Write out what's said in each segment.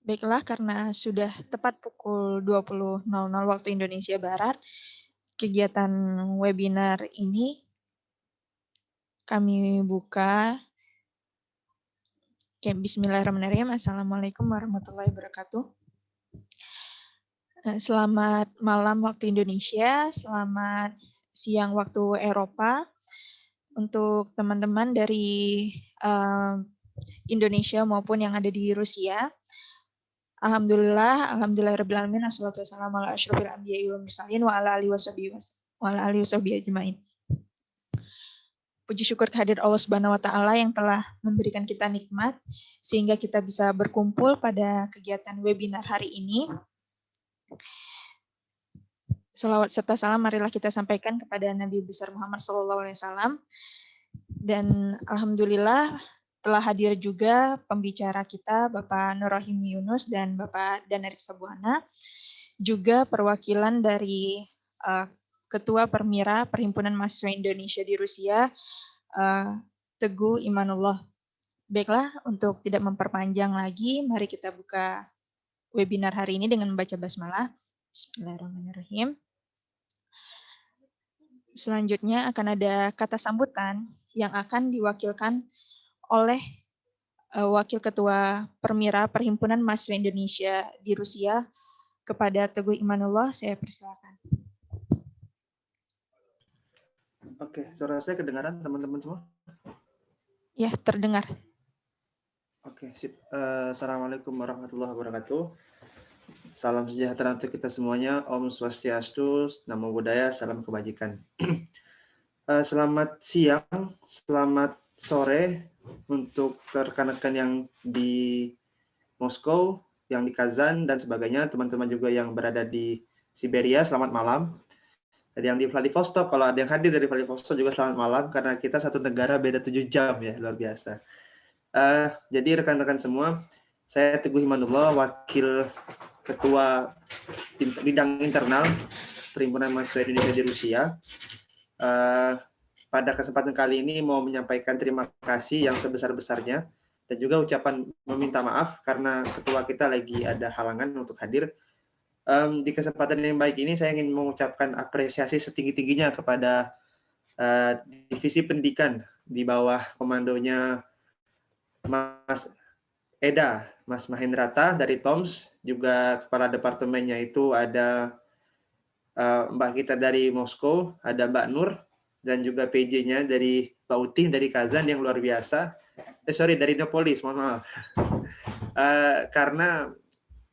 Baiklah, karena sudah tepat pukul 20.00 waktu Indonesia Barat, kegiatan webinar ini kami buka. Oke, bismillahirrahmanirrahim. Assalamualaikum warahmatullahi wabarakatuh. Selamat malam waktu Indonesia, selamat siang waktu Eropa. Untuk teman-teman dari Indonesia maupun yang ada di Rusia, alhamdulillahirabbil alamin, wassalatu wassalamu ala asyrofil anbiya'i wal mursalin wa ala alihi washabihi ajmain. Puji syukur kehadirat Allah Subhanahu wa taala yang telah memberikan kita nikmat sehingga kita bisa berkumpul pada kegiatan webinar hari ini. Salawat serta salam marilah kita sampaikan kepada Nabi besar Muhammad SAW. Dan alhamdulillah telah hadir juga pembicara kita Bapak Nur Rahim Yunus dan Bapak Danerik Sabuana, juga perwakilan dari Ketua Permira Perhimpunan Mahasiswa Indonesia di Rusia, Teguh Imanullah. Baiklah, untuk tidak memperpanjang lagi, mari kita buka webinar hari ini dengan membaca basmalah. Bismillahirrahmanirrahim. Selanjutnya akan ada kata sambutan yang akan diwakilkan oleh Wakil Ketua Permira Perhimpunan Mahasiswa Indonesia di Rusia kepada Teguh Imanullah. Saya persilakan. Oke, suara saya kedengaran teman-teman semua? Ya, terdengar. Oke, sip. Assalamualaikum warahmatullahi wabarakatuh. Salam sejahtera untuk kita semuanya. Om Swastiastu, Namo Buddhaya, salam kebajikan. Selamat siang, selamat sore untuk rekan-rekan yang di Moskow, yang di Kazan, dan sebagainya. Teman-teman juga yang berada di Siberia, selamat malam. Dan yang di Vladivostok, kalau ada yang hadir dari Vladivostok juga selamat malam, karena kita satu negara beda 7 jam ya, luar biasa. Jadi rekan-rekan semua, saya Teguh Imanullah, Wakil Ketua Bidang Internal Perhimpunan Mahasiswa Indonesia di Rusia. Pada kesempatan kali ini mau menyampaikan terima kasih yang sebesar-besarnya dan juga ucapan meminta maaf karena ketua kita lagi ada halangan untuk hadir. Di kesempatan yang baik ini saya ingin mengucapkan apresiasi setinggi-tingginya kepada Divisi Pendidikan di bawah komandonya Mas Eda, Mas Mahendrata dari TOMS, juga kepala departemennya itu ada Mbak kita dari Moskow, ada Mbak Nur, dan juga PJ-nya dari Mbak Uti dari Kazan yang luar biasa. Dari Neapolis, mohon maaf. Karena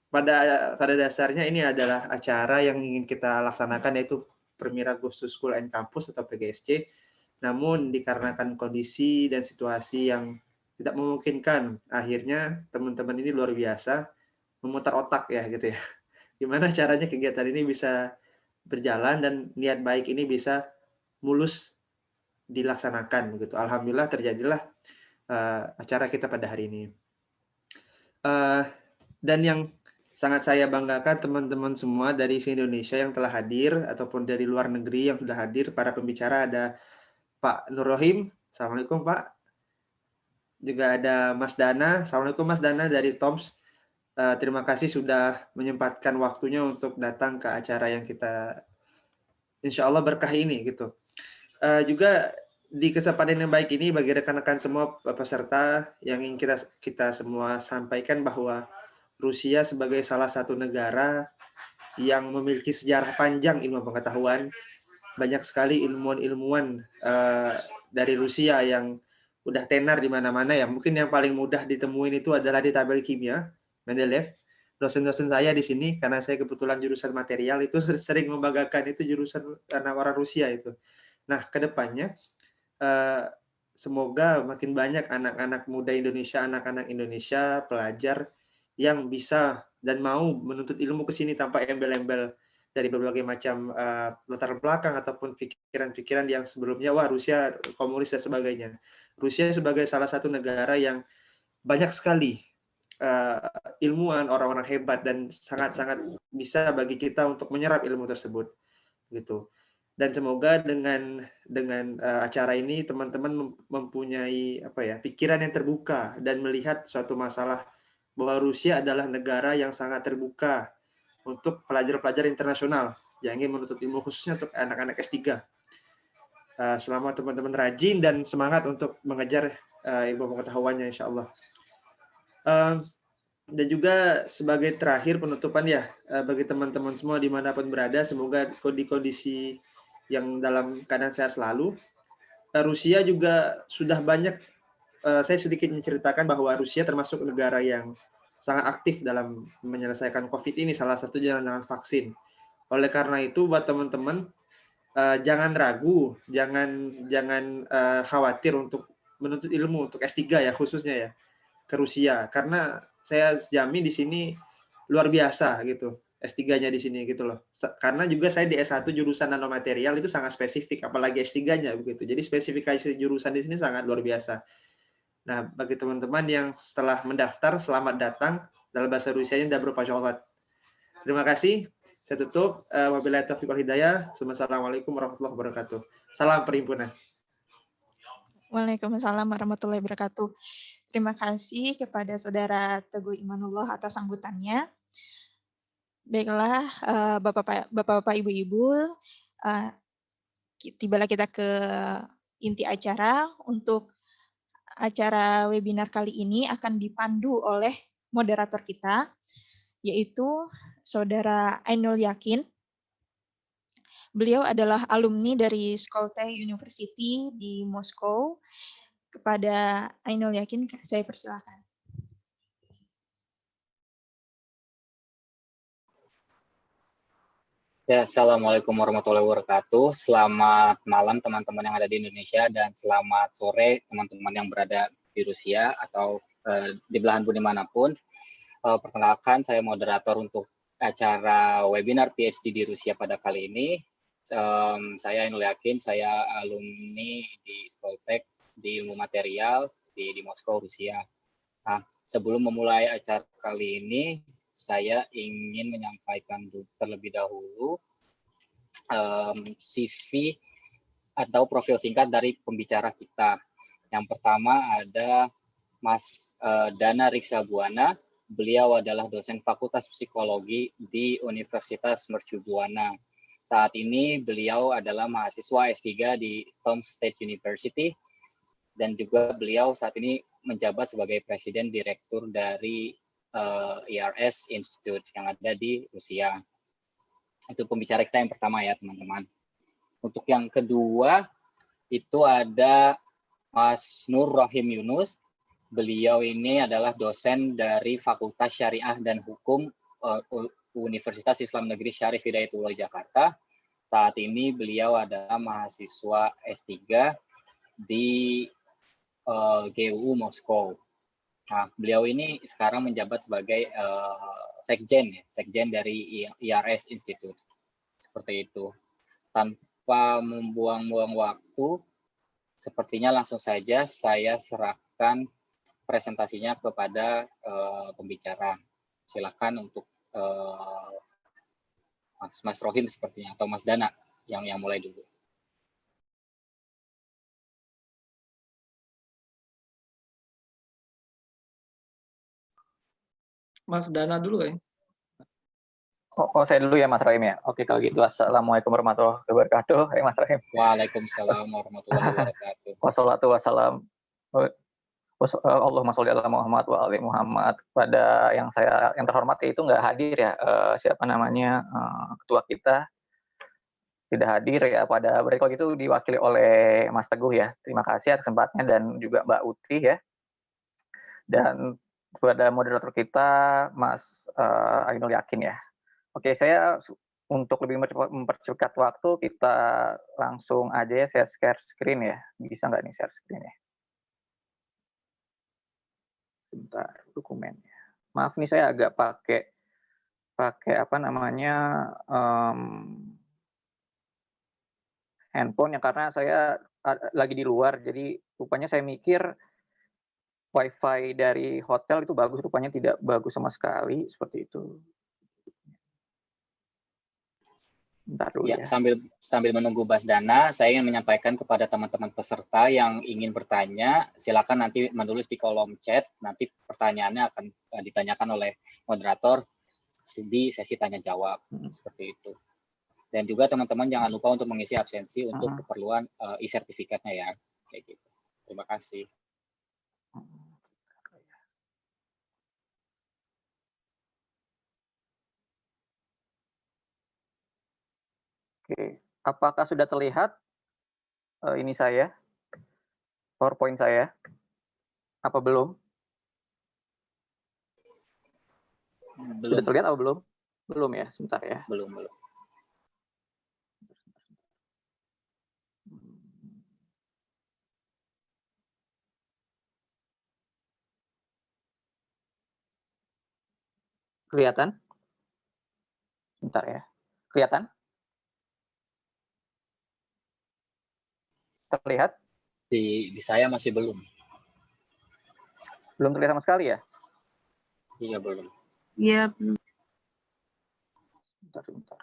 pada dasarnya ini adalah acara yang ingin kita laksanakan, yaitu Permira Goes to School and Campus atau PGSC. Namun dikarenakan kondisi dan situasi yang tidak memungkinkan, akhirnya teman-teman ini luar biasa memutar otak ya gitu ya. Gimana caranya kegiatan ini bisa berjalan dan niat baik ini bisa mulus dilaksanakan begitu. Alhamdulillah terjadilah acara kita pada hari ini. Dan yang sangat saya banggakan teman-teman semua dari Indonesia yang telah hadir ataupun dari luar negeri yang sudah hadir, para pembicara ada Pak Nur Rahim, Assalamualaikum Pak. Juga ada Mas Dana, Assalamualaikum Mas Dana dari TOMS. Terima kasih sudah menyempatkan waktunya untuk datang ke acara yang kita insya Allah berkah ini gitu. Juga di kesempatan yang baik ini bagi rekan-rekan semua peserta yang ingin kita semua sampaikan bahwa Rusia sebagai salah satu negara yang memiliki sejarah panjang ilmu pengetahuan, banyak sekali ilmuwan-ilmuwan dari Rusia yang udah tenar di mana-mana ya. Mungkin yang paling mudah ditemuin itu adalah di tabel kimia, Mendeleev. Dosen-dosen saya di sini, karena saya kebetulan jurusan material, itu sering membanggakan itu jurusan karena orang Rusia itu. Nah, kedepannya semoga makin banyak anak-anak muda Indonesia, anak-anak Indonesia, pelajar yang bisa dan mau menuntut ilmu ke sini tanpa embel-embel dari berbagai macam latar belakang ataupun pikiran-pikiran yang sebelumnya, wah Rusia komunis dan sebagainya. Rusia sebagai salah satu negara yang banyak sekali ilmuwan, orang-orang hebat dan sangat-sangat bisa bagi kita untuk menyerap ilmu tersebut, gitu. Dan semoga dengan acara ini teman-teman mempunyai pikiran yang terbuka dan melihat suatu masalah bahwa Rusia adalah negara yang sangat terbuka untuk pelajar-pelajar internasional yang ingin menuntut ilmu, khususnya untuk anak-anak S3. Selama teman-teman rajin dan semangat untuk mengejar ilmu pengetahuannya, insya Allah. Dan juga sebagai terakhir penutupan ya, bagi teman-teman semua dimanapun berada, semoga di kondisi yang dalam keadaan sehat selalu. Rusia juga sudah banyak, saya sedikit menceritakan bahwa Rusia termasuk negara yang sangat aktif dalam menyelesaikan COVID ini, salah satunya dengan vaksin. Oleh karena itu, buat teman-teman, jangan ragu, jangan khawatir untuk menuntut ilmu untuk S3 ya, khususnya ya, ke Rusia, karena saya jamin di sini luar biasa gitu S3-nya di sini gitu loh. Karena juga saya di S1 jurusan nanomaterial itu sangat spesifik, apalagi S3-nya begitu. Jadi spesifikasi jurusan di sini sangat luar biasa. Nah, bagi teman-teman yang setelah mendaftar, selamat datang. Dalam bahasa Rusianya Добро пожаловать. Terima kasih. Saya tutup. Wabillahi taufiq wal hidayah. Wassalamualaikum warahmatullahi wabarakatuh. Salam perhimpunan. Waalaikumsalam warahmatullahi wabarakatuh. Terima kasih kepada Saudara Teguh Imanullah atas sambutannya. Baiklah, Bapak-Bapak, Ibu-Ibu, tibalah kita ke inti acara. Untuk acara webinar kali ini akan dipandu oleh moderator kita, yaitu Saudara Ainul Yakin. Beliau adalah alumni dari Skoltech University di Moskow. Kepada Ainul Yakin, saya persilakan. Ya, Assalamualaikum warahmatullahi wabarakatuh. Selamat malam teman-teman yang ada di Indonesia dan selamat sore teman-teman yang berada di Rusia atau di belahan bumi manapun. Perkenalkan, saya moderator untuk acara webinar PhD di Rusia pada kali ini. Saya Ainul Yakin, saya alumni di Skoltech di ilmu material di Moskow, Rusia. Nah, sebelum memulai acara kali ini, saya ingin menyampaikan terlebih dahulu CV atau profil singkat dari pembicara kita. Yang pertama ada Mas Dana Riksa Buana. Beliau adalah dosen Fakultas Psikologi di Universitas Mercu Buana. Saat ini beliau adalah mahasiswa S3 di Tom State University dan juga beliau saat ini menjabat sebagai Presiden Direktur dari IRS Institute yang ada di Rusia. Itu pembicara kita yang pertama ya teman-teman. Untuk yang kedua itu ada Mas Nur Rahim Yunus. Beliau ini adalah dosen dari Fakultas Syariah dan Hukum Universitas Islam Negeri Syarif Hidayatullah Jakarta. Saat ini beliau adalah mahasiswa S3 di GUU Moskow. Nah, beliau ini sekarang menjabat sebagai sekjen dari IRS Institute. Seperti itu. Tanpa membuang-buang waktu, sepertinya langsung saja saya serahkan presentasinya kepada pembicara. Silakan untuk Mas Rohim sepertinya, atau Mas Dana yang mulai dulu. Mas Dana dulu ya. Oh, saya dulu ya Mas Rahim ya. Oke kalau gitu. Assalamualaikum warahmatullahi wabarakatuh. Mas Rahim. Waalaikumsalam warahmatullahi wabarakatuh. Wassalatu wassalam. Allahumma sholli ala Muhammad wa ali Muhammad. Pada yang terhormat itu nggak hadir ya, siapa namanya, ketua kita tidak hadir ya. Pada berikut itu diwakili oleh Mas Teguh ya. Terima kasih atas kesempatnya dan juga Mbak Uti ya. Dan pada moderator kita Mas Ainul Yakin ya. Oke, saya untuk lebih mempercepat waktu, kita langsung aja ya, saya share screen ya. Bisa nggak nih share screen ya? Sebentar, dokumennya. Maaf nih saya agak pakai apa namanya, handphone ya, karena saya lagi di luar, jadi rupanya saya mikir Wi-Fi dari hotel itu bagus, rupanya tidak bagus sama sekali, seperti itu. Bentar dulu Ya, ya. sambil menunggu Mas Dana, saya ingin menyampaikan kepada teman-teman peserta yang ingin bertanya, silakan nanti menulis di kolom chat, nanti pertanyaannya akan ditanyakan oleh moderator di sesi tanya jawab, seperti itu. Dan juga teman-teman jangan lupa untuk mengisi absensi untuk keperluan e-sertifikatnya ya, kayak gitu. Terima kasih. Oke, apakah sudah terlihat ini saya, PowerPoint saya? Apa belum? Sudah Belum, terlihat atau belum? Belum ya, sebentar ya. belum. Kelihatan? Sebentar ya. Kelihatan? Terlihat? Di saya masih belum. Belum terlihat sama sekali ya? Iya, belum. Iya, belum. Sebentar.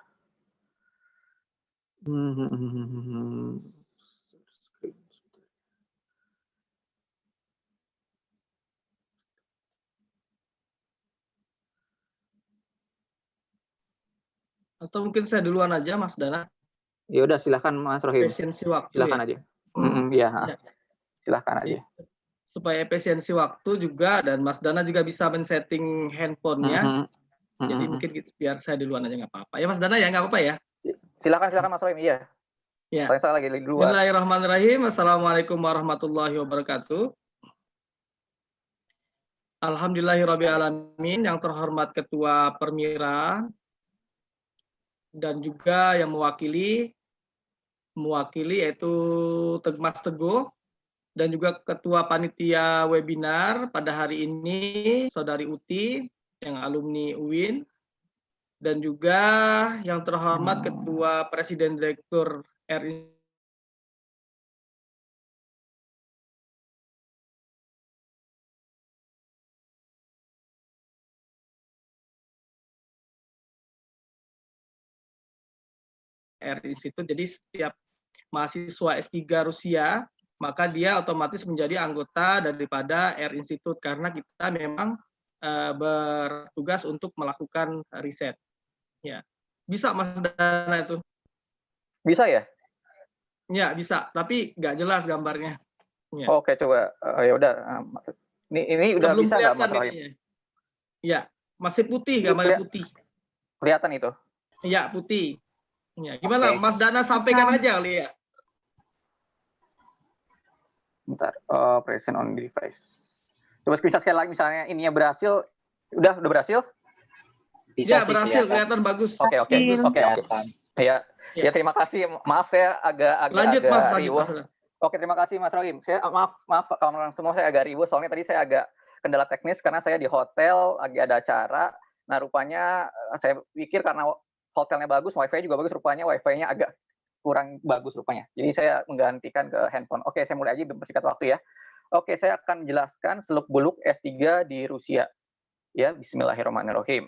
Atau mungkin saya duluan aja, Mas Dana. Ya udah, silakan Mas Rohim. Efisiensi waktu Silakan ya. aja. Iya, Ya. silakan aja. Supaya efisiensi waktu juga, dan Mas Dana juga bisa men-setting handphonenya. Jadi mungkin biar saya duluan aja nggak apa-apa. Ya Mas Dana ya, nggak apa-apa ya. Silakan Mas Rohim. Iya. Ya. Saya lagi di luar. Bismillahirrahmanirrahim. Assalamualaikum warahmatullahi wabarakatuh. Alhamdulillahirrabbilalamin. Yang terhormat Ketua Permira dan juga yang mewakili yaitu Mas Teguh, dan juga Ketua Panitia Webinar pada hari ini, Saudari Uti, yang alumni UIN, dan juga yang terhormat Ketua Presiden Direktur RI Institute. Jadi setiap mahasiswa S3 Rusia, maka dia otomatis menjadi anggota daripada R Institute, karena kita memang bertugas untuk melakukan riset. Ya, bisa Mas Dana itu? Bisa ya? Ya, bisa, tapi nggak jelas gambarnya. Ya. Oke, coba. Ya udah. Ini udah belum bisa nggak Mas kelihatan Rohim? ininya. Ya, masih putih, gambarnya putih. Kelihatan itu? Iya, putih. Ya, gimana Oke. Mas Dana, sampaikan aja kali ya. Bentar. Present on device. Coba bisa sekali lagi, misalnya ininya berhasil. Udah berhasil? Bisa Ya, sih, berhasil, kelihatan kelihatan. bagus. Oke. Kelihatan. Ya, terima kasih. Maaf ya agak Lanjut Mas, riuh. lanjut. Oke, terima kasih Mas Rohim. Saya maaf kawan-kawan semua, saya agak riuh soalnya tadi saya agak kendala teknis karena saya di hotel lagi ada acara. Nah, rupanya saya pikir karena hotelnya bagus, wifi juga bagus, rupanya wifi-nya agak kurang bagus rupanya. Jadi saya menggantikan ke handphone. Oke, saya mulai aja mempersingkat waktu ya. Oke, saya akan menjelaskan seluk-beluk S3 di Rusia. Ya, bismillahirrahmanirrahim.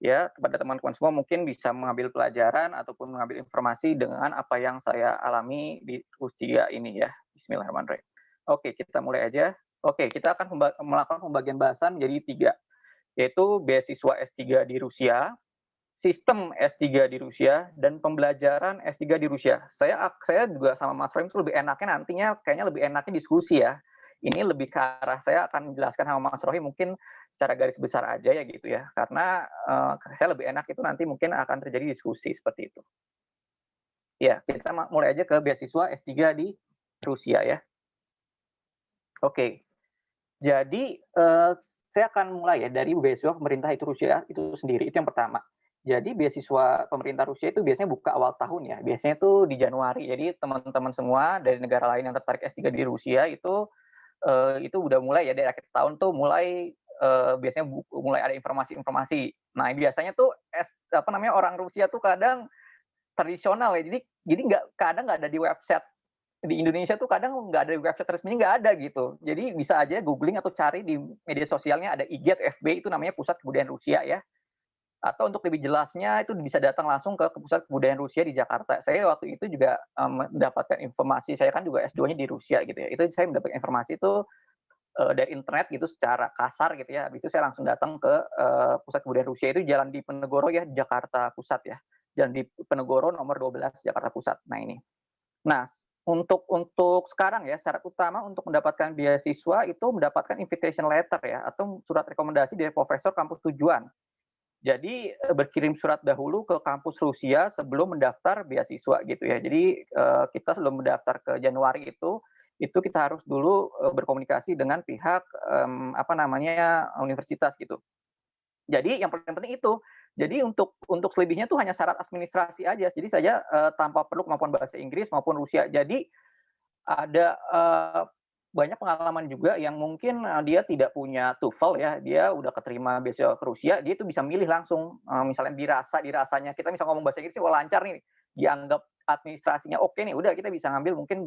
Ya, kepada teman-teman semua mungkin bisa mengambil pelajaran ataupun mengambil informasi dengan apa yang saya alami di Rusia ini ya. Bismillahirrahmanirrahim. Oke, kita mulai aja. Oke, kita akan melakukan pembagian bahasan menjadi 3, yaitu beasiswa S3 di Rusia, sistem S3 di Rusia, dan pembelajaran S3 di Rusia. Saya juga sama Mas Rohim itu lebih enaknya nantinya, kayaknya lebih enaknya diskusi ya. Ini lebih ke arah saya akan menjelaskan sama Mas Rohim mungkin secara garis besar aja ya gitu ya. Karena saya lebih enak itu nanti mungkin akan terjadi diskusi seperti itu. Ya, kita mulai aja ke beasiswa S3 di Rusia ya. Oke. Jadi saya akan mulai ya dari beasiswa pemerintah itu Rusia itu sendiri. Itu yang pertama. Jadi beasiswa pemerintah Rusia itu biasanya buka awal tahun ya. Biasanya itu di Januari. Jadi teman-teman semua dari negara lain yang tertarik S3 di Rusia itu udah mulai ya dari akhir tahun tuh mulai biasanya mulai ada informasi-informasi. Nah, biasanya tuh orang Rusia tuh kadang tradisional ya. Jadi kadang nggak ada di website di Indonesia tuh kadang nggak ada di website resminya, nggak ada gitu. Jadi bisa aja googling atau cari di media sosialnya ada IG atau FB itu namanya Pusat Kebudayaan Rusia ya. Atau untuk lebih jelasnya itu bisa datang langsung ke Pusat Kebudayaan Rusia di Jakarta. Saya waktu itu juga mendapatkan informasi, saya kan juga S2-nya di Rusia gitu ya. Itu saya mendapatkan informasi itu dari internet gitu secara kasar gitu ya. Habis itu saya langsung datang ke Pusat Kebudayaan Rusia, itu Jalan Diponegoro ya, Jakarta Pusat ya. Jalan Diponegoro nomor 12 Jakarta Pusat. Nah ini. Nah, untuk sekarang ya, syarat utama untuk mendapatkan beasiswa itu mendapatkan invitation letter ya, atau surat rekomendasi dari profesor kampus tujuan. Jadi berkirim surat dahulu ke kampus Rusia sebelum mendaftar beasiswa gitu ya. Jadi kita sebelum mendaftar ke Januari itu kita harus dulu berkomunikasi dengan pihak universitas gitu. Jadi yang paling penting itu. Jadi untuk selebihnya itu hanya syarat administrasi aja. Jadi saja tanpa perlu kemampuan bahasa Inggris maupun Rusia. Jadi ada banyak pengalaman juga yang mungkin dia tidak punya TOEFL ya, dia udah keterima beasiswa ke Rusia, dia itu bisa milih langsung, misalnya dirasanya kita misal ngomong bahasa Inggris wah lancar nih, dianggap administrasinya oke nih, udah kita bisa ngambil mungkin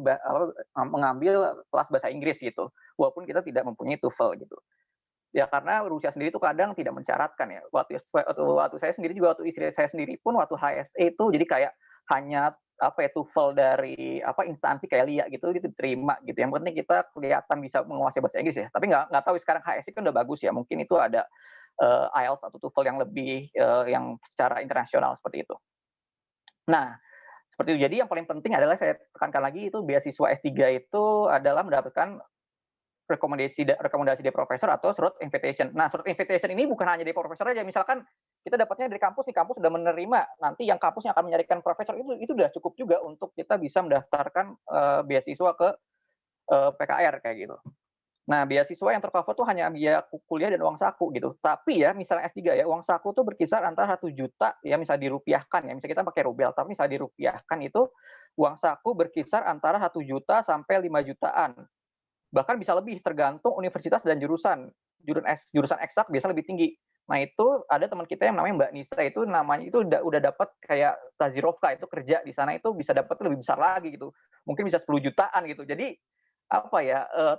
mengambil kelas bahasa Inggris gitu, walaupun kita tidak mempunyai TOEFL gitu. Ya karena Rusia sendiri itu kadang tidak mensyaratkan ya. Waktu saya sendiri juga, waktu istri saya sendiri pun waktu HSE itu jadi kayak hanya TOEFL dari instansi kayak LIA gitu diterima gitu. Yang penting kita kelihatan bisa menguasai bahasa Inggris ya. Tapi nggak tahu sekarang HSE kan udah bagus ya. Mungkin itu ada IELTS atau TOEFL yang lebih yang secara internasional seperti itu. Nah, seperti itu. Jadi yang paling penting adalah saya tekankan lagi itu beasiswa S3 itu adalah mendapatkan rekomendasi dari profesor atau surat invitation. Nah, surat invitation ini bukan hanya dari profesor aja. Misalkan kita dapatnya dari kampus, nih kampus sudah menerima, nanti yang kampusnya akan menyarikan profesor itu sudah cukup juga untuk kita bisa mendaftarkan beasiswa ke PKR kayak gitu. Nah, beasiswa yang tercover tuh hanya biaya kuliah dan uang saku gitu. Tapi ya, misalnya S3 ya, uang saku tuh berkisar antara 1 juta ya, misalnya dirupiahkan ya, misalnya kita pakai rubel, tapi misalnya dirupiahkan itu uang saku berkisar antara 1 juta sampai 5 jutaan. Bahkan bisa lebih tergantung universitas dan jurusan. Jurusan eksak biasa lebih tinggi. Nah, itu ada teman kita yang namanya Mbak Nisa, itu namanya itu udah dapat kayak Tazirovka, itu kerja di sana itu bisa dapat lebih besar lagi gitu. Mungkin bisa 10 jutaan gitu. Jadi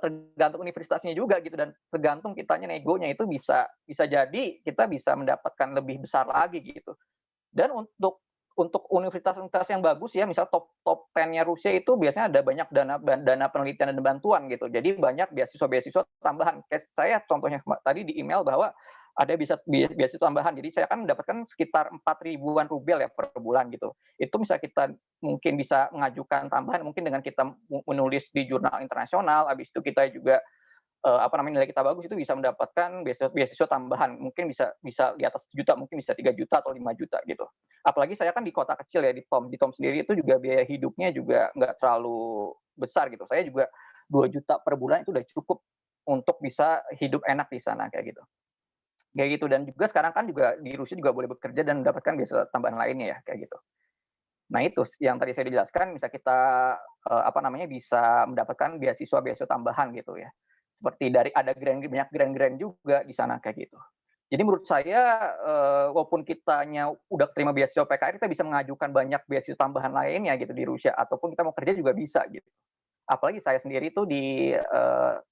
tergantung universitasnya juga gitu, dan tergantung kitanya negonya itu bisa jadi kita bisa mendapatkan lebih besar lagi gitu. Dan untuk universitas-universitas yang bagus ya, misal top 10-nya Rusia itu biasanya ada banyak dana penelitian dan bantuan gitu. Jadi banyak beasiswa tambahan. Kayak saya contohnya tadi di email bahwa ada beasiswa tambahan. Jadi saya kan mendapatkan sekitar 4.000-an rubel ya per bulan gitu. Itu misalnya kita mungkin bisa mengajukan tambahan mungkin dengan kita menulis di jurnal internasional, habis itu kita juga nilai kita bagus, itu bisa mendapatkan beasiswa tambahan, mungkin bisa di atas 1 juta, mungkin bisa 3 juta atau 5 juta gitu. Apalagi saya kan di kota kecil ya, di Tom sendiri itu juga biaya hidupnya juga nggak terlalu besar gitu. Saya juga 2 juta per bulan itu udah cukup untuk bisa hidup enak di sana kayak gitu. Kayak gitu, dan juga sekarang kan juga di Rusia juga boleh bekerja dan mendapatkan beasiswa tambahan lainnya ya kayak gitu. Nah, itu yang tadi saya dijelaskan, bisa kita bisa mendapatkan beasiswa tambahan gitu ya. Seperti dari ada banyak grant juga di sana kayak gitu. Jadi menurut saya walaupun kitanya udah terima beasiswa PKR, kita bisa mengajukan banyak beasiswa tambahan lainnya gitu di Rusia, ataupun kita mau kerja juga bisa gitu. Apalagi saya sendiri tuh di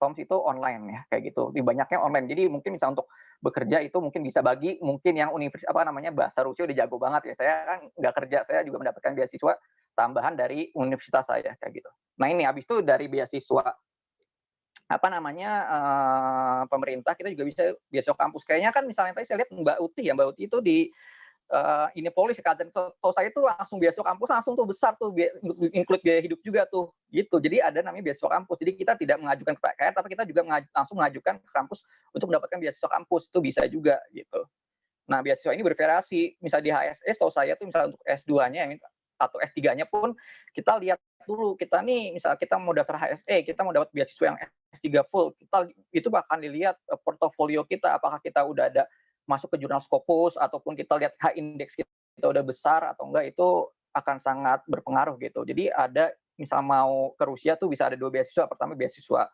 Toms itu online ya kayak gitu. Di banyaknya online. Jadi mungkin bisa untuk bekerja itu mungkin bisa bagi mungkin yang bahasa Rusia udah jago banget ya. Saya kan nggak kerja, saya juga mendapatkan beasiswa tambahan dari universitas saya kayak gitu. Nah, ini habis itu dari beasiswa pemerintah, kita juga bisa beasiswa kampus. Kayaknya kan misalnya tadi saya lihat Mbak Uti itu di Indianapolis, kalau saya itu langsung beasiswa kampus langsung tuh besar tuh, include biaya hidup juga tuh gitu. Jadi ada namanya beasiswa kampus. Jadi kita tidak mengajukan ke PKR, tapi kita juga langsung mengajukan ke kampus untuk mendapatkan beasiswa kampus, itu bisa juga gitu. Nah, beasiswa ini bervariasi. Misal di HSE, setahu saya tuh misal untuk S2-nya atau S3-nya pun kita lihat dulu, kita nih misal kita mau daftar HSE, kita mau dapat beasiswa yang S3 full, itu bahkan dilihat portofolio kita, apakah kita udah ada masuk ke jurnal Scopus, ataupun kita lihat H-index kita udah besar atau enggak, itu akan sangat berpengaruh gitu. Jadi ada misal mau ke Rusia tuh bisa ada 2 beasiswa, pertama beasiswa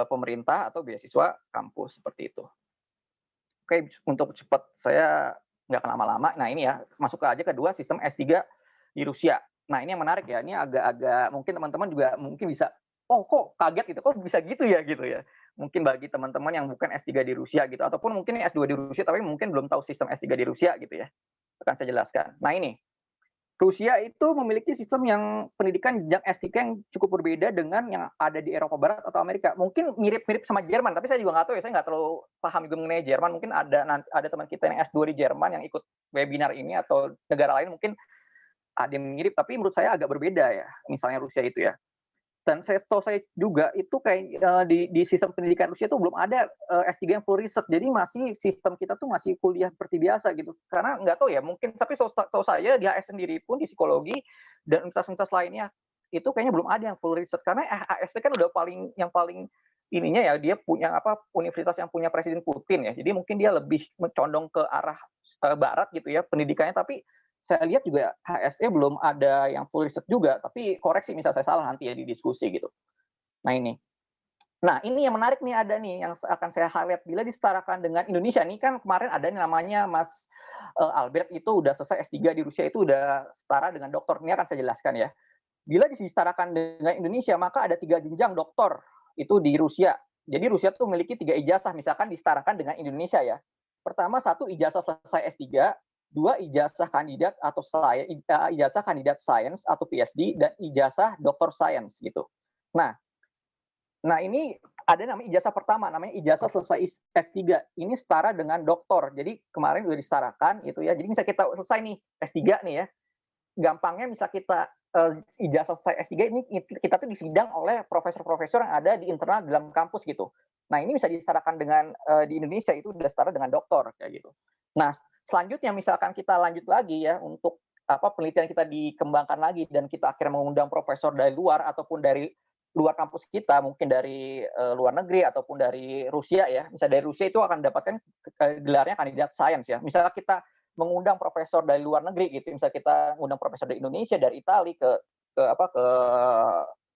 pemerintah atau beasiswa kampus seperti itu. Oke, untuk cepat saya nggak akan lama-lama. Nah, ini ya, masuk aja kedua, sistem S3 di Rusia. Nah, ini yang menarik ya, ini agak-agak mungkin teman-teman juga mungkin bisa, oh kok kaget gitu, kok bisa gitu ya. mungkin bagi teman-teman yang bukan S3 di Rusia gitu, ataupun mungkin S2 di Rusia tapi mungkin belum tahu sistem S3 di Rusia gitu ya. Akan saya jelaskan. Nah ini, Rusia itu memiliki sistem yang pendidikan jenjang S3 yang cukup berbeda dengan yang ada di Eropa Barat atau Amerika. Mungkin mirip-mirip sama Jerman, tapi saya juga nggak tahu ya, saya nggak terlalu paham juga mengenai Jerman. Mungkin ada teman kita yang S2 di Jerman yang ikut webinar ini, atau negara lain mungkin ada yang mirip, tapi menurut saya agak berbeda ya, misalnya Rusia itu ya. Dan saya juga itu kayak di sistem pendidikan Rusia itu belum ada S3 yang full riset. Jadi masih sistem kita tuh masih kuliah seperti biasa gitu. Karena nggak tahu ya, mungkin tapi tahu saya di AS sendiri pun di psikologi dan universitas-universitas lainnya itu kayaknya belum ada yang full riset. Karena AS kan udah paling ininya ya, dia punya universitas yang punya Presiden Putin ya. Jadi mungkin dia lebih condong ke arah barat gitu ya pendidikannya, tapi saya lihat juga HSE belum ada yang full riset juga, tapi koreksi misal saya salah nanti ya di diskusi gitu. Nah ini yang menarik nih, ada nih yang akan saya highlight. Bila disetarakan dengan Indonesia nih, kan kemarin ada nih namanya Mas Albert itu udah selesai S3 di Rusia, itu udah setara dengan doktor. Ini akan saya jelaskan ya. Bila disetarakan dengan Indonesia, maka ada 3 jenjang doktor itu di Rusia. Jadi Rusia tuh memiliki 3 ijazah, misalkan disetarakan dengan Indonesia ya. Pertama, 1 ijazah selesai S3, 2 ijazah kandidat atau ijazah kandidat sains atau PhD, dan ijazah doktor sains gitu. Nah ini ada namanya ijazah pertama, namanya ijazah selesai S3. Ini setara dengan doktor. Jadi kemarin udah disetarakan gitu ya. Jadi misalnya kita selesai nih S3 nih ya. Gampangnya misal kita ijazah selesai S3 ini kita tuh disidang oleh profesor-profesor yang ada di internal dalam kampus gitu. Nah ini bisa disetarakan dengan di Indonesia itu udah setara dengan doktor kayak gitu. Nah selanjutnya misalkan kita lanjut lagi ya untuk penelitian kita dikembangkan lagi dan kita akhirnya mengundang profesor dari luar ataupun dari luar kampus kita, mungkin dari luar negeri ataupun dari Rusia ya. Misalnya dari Rusia itu akan dapatkan gelarnya kandidat sains ya. Misalnya kita mengundang profesor dari luar negeri gitu, misalnya kita mengundang profesor dari Indonesia, dari Italia ke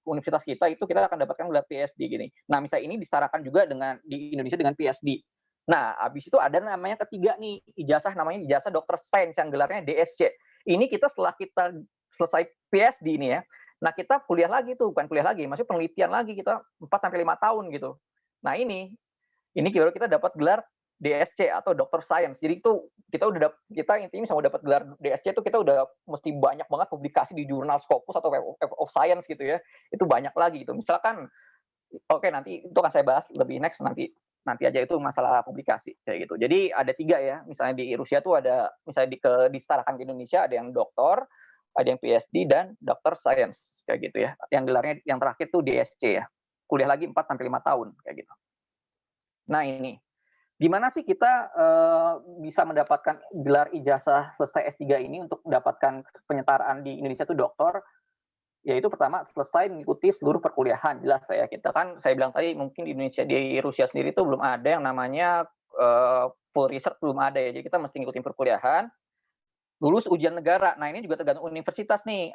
universitas kita, itu kita akan dapatkan gelar PhD gini. Nah, misalnya ini disetarakan juga dengan di Indonesia dengan PhD. Nah, habis itu ada namanya ketiga nih, ijazah namanya ijazah dokter sains yang gelarnya DSC. Ini kita setelah kita selesai PhD nih ya. Nah, kita kuliah lagi tuh, bukan kuliah lagi, maksudnya penelitian lagi kita 4 sampai 5 tahun gitu. Nah, ini baru kita dapat gelar DSC atau dokter sains. Jadi itu kita intinya bisa mau dapat gelar DSC itu kita udah mesti banyak banget publikasi di jurnal Scopus atau Web of Science gitu ya. Itu banyak lagi gitu. Misalkan nanti itu akan saya bahas lebih next nanti aja itu masalah publikasi kayak gitu. Jadi ada 3 ya, misalnya di Rusia tuh ada misalnya disetarakan ke Indonesia ada yang doktor, ada yang PhD dan dokter sains kayak gitu ya. Yang gelarnya yang terakhir tuh DSC ya. Kuliah lagi 4 sampai 5 tahun kayak gitu. Nah ini, di mana sih kita bisa mendapatkan gelar ijazah selesai S3 ini untuk mendapatkan penyetaraan di Indonesia itu doktor? Yaitu pertama selesai mengikuti seluruh perkuliahan. Jelas ya, kita kan saya bilang tadi mungkin di Indonesia, di Rusia sendiri itu belum ada yang namanya full research, belum ada ya. Jadi kita mesti ngikutin perkuliahan, lulus ujian negara. Nah ini juga tergantung universitas nih.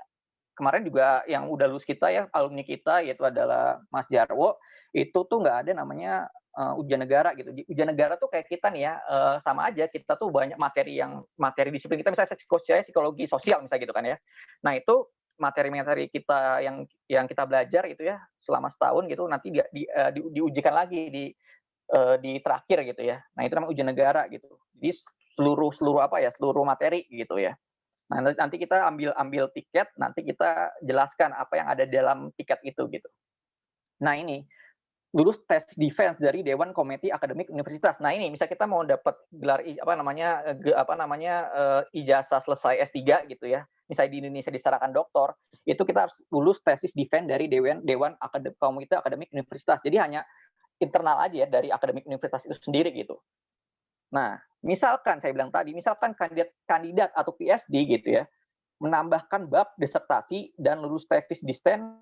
Kemarin juga yang udah lulus kita ya, alumni kita yaitu adalah Mas Jarwo, itu tuh nggak ada namanya ujian negara gitu. Ujian negara tuh kayak kita nih ya, sama aja kita tuh banyak materi disiplin kita, misalnya saya psikologi sosial misalnya gitu kan ya. Nah itu materi-materi kita yang kita belajar itu ya selama setahun gitu nanti diujikan lagi di terakhir gitu ya. Nah itu namanya ujian negara gitu. Jadi seluruh materi gitu ya. Nah nanti kita ambil tiket, nanti kita jelaskan apa yang ada dalam tiket itu gitu. Nah ini lulus tes defense dari Dewan Komite Akademik Universitas. Nah ini misalnya kita mau dapat gelar ijazah selesai S3 gitu ya. Misalnya di Indonesia disetarakan doktor, itu kita harus lulus tesis defense dari Dewan Komite Akademik Universitas. Jadi hanya internal aja ya dari akademik universitas itu sendiri gitu. Nah, misalkan saya bilang tadi, misalkan kandidat atau PhD gitu ya, menambahkan bab disertasi dan lulus tesis defense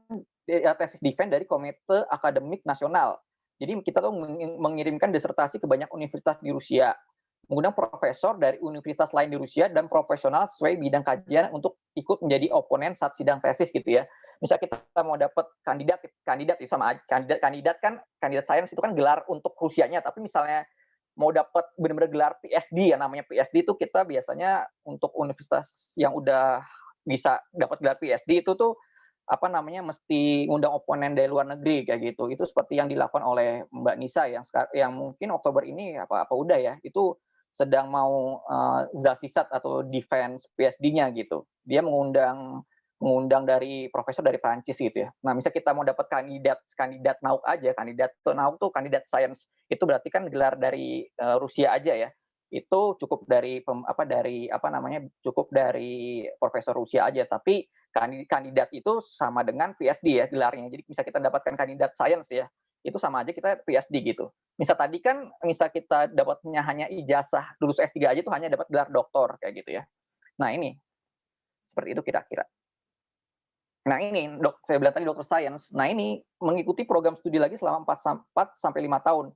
dari Komite Akademik Nasional. Jadi kita tuh mengirimkan disertasi ke banyak universitas di Rusia, mengundang profesor dari universitas lain di Rusia dan profesional sesuai bidang kajian untuk ikut menjadi oponen saat sidang tesis gitu ya. Misal kita mau dapat kandidat sama kandidat sains itu kan gelar untuk Rusianya, tapi misalnya mau dapat benar-benar gelar PhD ya, namanya PhD itu kita biasanya untuk universitas yang udah bisa dapat gelar PhD itu tuh apa namanya, mesti ngundang oponen dari luar negeri kayak gitu. Itu seperti yang dilakukan oleh Mbak Nisa yang mungkin Oktober ini apa udah ya, itu sedang mau zasisat atau defense PhD-nya gitu. Dia mengundang dari profesor dari Prancis gitu ya. Nah, misalnya kita mau dapat kandidat nauk aja, kandidat nauk tuh kandidat sains, itu berarti kan gelar dari Rusia aja ya. Itu cukup dari cukup dari profesor Rusia aja, tapi kandidat itu sama dengan PhD ya gelarnya. Jadi bisa kita dapatkan kandidat sains ya, itu sama aja kita PhD gitu. Misal tadi kan, misal kita dapatnya hanya ijazah lulus S3 aja tuh hanya dapat gelar doktor kayak gitu ya. Nah ini, seperti itu kira-kira. Nah ini, saya bilang tadi dokter sains. Nah ini mengikuti program studi lagi selama 4 sampai 5 tahun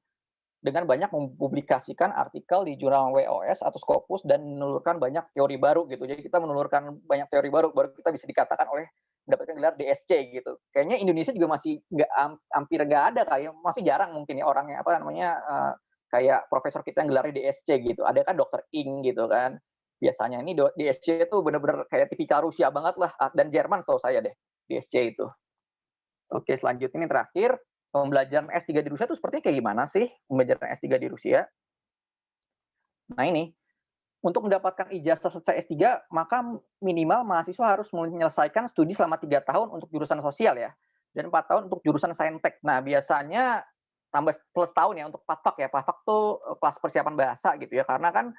dengan banyak mempublikasikan artikel di jurnal WOS atau Scopus dan menelurkan banyak teori baru gitu. Jadi kita menelurkan banyak teori baru kita bisa dikatakan oleh mendapatkan gelar DSC gitu. Kayaknya Indonesia juga masih hampir nggak ada kayak, masih jarang mungkin ya orangnya kayak profesor kita yang gelarnya DSC gitu. Ada kan dokter Ing gitu kan. Biasanya ini DSC itu benar-benar kayak tipikal Rusia banget lah, dan Jerman tahu saya deh DSC itu. Oke, selanjutnya ini terakhir. Pembelajaran S3 di Rusia itu sepertinya kayak gimana sih pembelajaran S3 di Rusia? Nah ini, untuk mendapatkan ijazah selesai S3, maka minimal mahasiswa harus menyelesaikan studi selama 3 tahun untuk jurusan sosial ya, dan 4 tahun untuk jurusan saintek. Nah biasanya tambah plus tahun ya untuk PAFAK ya. PAFAK tuh kelas persiapan bahasa gitu ya, karena kan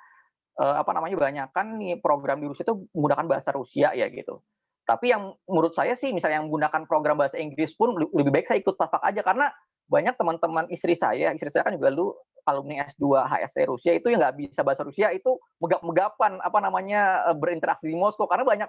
banyak kan nih program di Rusia itu menggunakan bahasa Rusia ya gitu. Tapi yang menurut saya sih, misalnya yang menggunakan program bahasa Inggris pun lebih baik saya ikut PAFAK aja, karena banyak teman-teman istri saya kan juga dulu alumni S2 HSC Rusia itu yang nggak bisa bahasa Rusia, itu megap-megapan berinteraksi di Moskow, karena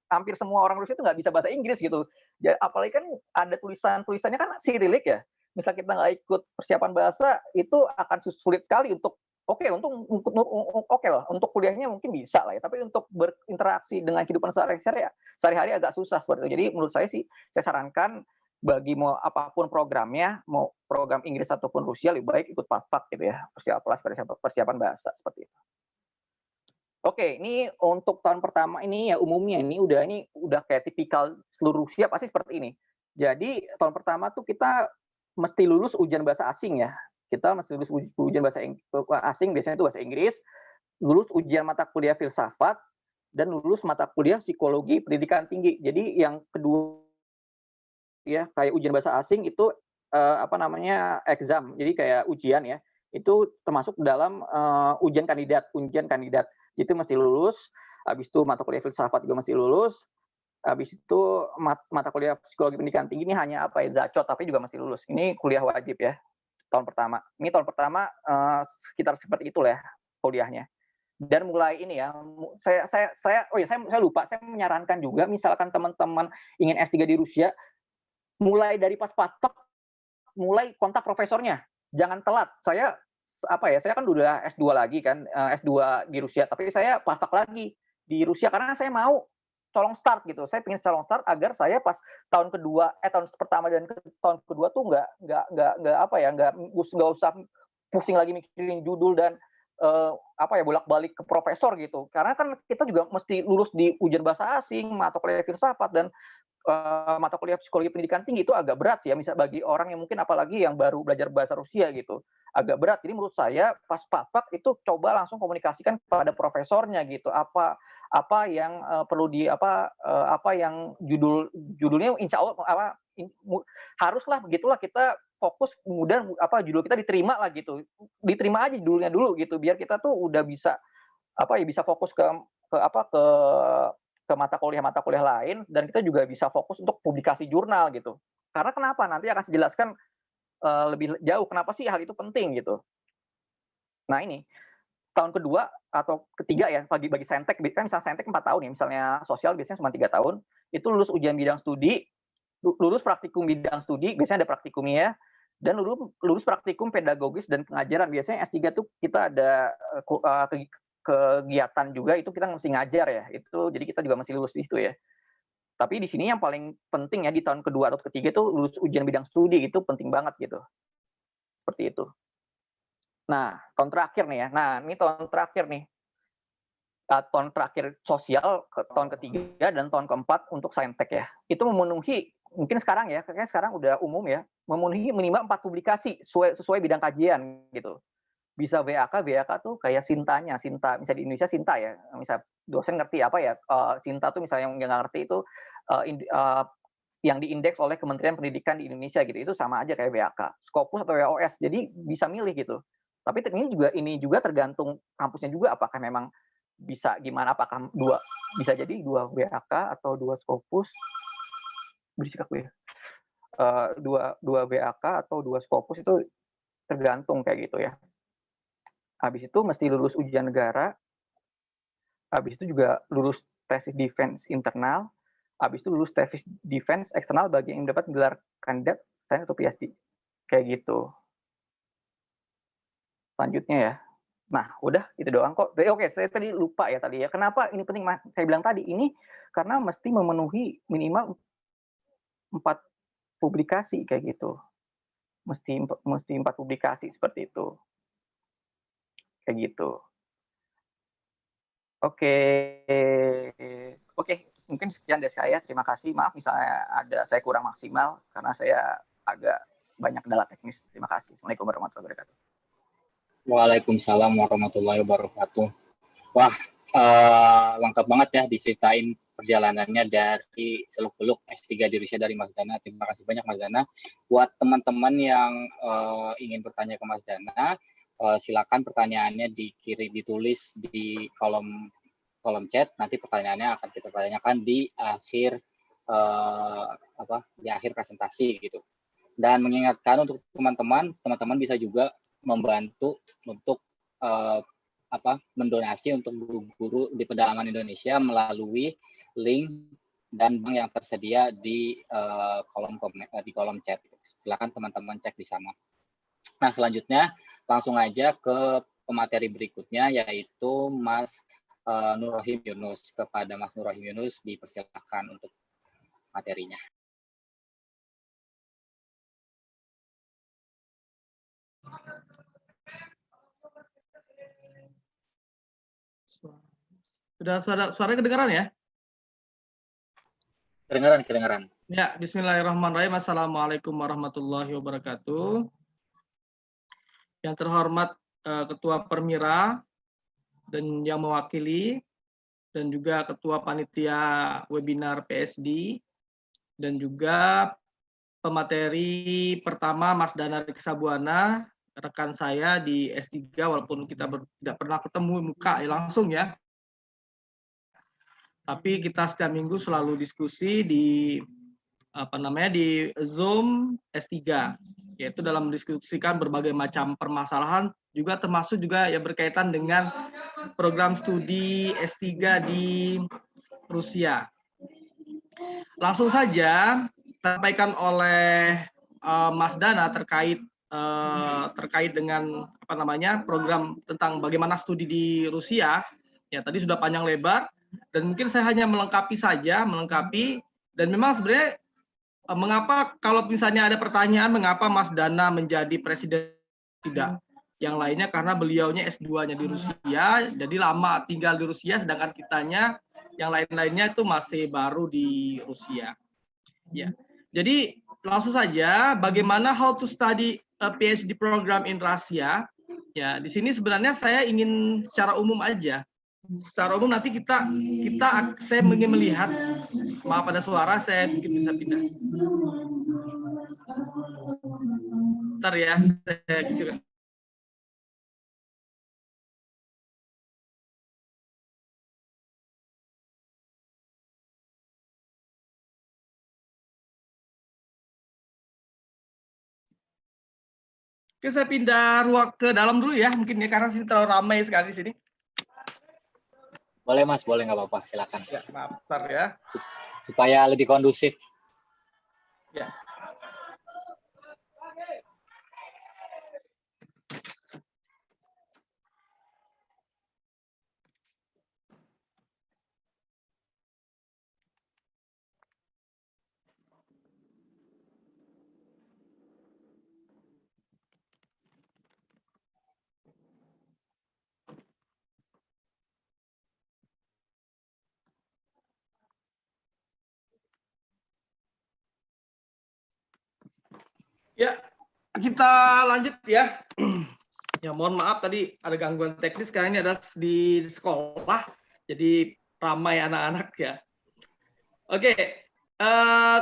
hampir semua orang Rusia itu nggak bisa bahasa Inggris gitu. Ya, apalagi kan ada tulisannya kan Cyrillic ya. Misal kita nggak ikut persiapan bahasa, itu akan sulit sekali untuk untuk kuliahnya mungkin bisa lah ya, tapi untuk berinteraksi dengan kehidupan sehari-hari agak susah seperti itu. Jadi menurut saya sih, saya sarankan bagi mau apapun programnya, mau program Inggris ataupun Rusia, lebih baik ikut PAFAK gitu ya, persiapan bahasa seperti itu. Oke, ini untuk tahun pertama ini ya umumnya ini udah kayak tipikal seluruh Rusia pasti seperti ini. Jadi tahun pertama tuh kita mesti lulus ujian bahasa asing ya. Kita mesti lulus ujian bahasa asing, biasanya itu bahasa Inggris, lulus ujian mata kuliah filsafat, dan lulus mata kuliah psikologi pendidikan tinggi. Jadi yang kedua ya, kayak ujian bahasa asing itu exam, jadi kayak ujian ya, itu termasuk dalam ujian kandidat. Itu mesti lulus. Habis itu mata kuliah filsafat juga mesti lulus. Habis itu mata kuliah psikologi pendidikan tinggi ini hanya zacot, tapi juga mesti lulus. Ini kuliah wajib ya tahun pertama. Ini tahun pertama sekitar seperti itulah ya kuliahnya. Dan mulai ini ya, saya lupa, saya menyarankan juga misalkan teman-teman ingin S3 di Rusia, mulai dari pas PAFAK, mulai kontak profesornya. Jangan telat. Saya kan udah S2 lagi kan, S2 di Rusia, tapi saya PAFAK lagi di Rusia karena saya mau colong start gitu. Saya pengen colong start agar saya pas tahun pertama dan tahun kedua tuh nggak usah pusing lagi mikirin judul dan bolak-balik ke profesor gitu. Karena kan kita juga mesti lulus di ujian bahasa asing, mata kuliah filsafat, dan mata kuliah psikologi pendidikan tinggi itu agak berat sih ya, misal bagi orang yang mungkin apalagi yang baru belajar bahasa Rusia gitu, agak berat. Jadi menurut saya pas PAFAK itu coba langsung komunikasikan kepada profesornya gitu, apa yang perlu yang judulnya insya Allah haruslah begitulah, kita fokus, kemudian judul kita diterima lah gitu, diterima aja judulnya dulu gitu, biar kita tuh udah bisa bisa fokus ke mata kuliah lain, dan kita juga bisa fokus untuk publikasi jurnal gitu. Karena kenapa? Nanti akan saya jelaskan lebih jauh kenapa sih hal itu penting gitu. Nah ini tahun kedua atau ketiga ya, bagi saintek kan, misalnya saintek 4 tahun ya, misalnya sosial biasanya cuma 3 tahun, itu lulus ujian bidang studi, lulus praktikum bidang studi, biasanya ada praktikumnya, dan lulus praktikum pedagogis dan pengajaran. Biasanya S3 tuh kita ada kegiatan juga, itu kita mesti ngajar ya, itu jadi kita juga masih lulus di situ ya. Tapi di sini yang paling penting ya, di tahun kedua atau ketiga itu lulus ujian bidang studi, itu penting banget gitu. Seperti itu. Nah, tahun terakhir nih ya. Nah, ini tahun terakhir nih. tahun terakhir sosial, tahun ketiga dan tahun keempat untuk saintek ya. Itu memenuhi, mungkin sekarang ya, kayaknya sekarang udah umum ya, memenuhi minimal 4 publikasi sesuai bidang kajian gitu. Bisa VAK tuh kayak Sinta, misalnya di Indonesia Sinta ya, misal dosen ngerti apa ya, Sinta tuh misalnya yang nggak ngerti itu yang diindeks oleh Kementerian Pendidikan di Indonesia gitu, itu sama aja kayak VAK, Scopus atau WOS, jadi bisa milih gitu. Tapi ini juga tergantung kampusnya juga, apakah memang bisa gimana, apakah bisa jadi 2 WAK atau 2 Scopus, berisik aku ya, 2 WAK atau 2 Scopus itu tergantung kayak gitu ya. Habis itu mesti lulus ujian negara, habis itu juga lulus tesis defense internal, habis itu lulus tesis defense eksternal bagi yang dapat gelar kandidat sains atau PhD. Kayak gitu. Selanjutnya ya. Nah, udah itu doang kok. Oke, saya tadi lupa ya tadi ya. Kenapa ini penting? Saya bilang tadi ini karena mesti memenuhi minimal 4 publikasi kayak gitu. Mesti 4 publikasi seperti itu. Kayak gitu. Oke, mungkin sekian dari saya. Terima kasih. Maaf misalnya saya kurang maksimal karena saya agak banyak kendala teknis. Terima kasih. Assalamualaikum warahmatullahi wabarakatuh. Waalaikumsalam warahmatullahi wabarakatuh. Wah, lengkap banget ya diceritain perjalanannya dari seluk-beluk S3 di Rusia dari Mas Dana. Terima kasih banyak Mas Dana. Buat teman-teman yang ingin bertanya ke Mas Dana, silakan pertanyaannya ditulis di kolom chat. Nanti pertanyaannya akan kita tanyakan di akhir di akhir presentasi gitu. Dan mengingatkan untuk teman-teman bisa juga membantu untuk mendonasi untuk guru-guru di pedalaman Indonesia melalui link dan bank yang tersedia di kolom chat. Silakan teman-teman cek di sana. Nah, selanjutnya langsung aja ke pemateri berikutnya, yaitu Mas Nurrohim Yunus. Kepada Mas Nurrohim Yunus dipersilakan untuk materinya. Sudah suara kedengaran ya? Kedengaran. Ya, bismillahirrahmanirrahim. Assalamualaikum warahmatullahi wabarakatuh. Yang terhormat Ketua Permira dan yang mewakili, dan juga Ketua Panitia Webinar PSD, dan juga pemateri pertama Mas Dana Riksa Buana, rekan saya di S3, walaupun kita tidak pernah ketemu muka langsung ya. Tapi kita setiap minggu selalu diskusi di di Zoom S3, yaitu dalam mendiskusikan berbagai macam permasalahan, juga termasuk juga ya berkaitan dengan program studi S3 di Rusia. Langsung saja disampaikan oleh Mas Dana terkait dengan program tentang bagaimana studi di Rusia. Ya, tadi sudah panjang lebar dan mungkin saya hanya melengkapi dan memang sebenarnya mengapa kalau misalnya ada pertanyaan mengapa Mas Dana menjadi presiden tidak yang lainnya, karena beliaunya S2-nya di Rusia, jadi lama tinggal di Rusia, sedangkan kitanya yang lain-lainnya itu masih baru di Rusia. Ya. Jadi langsung saja, bagaimana how to study a PhD program in Russia. Ya, di sini sebenarnya saya ingin secara umum aja. Secara umum nanti saya ingin melihat, maaf ada suara, saya mungkin bisa pindah. Bentar ya, saya kecilkan. Oke, saya pindah ruang ke dalam dulu ya, mungkin ya, karena sini terlalu ramai sekali di sini. Boleh Mas, boleh, nggak apa-apa, silakan. Ya, maaf, bentar ya. Supaya lebih kondusif. Ya. Ya, kita lanjut ya. Ya, mohon maaf tadi ada gangguan teknis, karena ini ada di sekolah, jadi ramai anak-anak ya. Oke,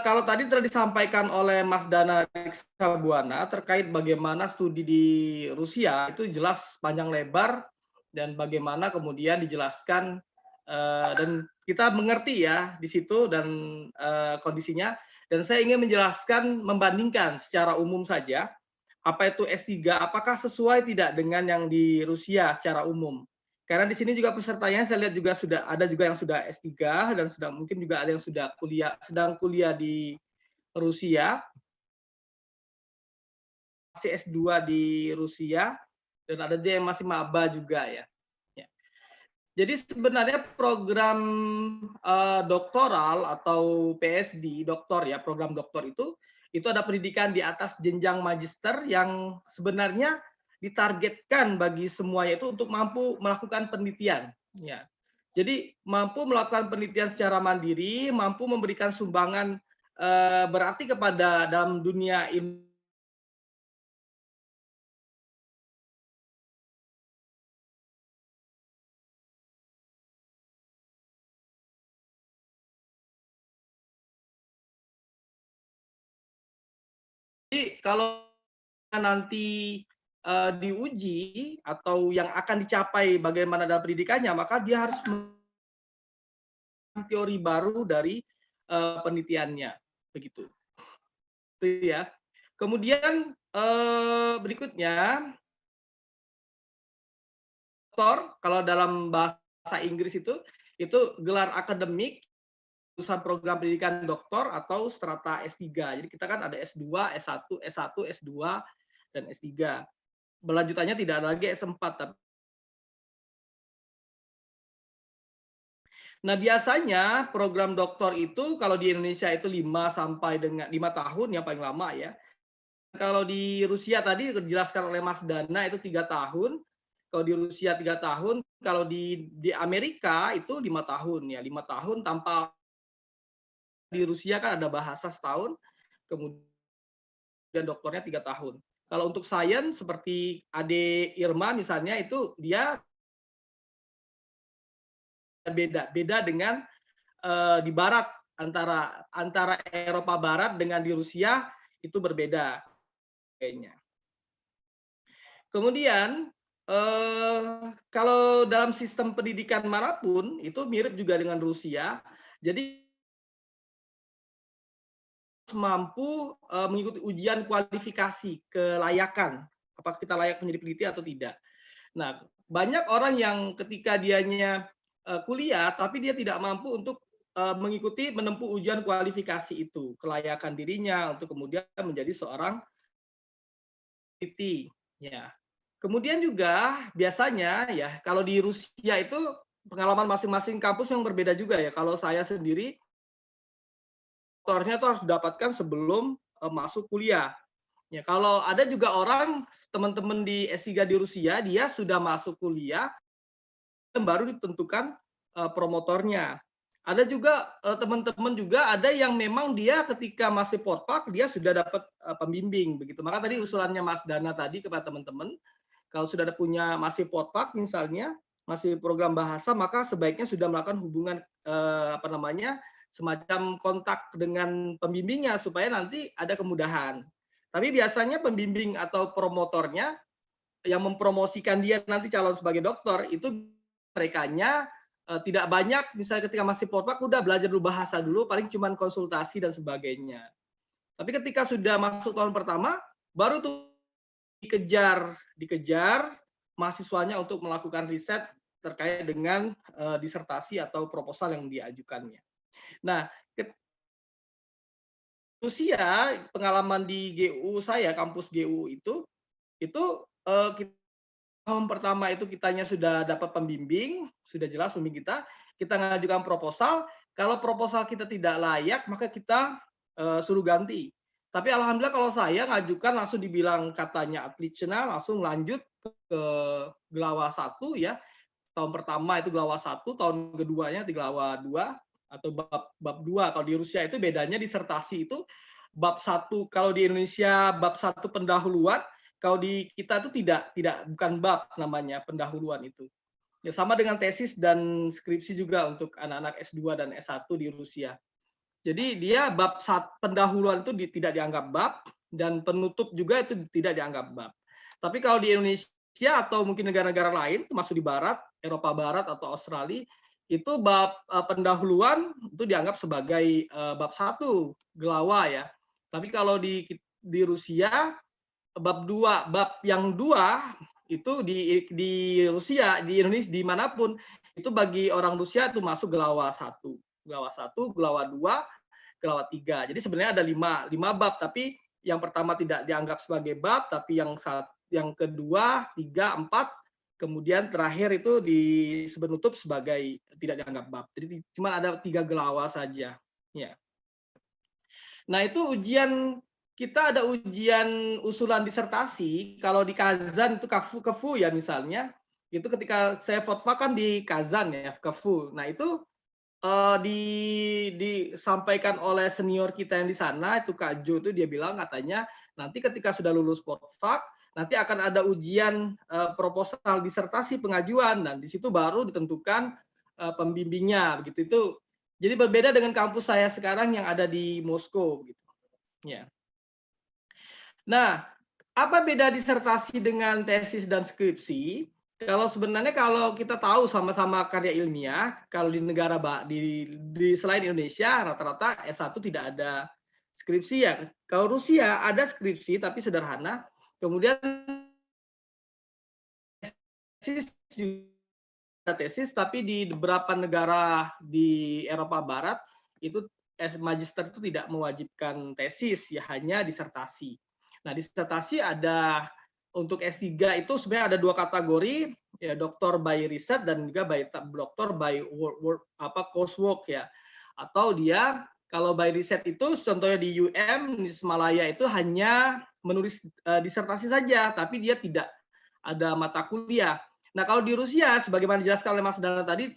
kalau tadi telah disampaikan oleh Mas Dana Riksabuana terkait bagaimana studi di Rusia, itu jelas panjang lebar, dan bagaimana kemudian dijelaskan, dan kita mengerti ya di situ dan kondisinya. Dan saya ingin menjelaskan, membandingkan secara umum saja, apa itu S3, apakah sesuai tidak dengan yang di Rusia secara umum. Karena di sini juga pesertanya saya lihat juga sudah ada juga yang sudah S3 dan mungkin juga ada yang sudah sedang kuliah di Rusia, masih S2 di Rusia, dan ada dia yang masih maba juga ya. Jadi sebenarnya program doktoral atau PSD, doktor ya, program doktor itu ada pendidikan di atas jenjang magister yang sebenarnya ditargetkan bagi semuanya itu untuk mampu melakukan penelitian. Ya. Jadi mampu melakukan penelitian secara mandiri, mampu memberikan sumbangan berarti kepada dalam dunia ini. Jadi kalau nanti diuji atau yang akan dicapai bagaimana dalam pendidikannya, maka dia harus teori baru dari penelitiannya, begitu. Itu ya. Kemudian berikutnya, doktor kalau dalam bahasa Inggris itu gelar akademik lulusan program pendidikan doktor atau strata S3. Jadi kita kan ada S2, S1, S1, S2, dan S3. Berlanjutannya tidak ada lagi S4. Nah, biasanya program doktor itu kalau di Indonesia itu 5 sampai dengan 5 tahun yang paling lama ya. Kalau di Rusia tadi dijelaskan oleh Mas Dana itu 3 tahun. Kalau di Rusia 3 tahun, kalau di Amerika itu 5 tahun ya, 5 tahun tanpa. Di Rusia kan ada bahasa setahun, kemudian doktornya 3 tahun. Kalau untuk sains seperti Ade Irma misalnya itu dia beda dengan di barat, antara Eropa Barat dengan di Rusia itu berbeda kayaknya. Kemudian kalau dalam sistem pendidikan manapun itu mirip juga dengan Rusia. Jadi mampu mengikuti ujian kualifikasi kelayakan, apakah kita layak menjadi peneliti atau tidak. Nah, banyak orang yang ketika dianya kuliah tapi dia tidak mampu untuk mengikuti menempuh ujian kualifikasi itu, kelayakan dirinya untuk kemudian menjadi seorang peneliti. Ya. Kemudian juga biasanya ya kalau di Rusia itu pengalaman masing-masing kampus yang berbeda juga ya. Kalau saya sendiri doktornya itu harus didapatkan sebelum masuk kuliah. Ya, kalau ada juga orang teman-teman di S3 di Rusia dia sudah masuk kuliah baru ditentukan promotornya. Ada juga teman-teman juga ada yang memang dia ketika masih potpak dia sudah dapat pembimbing begitu. Maka tadi usulannya Mas Dana tadi kepada teman-teman, kalau sudah ada punya masih potpak misalnya, masih program bahasa, maka sebaiknya sudah melakukan hubungan semacam kontak dengan pembimbingnya supaya nanti ada kemudahan. Tapi biasanya pembimbing atau promotornya yang mempromosikan dia nanti calon sebagai dokter itu merekanya tidak banyak, misalnya ketika masih potpak udah belajar dulu bahasa dulu, paling cuma konsultasi dan sebagainya. Tapi ketika sudah masuk tahun pertama, baru tuh dikejar mahasiswanya untuk melakukan riset terkait dengan disertasi atau proposal yang diajukannya. Nah, Rusia pengalaman di GU saya, kampus GU itu tahun pertama itu kitanya sudah dapat pembimbing, sudah jelas pembimbing kita mengajukan proposal. Kalau proposal kita tidak layak, maka kita suruh ganti. Tapi alhamdulillah kalau saya ngajukan langsung dibilang katanya atlitsena, langsung lanjut ke Glawa 1 ya. Tahun pertama itu Glawa 1, tahun keduanya di Glawa 2 atau bab 2. Kalau di Rusia itu bedanya disertasi itu bab 1, kalau di Indonesia bab 1 pendahuluan, kalau di kita itu bukan bab namanya pendahuluan itu. Ya sama dengan tesis dan skripsi juga untuk anak-anak S2 dan S1 di Rusia. Jadi dia bab pendahuluan itu tidak dianggap bab, dan penutup juga itu tidak dianggap bab. Tapi kalau di Indonesia atau mungkin negara-negara lain, termasuk di Barat, Eropa Barat atau Australia, itu bab pendahuluan itu dianggap sebagai bab 1 gelawa ya. Tapi kalau di Rusia bab 2, bab yang 2 itu di Rusia, di Indonesia, dimanapun itu bagi orang Rusia itu masuk gelawa 1, gelawa 2, gelawa 3. Jadi sebenarnya ada 5 bab, tapi yang pertama tidak dianggap sebagai bab, tapi yang kedua, 3, 4, kemudian terakhir itu penutup sebagai tidak dianggap bab. Jadi cuma ada 3 gelawa saja. Ya. Nah itu kita ada ujian usulan disertasi. Kalau di Kazan itu KFU ya misalnya, itu ketika saya fatwa kan di Kazan ya KFU. Nah itu disampaikan oleh senior kita yang di sana, itu Kak Jo, itu dia bilang katanya nanti ketika sudah lulus potfak nanti akan ada ujian proposal disertasi pengajuan, dan di situ baru ditentukan pembimbingnya begitu. Itu jadi berbeda dengan kampus saya sekarang yang ada di Moskow gitu. Ya. Nah, apa beda disertasi dengan tesis dan skripsi? Sebenarnya kalau kita tahu sama-sama karya ilmiah, kalau di negara di selain Indonesia rata-rata S1 tidak ada skripsi ya. Kalau Rusia ada skripsi tapi sederhana. Kemudian tesis tapi di beberapa negara di Eropa Barat itu magister itu tidak mewajibkan tesis, ya hanya disertasi. Nah, disertasi ada untuk S3 itu sebenarnya ada 2 kategori, ya doktor by research dan juga doktor by coursework ya. Atau dia kalau by research itu contohnya di UM di Semalaya itu hanya menulis disertasi saja, tapi dia tidak ada mata kuliah. Nah, kalau di Rusia sebagaimana dijelaskan oleh Mas Dana tadi,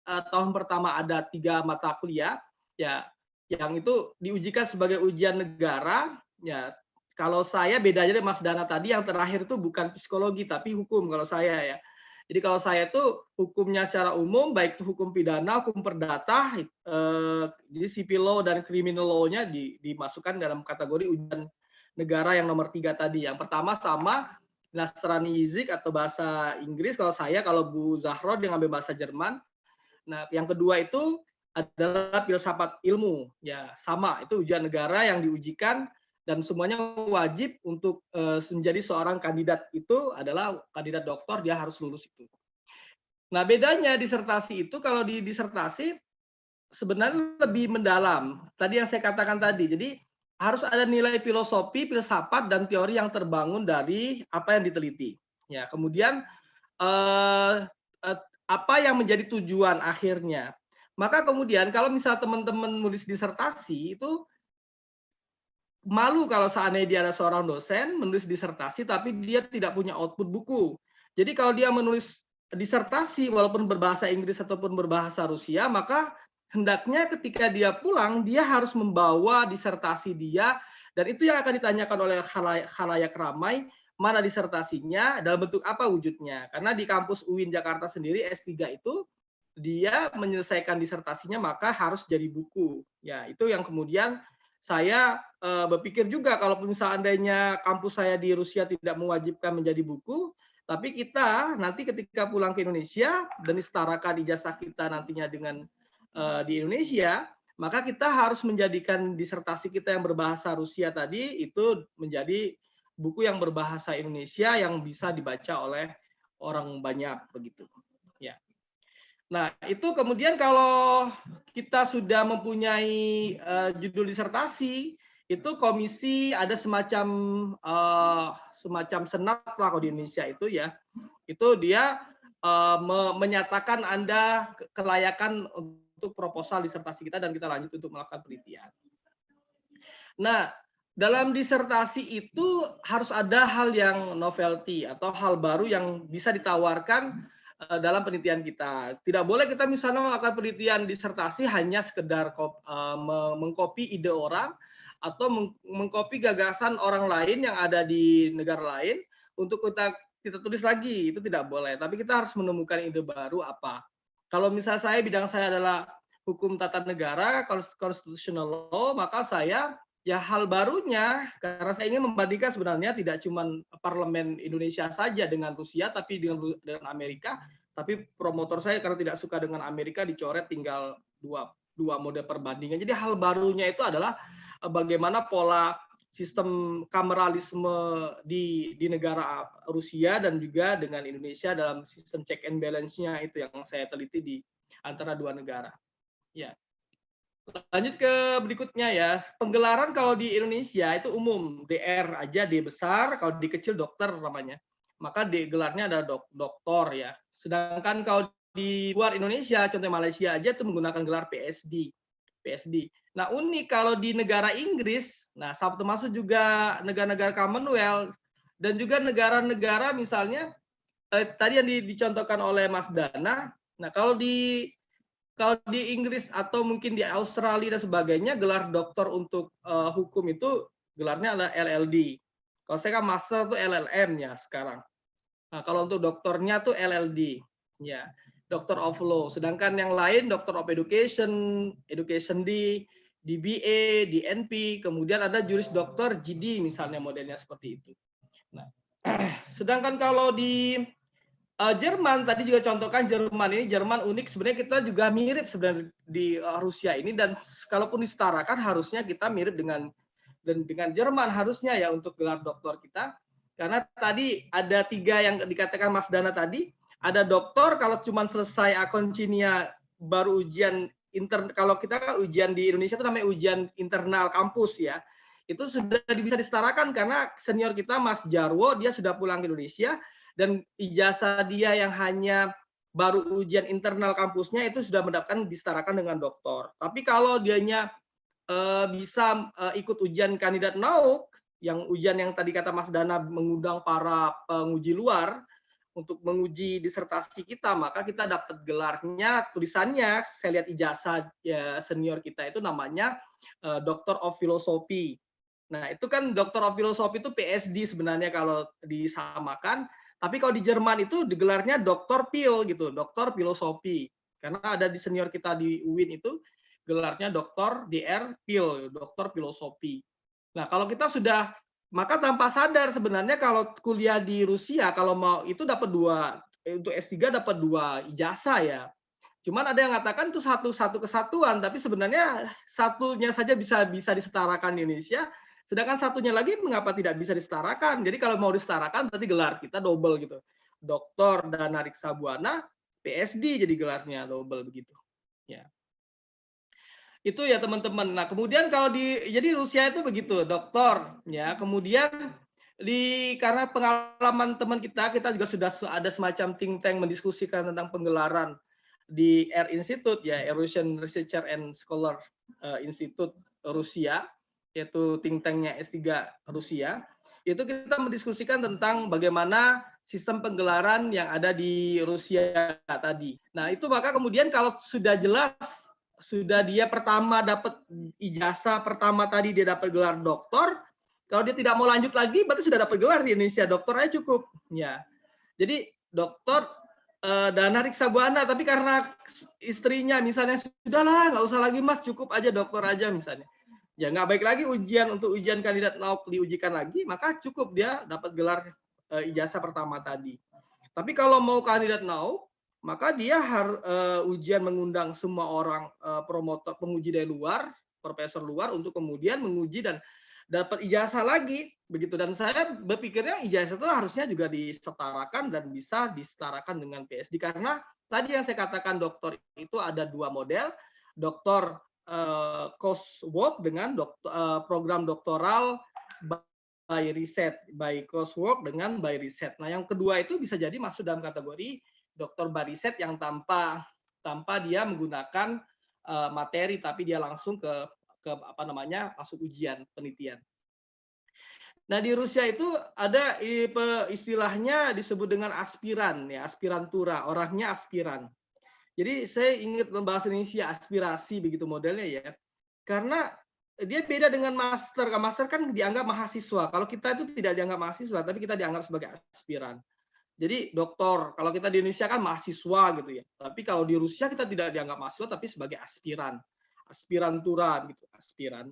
tahun pertama ada 3 mata kuliah ya, yang itu diujikan sebagai ujian negara ya. Kalau saya bedanya dengan Mas Dana tadi, yang terakhir itu bukan psikologi tapi hukum kalau saya ya. Jadi kalau saya itu hukumnya secara umum, baik itu hukum pidana, hukum perdata, jadi civil law dan criminal law-nya dimasukkan dalam kategori ujian negara yang nomor 3 tadi. Yang pertama sama Nasrani Yizik atau bahasa Inggris, kalau Bu Zahro dia ngambil bahasa Jerman. Nah, yang kedua itu adalah filsafat ilmu, ya sama itu ujian negara yang diujikan dan semuanya wajib untuk menjadi seorang kandidat itu adalah kandidat doktor, dia harus lulus itu. Nah, bedanya disertasi itu kalau di disertasi sebenarnya lebih mendalam. Tadi yang saya katakan tadi, jadi harus ada nilai filosofi, filsafat dan teori yang terbangun dari apa yang diteliti. Ya, kemudian apa yang menjadi tujuan akhirnya. Maka kemudian kalau misal teman-teman nulis disertasi itu malu kalau seandainya dia ada seorang dosen menulis disertasi tapi dia tidak punya output buku. Jadi kalau dia menulis disertasi walaupun berbahasa Inggris ataupun berbahasa Rusia, maka hendaknya ketika dia pulang dia harus membawa disertasi dia, dan itu yang akan ditanyakan oleh khalayak ramai, mana disertasinya, dalam bentuk apa wujudnya. Karena di kampus UIN Jakarta sendiri S3 itu dia menyelesaikan disertasinya maka harus jadi buku. Ya, itu yang kemudian saya berpikir juga kalau misalnya kampus saya di Rusia tidak mewajibkan menjadi buku, tapi kita nanti ketika pulang ke Indonesia dan disetarakan ijazah kita nantinya dengan di Indonesia, maka kita harus menjadikan disertasi kita yang berbahasa Rusia tadi itu menjadi buku yang berbahasa Indonesia yang bisa dibaca oleh orang banyak begitu. Ya. Nah, itu kemudian kalau kita sudah mempunyai judul disertasi, itu komisi ada semacam senat lah kalau di Indonesia itu ya. Itu dia menyatakan Anda kelayakan untuk proposal disertasi kita dan kita lanjut untuk melakukan penelitian. Nah, dalam disertasi itu harus ada hal yang novelty atau hal baru yang bisa ditawarkan dalam penelitian kita. Tidak boleh kita misalnya melakukan penelitian disertasi hanya sekedar mengcopy ide orang atau mengcopy gagasan orang lain yang ada di negara lain untuk kita tulis lagi, itu tidak boleh. Tapi kita harus menemukan ide baru apa. Kalau misalnya bidang saya adalah hukum tata negara, constitutional law, maka saya ya hal barunya, karena saya ingin membandingkan sebenarnya tidak cuma parlemen Indonesia saja dengan Rusia, tapi dengan Amerika. Tapi promotor saya karena tidak suka dengan Amerika dicoret tinggal dua mode perbandingan. Jadi hal barunya itu adalah bagaimana pola sistem kameralisme di negara Rusia dan juga dengan Indonesia dalam sistem check and balance-nya, itu yang saya teliti di antara dua negara. Ya. Lanjut ke berikutnya ya. Penggelaran kalau di Indonesia itu umum, DR aja, D besar, kalau D kecil dokter namanya. Maka D gelarnya adalah doktor ya. Sedangkan kalau di luar Indonesia, contoh Malaysia aja itu menggunakan gelar PSD. Nah, unik kalau di negara Inggris, nah termasuk juga negara-negara Commonwealth dan juga negara-negara misalnya tadi yang dicontohkan oleh Mas Dana. Nah, kalau di Inggris atau mungkin di Australia dan sebagainya, gelar doktor untuk hukum itu gelarnya adalah LLD. Kalau saya kan master itu LLM-nya sekarang. Nah, kalau untuk doktornya tuh LLD, ya, Doctor of Law. Sedangkan yang lain Doctor of Education D, DBA, DNP, kemudian ada juris doktor GD misalnya modelnya seperti itu. Nah, sedangkan kalau di Jerman tadi juga contohkan Jerman unik, sebenarnya kita juga mirip sebenarnya di Rusia ini, dan kalaupun disetarakan harusnya kita mirip dengan Jerman harusnya ya untuk gelar doktor kita, karena tadi ada 3 yang dikatakan Mas Dana tadi, ada doktor kalau cuma selesai akonchinia baru ujian kalau kita kan ujian di Indonesia itu namanya ujian internal kampus ya, itu sudah bisa disetarakan karena senior kita Mas Jarwo dia sudah pulang ke Indonesia dan ijazah dia yang hanya baru ujian internal kampusnya itu sudah mendapatkan disetarakan dengan doktor. Tapi kalau dianya bisa ikut ujian kandidat nauk, yang ujian yang tadi kata Mas Dana mengundang para penguji luar untuk menguji disertasi kita, maka kita dapat gelarnya, tulisannya, saya lihat ijazah ya, senior kita itu namanya Doctor of Philosophy. Nah, itu kan Doctor of Philosophy itu PSD sebenarnya kalau disamakan, tapi kalau di Jerman itu digelarnya Doktor Phil gitu, Doktor Filosofi. Karena ada di senior kita di UIN itu gelarnya Doktor DR Phil, Doktor Filosofi. Nah, kalau kita sudah, maka tanpa sadar sebenarnya kalau kuliah di Rusia kalau mau itu dapat 2, untuk S3 dapat 2 ijazah ya. Cuman ada yang mengatakan itu satu kesatuan, tapi sebenarnya satunya saja bisa disetarakan di Indonesia, sedangkan satunya lagi mengapa tidak bisa disetarakan. Jadi kalau mau disetarakan berarti gelar kita double gitu. Dr. Dana Riksa Buana, PSD jadi gelarnya double begitu. Ya. Itu ya teman-teman. Nah, kemudian kalau jadi Rusia itu begitu, doktor ya. Kemudian karena pengalaman teman kita juga sudah ada semacam think tank mendiskusikan tentang penggelaran di R Institute ya, Russian Researcher and Scholar Institute Rusia, yaitu think tanknya S3 Rusia. Itu kita mendiskusikan tentang bagaimana sistem penggelaran yang ada di Rusia tadi. Nah, itu maka kemudian kalau sudah jelas sudah dia pertama dapat ijazah pertama tadi dia dapat gelar doktor, kalau dia tidak mau lanjut lagi berarti sudah dapat gelar di Indonesia, doktor aja cukup ya. Jadi doktor Dana Riksa Buana, tapi karena istrinya misalnya sudahlah nggak usah lagi mas, cukup aja doktor aja misalnya, ya nggak baik lagi untuk ujian kandidat nauk diujikan lagi, maka cukup dia dapat gelar ijazah pertama tadi. Tapi kalau mau kandidat nauk, maka dia harus ujian mengundang semua orang promotor, penguji dari luar, profesor luar untuk kemudian menguji dan dapat ijazah lagi begitu. Dan saya berpikirnya ijazah itu harusnya juga disetarakan dan bisa disetarakan dengan PSD, karena tadi yang saya katakan doktor itu ada 2 model, doktor coursework dengan program doktoral by research, by coursework dengan by research. Nah, yang kedua itu bisa jadi masuk dalam kategori doktor by riset yang tanpa dia menggunakan materi, tapi dia langsung ke apa namanya masuk ujian penelitian. Nah, di Rusia itu ada istilahnya disebut dengan aspiran ya, aspirantura, orangnya aspiran. Jadi saya ingat bahasa Indonesia aspirasi begitu modelnya ya. Karena dia beda dengan master. Master kan dianggap mahasiswa. Kalau kita itu tidak dianggap mahasiswa, tapi kita dianggap sebagai aspiran. Jadi doktor, kalau kita di Indonesia kan mahasiswa gitu ya. Tapi kalau di Rusia kita tidak dianggap mahasiswa, tapi sebagai aspiran, aspirantura gitu, aspiran.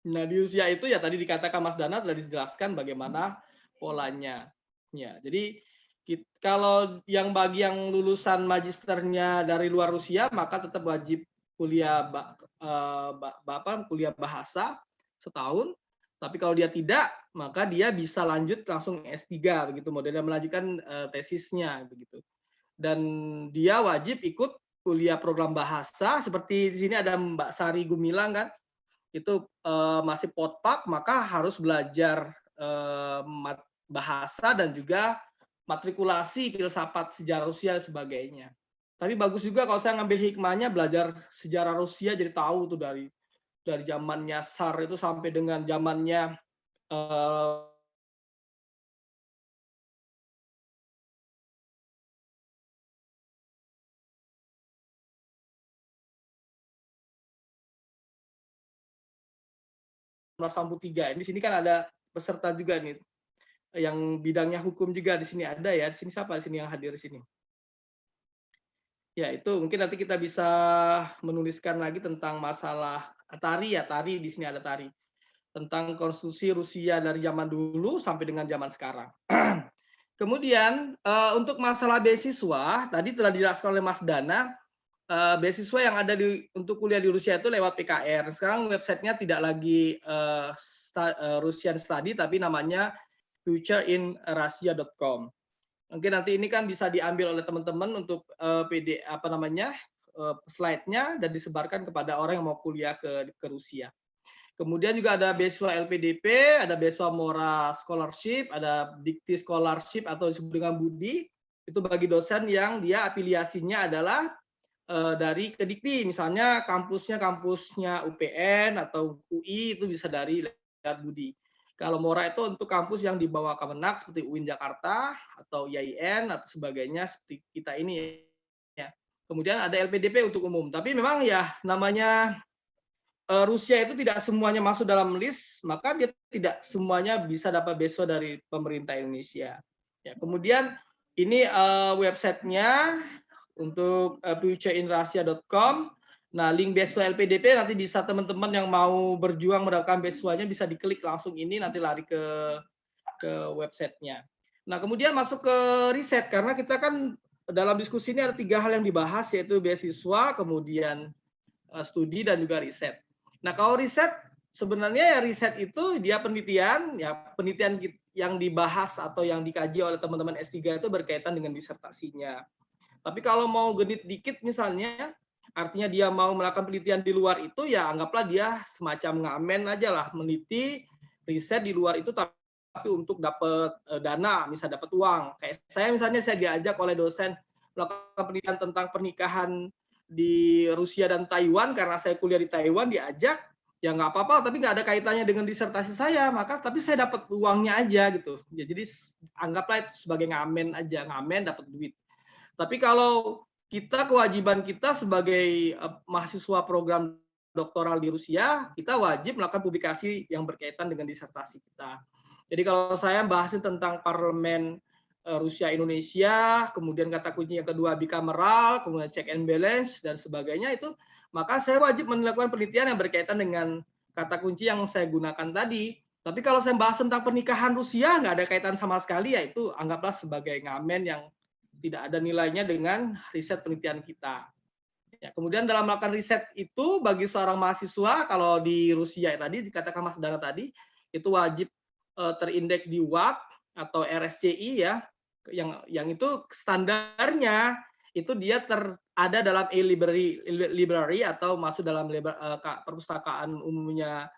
Nah di Rusia itu ya tadi dikatakan Mas Dana telah dijelaskan bagaimana polanya. Ya, jadi kalau bagi yang lulusan magisternya dari luar Rusia, maka tetap wajib kuliah kuliah bahasa setahun. Tapi kalau dia tidak, maka dia bisa lanjut langsung S3 begitu, modelnya melanjutkan tesisnya begitu. Dan dia wajib ikut kuliah program bahasa seperti di sini ada Mbak Sari Gumilang kan, itu masih potpak, maka harus belajar bahasa dan juga matrikulasi filsafat sejarah Rusia dan sebagainya. Tapi bagus juga kalau saya ngambil hikmahnya belajar sejarah Rusia, jadi tahu tuh dari zamannya Tsar itu sampai dengan zamannya Sambu III. Di sini kan ada peserta juga nih yang bidangnya hukum juga, di sini ada ya. Di sini siapa di sini yang hadir di sini? Ya, itu mungkin nanti kita bisa menuliskan lagi tentang masalah Tari ya, Tari di sini ada Tari. Tentang konstitusi Rusia dari zaman dulu sampai dengan zaman sekarang. Kemudian untuk masalah beasiswa, tadi telah dijelaskan oleh Mas Dana, beasiswa yang ada untuk kuliah di Rusia itu lewat PKR. Sekarang websitenya tidak lagi Russian Study, tapi namanya futureinrussia.com. Mungkin nanti ini kan bisa diambil oleh teman-teman untuk slide-nya dan disebarkan kepada orang yang mau kuliah ke Rusia. Kemudian juga ada beasiswa LPDP, ada beasiswa Mora Scholarship, ada Dikti Scholarship atau disebut dengan Budi. Itu bagi dosen yang dia afiliasinya adalah dari Kedikti, misalnya kampusnya UPN atau UI itu bisa dari lewat Budi. Kalau Mora itu untuk kampus yang di bawah Kemenak seperti UIN Jakarta atau IAIN atau sebagainya seperti kita ini ya. Kemudian ada LPDP untuk umum. Tapi memang ya namanya Rusia itu tidak semuanya masuk dalam list, maka dia tidak semuanya bisa dapat beasiswa dari pemerintah Indonesia. Ya, kemudian ini websitenya untuk futureinrussia.com. Nah, link beasiswa LPDP nanti bisa teman-teman yang mau berjuang mendapatkan beasiswanya bisa diklik langsung ini, nanti lari ke websitenya. Nah, kemudian masuk ke riset, karena kita kan dalam diskusi ini ada 3 hal yang dibahas, yaitu beasiswa, kemudian studi, dan juga riset. Nah, kalau riset, sebenarnya ya riset itu dia penelitian yang dibahas atau yang dikaji oleh teman-teman S3 itu berkaitan dengan disertasinya. Tapi kalau mau genit dikit misalnya, artinya dia mau melakukan penelitian di luar itu, ya anggaplah dia semacam ngamen aja lah, meneliti riset di luar itu tapi untuk dapat dana, misalnya dapat uang. Kayak saya misalnya, saya diajak oleh dosen melakukan penelitian tentang pernikahan di Rusia dan Taiwan, karena saya kuliah di Taiwan, diajak, ya nggak apa-apa, tapi nggak ada kaitannya dengan disertasi saya, tapi saya dapat uangnya aja gitu. Ya, jadi anggaplah itu sebagai ngamen aja, ngamen dapat duit. Tapi kalau kewajiban kita sebagai mahasiswa program doktoral di Rusia, kita wajib melakukan publikasi yang berkaitan dengan disertasi kita. Jadi kalau saya bahas tentang parlemen Rusia Indonesia, kemudian kata kunci yang kedua bicameral, kemudian check and balance dan sebagainya itu, maka saya wajib melakukan penelitian yang berkaitan dengan kata kunci yang saya gunakan tadi. Tapi kalau saya bahas tentang pernikahan Rusia, nggak ada kaitan sama sekali, ya itu anggaplah sebagai ngamen yang tidak ada nilainya dengan riset penelitian kita. Ya, kemudian dalam melakukan riset itu bagi seorang mahasiswa, kalau di Rusia tadi dikatakan Mas Dana tadi, itu wajib terindeks di WAC atau RSCI ya, yang itu standarnya itu dia ada dalam e-library atau masuk dalam perpustakaan umumnya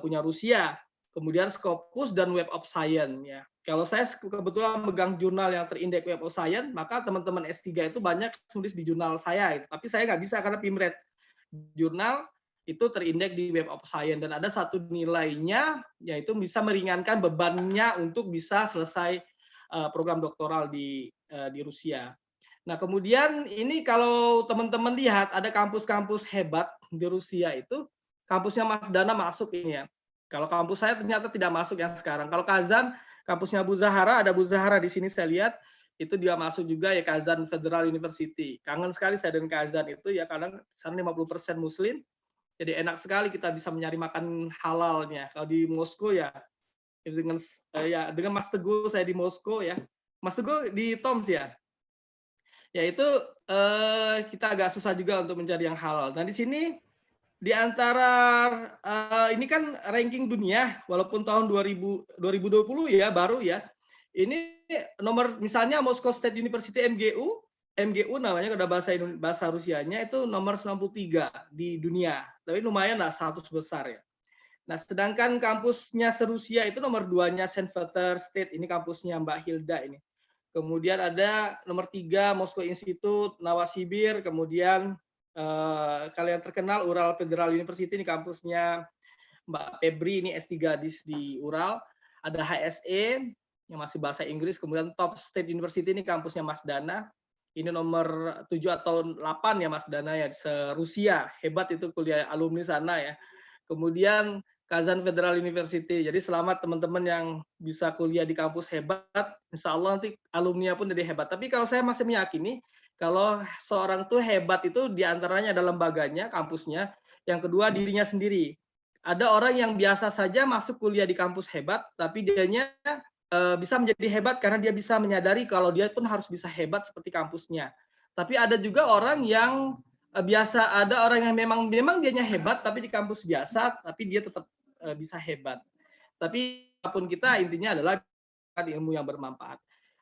punya Rusia. Kemudian Scopus dan Web of Science ya. Kalau saya kebetulan megang jurnal yang terindeks Web of Science, maka teman-teman S3 itu banyak tulis di jurnal saya. Tapi saya nggak bisa karena PIMRED. Jurnal itu terindeks di Web of Science. Dan ada satu nilainya, yaitu bisa meringankan bebannya untuk bisa selesai program doktoral di Rusia. Nah, kemudian ini kalau teman-teman lihat, ada kampus-kampus hebat di Rusia itu, kampusnya Mas Dana masuk ini ya. Kalau kampus saya ternyata tidak masuk yang sekarang. Kalau Kazan, kampusnya Bu Zahara, ada Bu Zahara di sini saya lihat, itu dia masuk juga ya, Kazan Federal University. Kangen sekali saya dengan Kazan itu ya, kadang sana 50% Muslim, jadi enak sekali kita bisa mencari makan halalnya. Kalau di Moskow ya, dengan Mas Teguh saya di Moskow ya. Mas Teguh di Toms ya. Ya itu kita agak susah juga untuk mencari yang halal. Nah di sini di antara ini kan ranking dunia, walaupun tahun 2020 ya baru ya. Ini nomor misalnya Moscow State University MGU namanya, kalau bahasa Rusianya itu nomor 93 di dunia. Tapi lumayan lah 100 besar ya. Nah, sedangkan kampusnya se-Rusia itu nomor 2-nya St. Peter State, ini kampusnya Mbak Hilda ini. Kemudian ada nomor 3 Moscow Institute, Novosibir, kemudian kalian terkenal Ural Federal University, ini kampusnya Mbak Febri, ini S3 di Ural. Ada HSE yang masih bahasa Inggris, kemudian Top State University, ini kampusnya Mas Dana. Ini nomor 7 atau 8 ya Mas Dana ya, se-Rusia. Hebat itu kuliah alumni sana ya. Kemudian Kazan Federal University. Jadi selamat teman-teman yang bisa kuliah di kampus hebat. Insya Allah nanti alumni pun jadi hebat. Tapi kalau saya masih meyakini, kalau seorang tuh hebat itu diantaranya ada lembaganya, kampusnya. Yang kedua dirinya sendiri. Ada orang yang biasa saja masuk kuliah di kampus hebat, tapi dianya bisa menjadi hebat karena dia bisa menyadari kalau dia pun harus bisa hebat seperti kampusnya. Tapi ada juga orang yang biasa, ada orang yang memang dianya hebat, tapi di kampus biasa, tapi dia tetap bisa hebat. Tapi apapun kita, intinya adalah ilmu yang bermanfaat.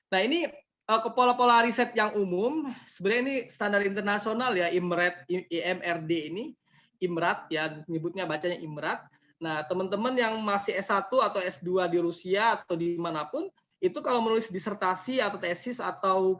Nah ini pola-pola riset yang umum, sebenarnya ini standar internasional ya, IMRD ini, IMRAT ya, nyebutnya bacanya IMRAT. Nah teman-teman yang masih S1 atau S2 di Rusia atau dimanapun, itu kalau menulis disertasi atau tesis atau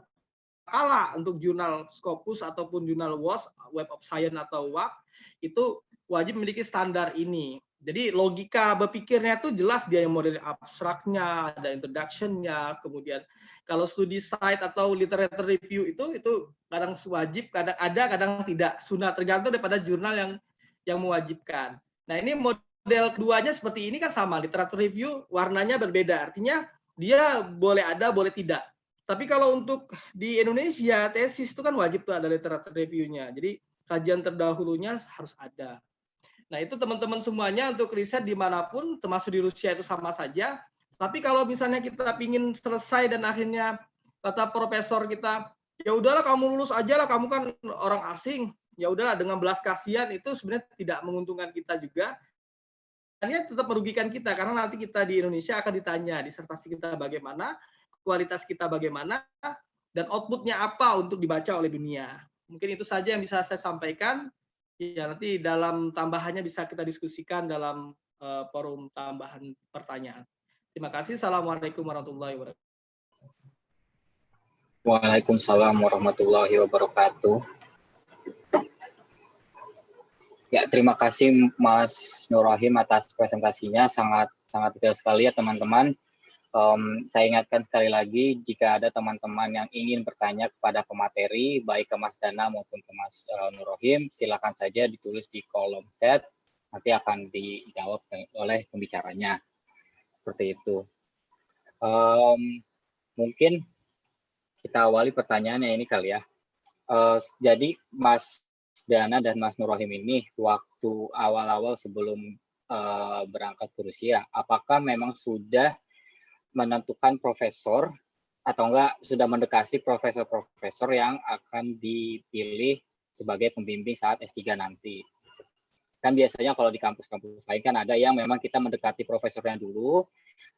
makalah untuk jurnal Scopus ataupun jurnal WOS, Web of Science atau WAC, itu wajib memiliki standar ini. Jadi logika berpikirnya itu jelas, dia yang model abstraknya, ada introduction-nya, kemudian kalau studi site atau literature review itu kadang wajib, kadang ada, kadang tidak. Sunnah, tergantung daripada jurnal yang mewajibkan. Nah ini model keduanya seperti ini kan sama, literature review warnanya berbeda, artinya dia boleh ada, boleh tidak. Tapi kalau untuk di Indonesia, tesis itu kan wajib tuh ada literature review-nya. Jadi kajian terdahulunya harus ada. Nah itu teman-teman semuanya untuk riset dimanapun, termasuk di Rusia itu sama saja. Tapi kalau misalnya kita ingin selesai dan akhirnya kata profesor kita, ya udahlah kamu lulus aja lah, kamu kan orang asing. Ya udahlah, dengan belas kasihan itu sebenarnya tidak menguntungkan kita juga. Ini tetap merugikan kita karena nanti kita di Indonesia akan ditanya disertasi kita bagaimana, kualitas kita bagaimana, dan outputnya apa untuk dibaca oleh dunia. Mungkin itu saja yang bisa saya sampaikan. Ya, nanti dalam tambahannya bisa kita diskusikan dalam forum tambahan pertanyaan. Terima kasih. Assalamualaikum warahmatullahi wabarakatuh. Waalaikumsalam warahmatullahi wabarakatuh. Ya, terima kasih Mas Nur Rahim atas presentasinya, sangat detail sekali ya teman-teman. Saya ingatkan sekali lagi, jika ada teman-teman yang ingin bertanya kepada pemateri, baik ke Mas Dana maupun ke Mas Nur Rahim, silakan saja ditulis di kolom chat, nanti akan dijawab oleh pembicaranya. Seperti itu. Mungkin kita awali pertanyaannya ini kali ya. Jadi Mas Dana dan Mas Nur Rahim ini, waktu awal-awal sebelum berangkat ke Rusia, apakah memang sudah menentukan profesor atau enggak sudah mendekati profesor-profesor yang akan dipilih sebagai pembimbing saat S3 nanti? Kan biasanya kalau di kampus-kampus lain kan ada yang memang kita mendekati profesornya dulu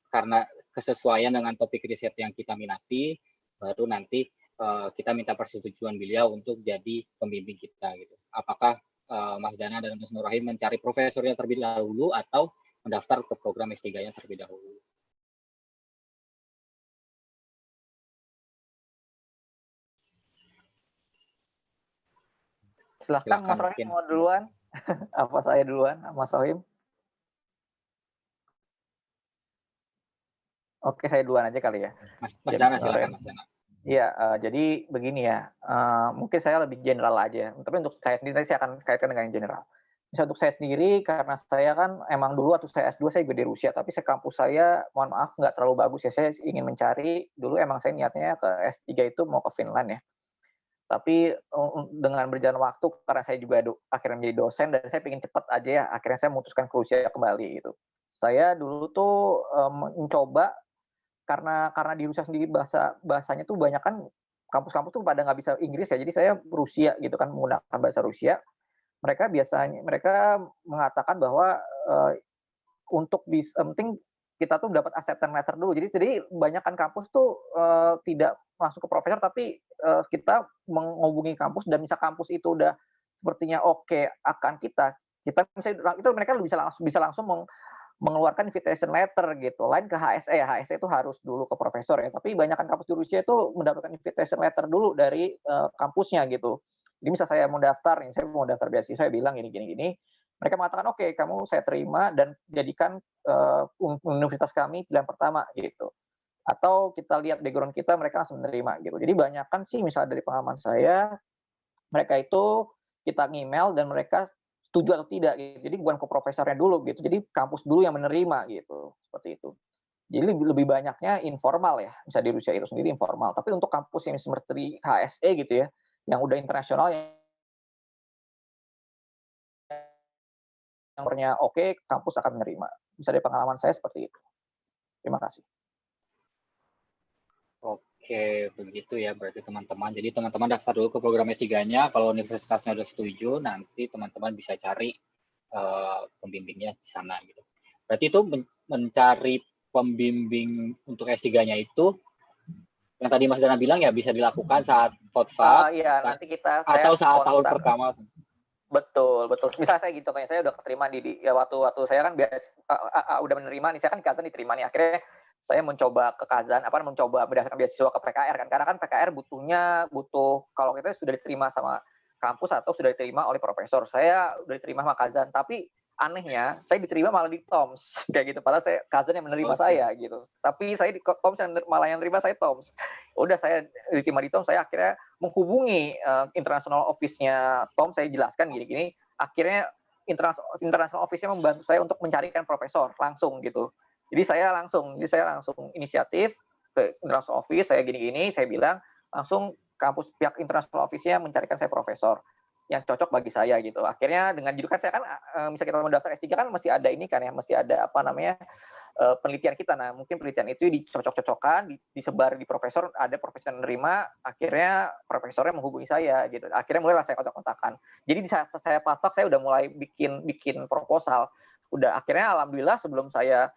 karena kesesuaian dengan topik riset yang kita minati, baru nanti kita minta persetujuan beliau untuk jadi pembimbing kita gitu. Apakah Mas Dana dan Mas Nur Rahim mencari profesornya terlebih dahulu atau mendaftar ke program S3-nya terlebih dahulu? Silahkan Mas Rahim mau duluan. Apa saya duluan, Mas Rahim? Oke, saya duluan aja kali ya. Mas Dana, silakan Mas Dana. Iya, jadi begini ya, mungkin saya lebih general aja. Tapi untuk saya sendiri saya akan kaitkan dengan yang general. Misal untuk saya sendiri, karena saya kan emang dulu waktu saya S2 saya juga di Rusia, tapi kampus saya, mohon maaf, nggak terlalu bagus ya. Saya ingin mencari, dulu emang saya niatnya ke S3 itu mau ke Finland ya. Tapi dengan berjalan waktu, karena saya juga akhirnya menjadi dosen, dan saya ingin cepat aja ya, akhirnya saya memutuskan ke Rusia kembali gitu. Saya dulu tuh mencoba, karena di Rusia sendiri bahasanya tuh banyak kan, kampus-kampus tuh pada nggak bisa Inggris ya, jadi saya Rusia gitu kan, menggunakan bahasa Rusia. Mereka mengatakan bahwa untuk penting kita tuh dapat acceptance letter dulu. Jadi banyak kan kampus tuh tidak masuk ke profesor, tapi kita menghubungi kampus, dan misal kampus itu udah sepertinya oke akan kita misalnya itu mereka bisa langsung mengeluarkan invitation letter gitu. Lain ke HSE ya, HSE itu harus dulu ke profesor ya. Tapi banyak kan kampus di Rusia itu mendapatkan invitation letter dulu dari kampusnya gitu. Jadi misal saya mau daftar, saya mau daftar beasiswa, saya bilang gini. Mereka mengatakan, oke, kamu saya terima dan jadikan universitas kami pilihan pertama gitu. Atau kita lihat background kita, mereka langsung menerima gitu. Jadi banyak kan sih, misalnya dari pengalaman saya, mereka itu kita email dan mereka setuju atau tidak gitu. Jadi bukan ke profesornya dulu gitu. Jadi kampus dulu yang menerima gitu. Seperti itu. Jadi lebih banyaknya informal ya. Misalnya di Rusia itu sendiri informal. Tapi untuk kampus yang seperti HSE gitu ya, yang udah internasional, yang nomornya oke, kampus akan menerima. Bisa dari pengalaman saya seperti itu. Terima kasih. Oke, begitu ya berarti teman-teman. Jadi teman-teman daftar dulu ke program S3-nya. Kalau universitasnya udah setuju, nanti teman-teman bisa cari pembimbingnya di sana gitu. Berarti itu mencari pembimbing untuk S3-nya itu yang tadi Mas Dana bilang ya bisa dilakukan saat FOTFAP nanti kita atau saat tahun pertama. Betul. Misalnya saya gitu, kayak saya udah keterima waktu saya kan udah menerima nih, saya kan di Kazan diterima nih. Akhirnya saya mencoba ke Kazan, mencoba mendaftarkan beasiswa ke PKR kan, karena kan PKR butuh kalau kita sudah diterima sama kampus atau sudah diterima oleh profesor. Saya udah diterima sama Kazan, tapi anehnya saya diterima malah di TOMS kayak gitu, padahal saya Kazan yang menerima saya gitu. Tapi saya di TOMS malah yang menerima saya TOMS. Udah saya diterima di TOMS, saya akhirnya menghubungi international office-nya TOMS, saya jelaskan gini-gini. Akhirnya international office-nya membantu saya untuk mencarikan profesor langsung gitu. Jadi saya langsung inisiatif ke international office, saya gini-gini, saya bilang langsung kampus pihak international office-nya mencarikan saya profesor yang cocok bagi saya gitu. Akhirnya dengan judul kan saya kan misalnya kita mau daftar S3 kan mesti ada ini kan ya, mesti ada penelitian kita. Nah, mungkin penelitian itu dicocok-cocokkan, disebar di profesor, ada profesor yang menerima, akhirnya profesornya menghubungi saya gitu. Akhirnya mulailah saya kontak-kontakan. Jadi di saat saya patok, saya udah mulai bikin proposal. Udah akhirnya alhamdulillah sebelum saya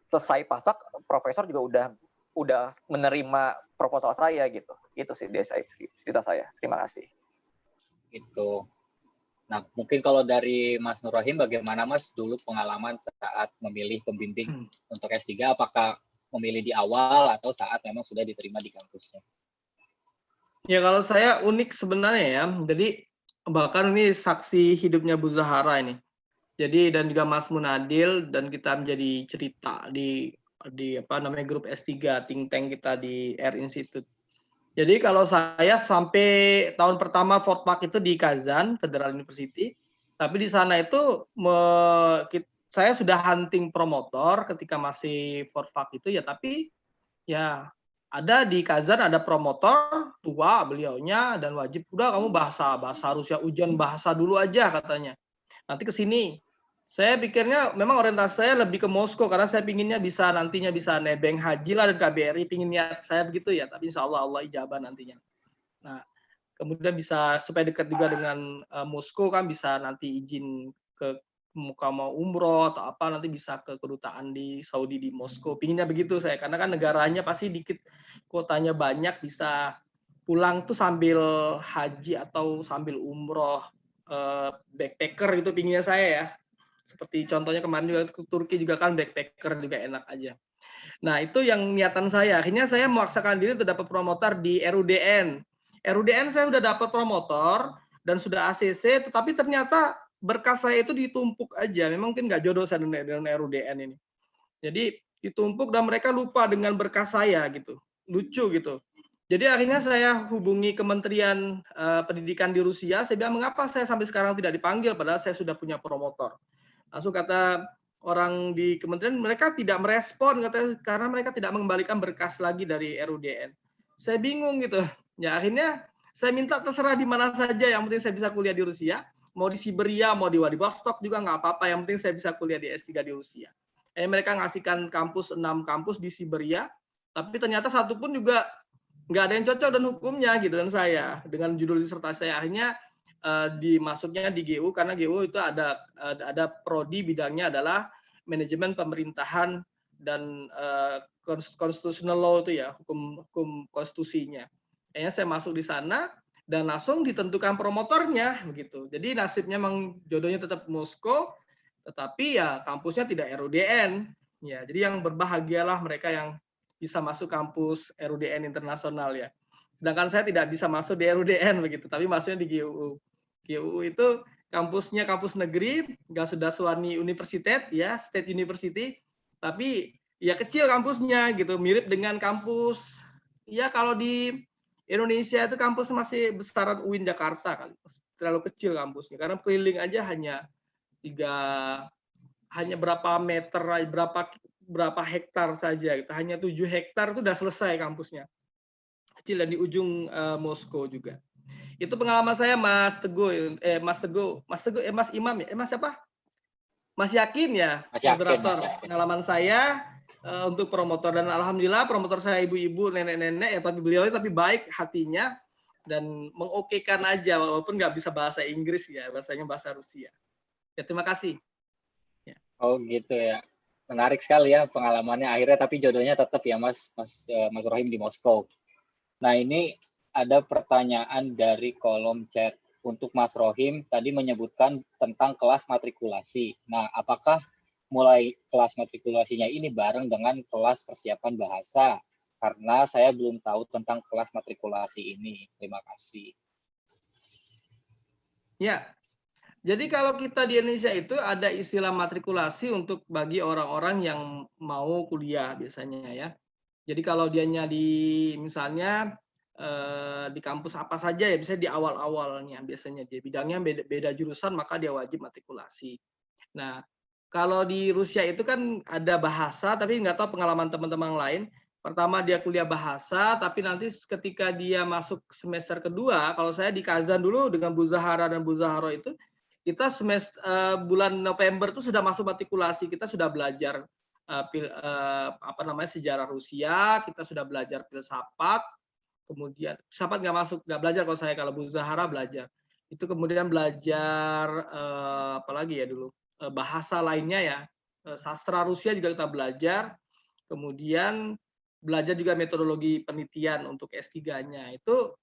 selesai patok, profesor juga udah menerima proposal saya gitu. Itu sih cerita saya. Terima kasih. Gitu. Nah, mungkin kalau dari Mas Nur Rahim, bagaimana Mas dulu pengalaman saat memilih pembimbing untuk S3? Apakah memilih di awal atau saat memang sudah diterima di kampusnya? Ya, kalau saya unik sebenarnya ya. Jadi, bahkan ini saksi hidupnya Bu Zahara ini. Jadi, dan juga Mas Munadil, dan kita menjadi cerita di grup S3, think tank kita di Air Institute. Jadi kalau saya sampai tahun pertama FOTFAC itu di Kazan Federal University, tapi di sana itu saya sudah hunting promotor ketika masih FOTFAC itu ya, tapi ya ada di Kazan ada promotor tua beliaunya dan wajib udah kamu bahasa Rusia ujian bahasa dulu aja katanya. Nanti ke sini. Saya pikirnya memang orientasi saya lebih ke Moskow karena saya pinginnya nantinya bisa nebeng haji lah dan KBRI, pingin niat saya begitu ya, tapi insya Allah ijabah nantinya. Nah, kemudian bisa supaya dekat juga dengan Moskow kan bisa nanti izin ke mau umroh atau apa nanti bisa ke kedutaan di Saudi di Moskow. Pinginnya begitu saya karena kan negaranya pasti dikit kotanya banyak, bisa pulang tuh sambil haji atau sambil umroh backpacker gitu pinginnya saya ya. Seperti contohnya kemarin juga ke Turki juga kan backpacker juga enak aja. Nah itu yang niatan saya. Akhirnya saya memaksakan diri untuk dapat promotor di RUDN. RUDN saya udah dapat promotor dan sudah ACC, tetapi ternyata berkas saya itu ditumpuk aja. Memang mungkin nggak jodoh saya dengan RUDN ini. Jadi ditumpuk dan mereka lupa dengan berkas saya gitu. Lucu gitu. Jadi akhirnya saya hubungi Kementerian Pendidikan di Rusia, saya bilang mengapa saya sampai sekarang tidak dipanggil padahal saya sudah punya promotor. Langsung kata orang di kementerian, mereka tidak merespon katanya karena mereka tidak mengembalikan berkas lagi dari RUDN. Saya bingung gitu. Ya akhirnya saya minta terserah di mana saja, yang penting saya bisa kuliah di Rusia, mau di Siberia, mau di Vladivostok juga nggak apa-apa, yang penting saya bisa kuliah di S3 di Rusia. Mereka ngasihkan 6 kampus di Siberia, tapi ternyata satu pun juga nggak ada yang cocok dan hukumnya gitu dan saya dengan judul disertasi saya akhirnya dimasuknya di GU karena GU itu ada prodi bidangnya adalah manajemen pemerintahan dan constitutional law itu ya hukum konstitusinya. Akhirnya saya masuk di sana dan langsung ditentukan promotornya begitu. Jadi nasibnya memang jodohnya tetap Moskow, tetapi ya kampusnya tidak RUDN. Ya, jadi yang berbahagialah mereka yang bisa masuk kampus RUDN internasional ya. Sedangkan saya tidak bisa masuk di RUDN begitu, tapi masuknya di GUU. GUU itu kampusnya kampus negeri, Gasudarsuani Universitet ya, State University, tapi ya kecil kampusnya gitu, mirip dengan kampus ya kalau di Indonesia itu kampus masih besaran UIN Jakarta kali, terlalu kecil kampusnya karena keliling aja hanya berapa meter, berapa hektar saja gitu. Hanya 7 hektar itu sudah selesai kampusnya. Kecil dan di ujung Moskow juga. Itu pengalaman saya Mas Teguh, Mas Imam ya, Mas siapa? Mas Yakin ya, moderator. Pengalaman saya untuk promotor dan alhamdulillah promotor saya ibu-ibu, nenek-nenek ya, tapi beliau tapi baik hatinya dan mengokekan aja walaupun nggak bisa bahasa Inggris ya, bahasanya bahasa Rusia. Ya terima kasih. Ya. Oh gitu ya. Menarik sekali ya pengalamannya akhirnya tapi jodohnya tetap ya Mas Rohim di Moskow. Nah ini ada pertanyaan dari kolom chat untuk Mas Rohim tadi menyebutkan tentang kelas matrikulasi. Nah apakah mulai kelas matrikulasinya ini bareng dengan kelas persiapan bahasa? Karena saya belum tahu tentang kelas matrikulasi ini. Terima kasih. Ya. Jadi kalau kita di Indonesia itu ada istilah matrikulasi untuk bagi orang-orang yang mau kuliah biasanya ya. Jadi kalau dianya misalnya di kampus apa saja ya, bisa di awal-awalnya biasanya dia bidangnya beda jurusan maka dia wajib matrikulasi. Nah kalau di Rusia itu kan ada bahasa tapi nggak tahu pengalaman teman-teman lain. Pertama dia kuliah bahasa tapi nanti ketika dia masuk semester kedua, kalau saya di Kazan dulu dengan Bu Zahara dan Bu Zaharo itu kita bulan November itu sudah masuk matrikulasi, kita sudah belajar sejarah Rusia, kita sudah belajar filsafat, kemudian filsafat nggak belajar kalau saya, kalau Bu Zahara belajar. Itu kemudian belajar apalagi ya dulu bahasa lainnya ya, sastra Rusia juga kita belajar, kemudian belajar juga metodologi penelitian untuk S3-nya. Itu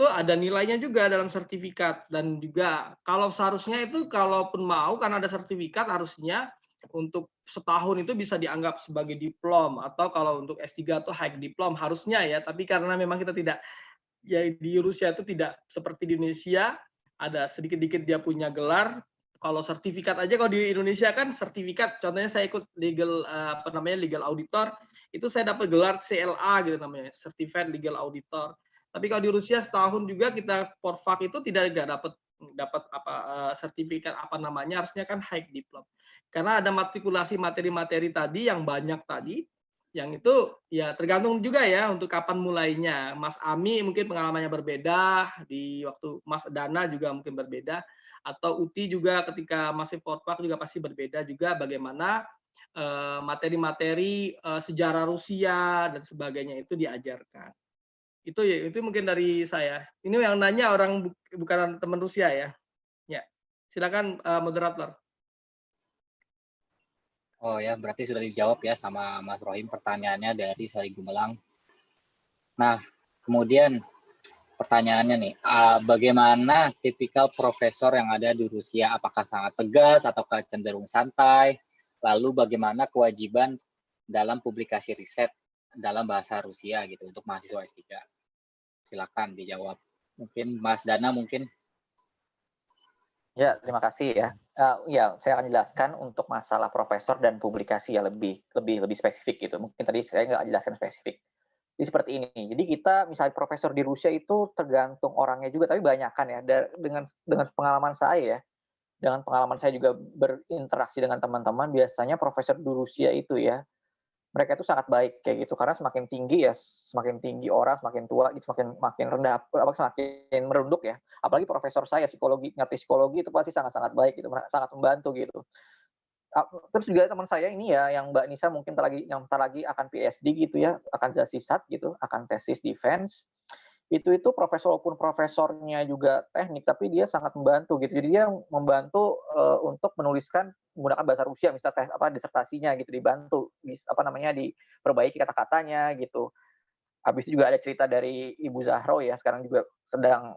ada nilainya juga dalam sertifikat dan juga kalau seharusnya itu kalaupun mau karena ada sertifikat harusnya untuk setahun itu bisa dianggap sebagai diplom atau kalau untuk S3 itu high diplom harusnya ya, tapi karena memang kita tidak ya di Rusia itu tidak seperti di Indonesia ada sedikit-dikit dia punya gelar. Kalau sertifikat aja kalau di Indonesia kan sertifikat, contohnya saya ikut legal legal auditor, itu saya dapat gelar CLA gitu namanya, Certified Legal Auditor. Tapi kalau di Rusia setahun juga kita porfak itu tidak dapat sertifikat harusnya kan high diploma. Karena ada matrikulasi materi-materi tadi yang banyak tadi, yang itu ya tergantung juga ya untuk kapan mulainya. Mas Ami mungkin pengalamannya berbeda, di waktu Mas Dana juga mungkin berbeda, atau Uti juga ketika masih porfak juga pasti berbeda juga bagaimana materi-materi sejarah Rusia dan sebagainya itu diajarkan. Itu mungkin dari saya. Ini yang nanya orang bukan teman Rusia ya. Ya, silakan moderator. Oh ya, berarti sudah dijawab ya sama Mas Rohim pertanyaannya dari Sari Gumelang. Nah, kemudian pertanyaannya nih, bagaimana tipikal profesor yang ada di Rusia? Apakah sangat tegas ataukah cenderung santai? Lalu bagaimana kewajiban dalam publikasi riset dalam bahasa Rusia gitu untuk mahasiswa S3? Silakan dijawab. Mungkin Mas Dana mungkin. Ya, terima kasih ya. Ya, saya akan jelaskan untuk masalah profesor dan publikasi ya lebih spesifik gitu. Mungkin tadi saya nggak jelaskan spesifik. Jadi seperti ini. Jadi kita misalnya profesor di Rusia itu tergantung orangnya juga, tapi banyakan ya. Dengan pengalaman saya ya, dengan pengalaman saya juga berinteraksi dengan teman-teman, biasanya profesor di Rusia itu ya, mereka itu sangat baik kayak gitu. Karena semakin tinggi ya, semakin tinggi orang, semakin tua, gitu, makin rendah, semakin merunduk ya. Apalagi profesor saya psikologi, ngerti psikologi itu pasti sangat-sangat baik gitu, sangat membantu gitu. Terus juga teman saya ini ya, yang Mbak Nisa mungkin yang bentar lagi akan PhD gitu ya, akan zasisat gitu, akan tesis defense. Itu walaupun profesornya juga teknik, tapi dia sangat membantu gitu. Jadi dia membantu untuk menuliskan menggunakan bahasa Rusia, misalnya disertasinya gitu, dibantu, diperbaiki kata-katanya gitu. Habis itu juga ada cerita dari Ibu Zahro ya, sekarang juga sedang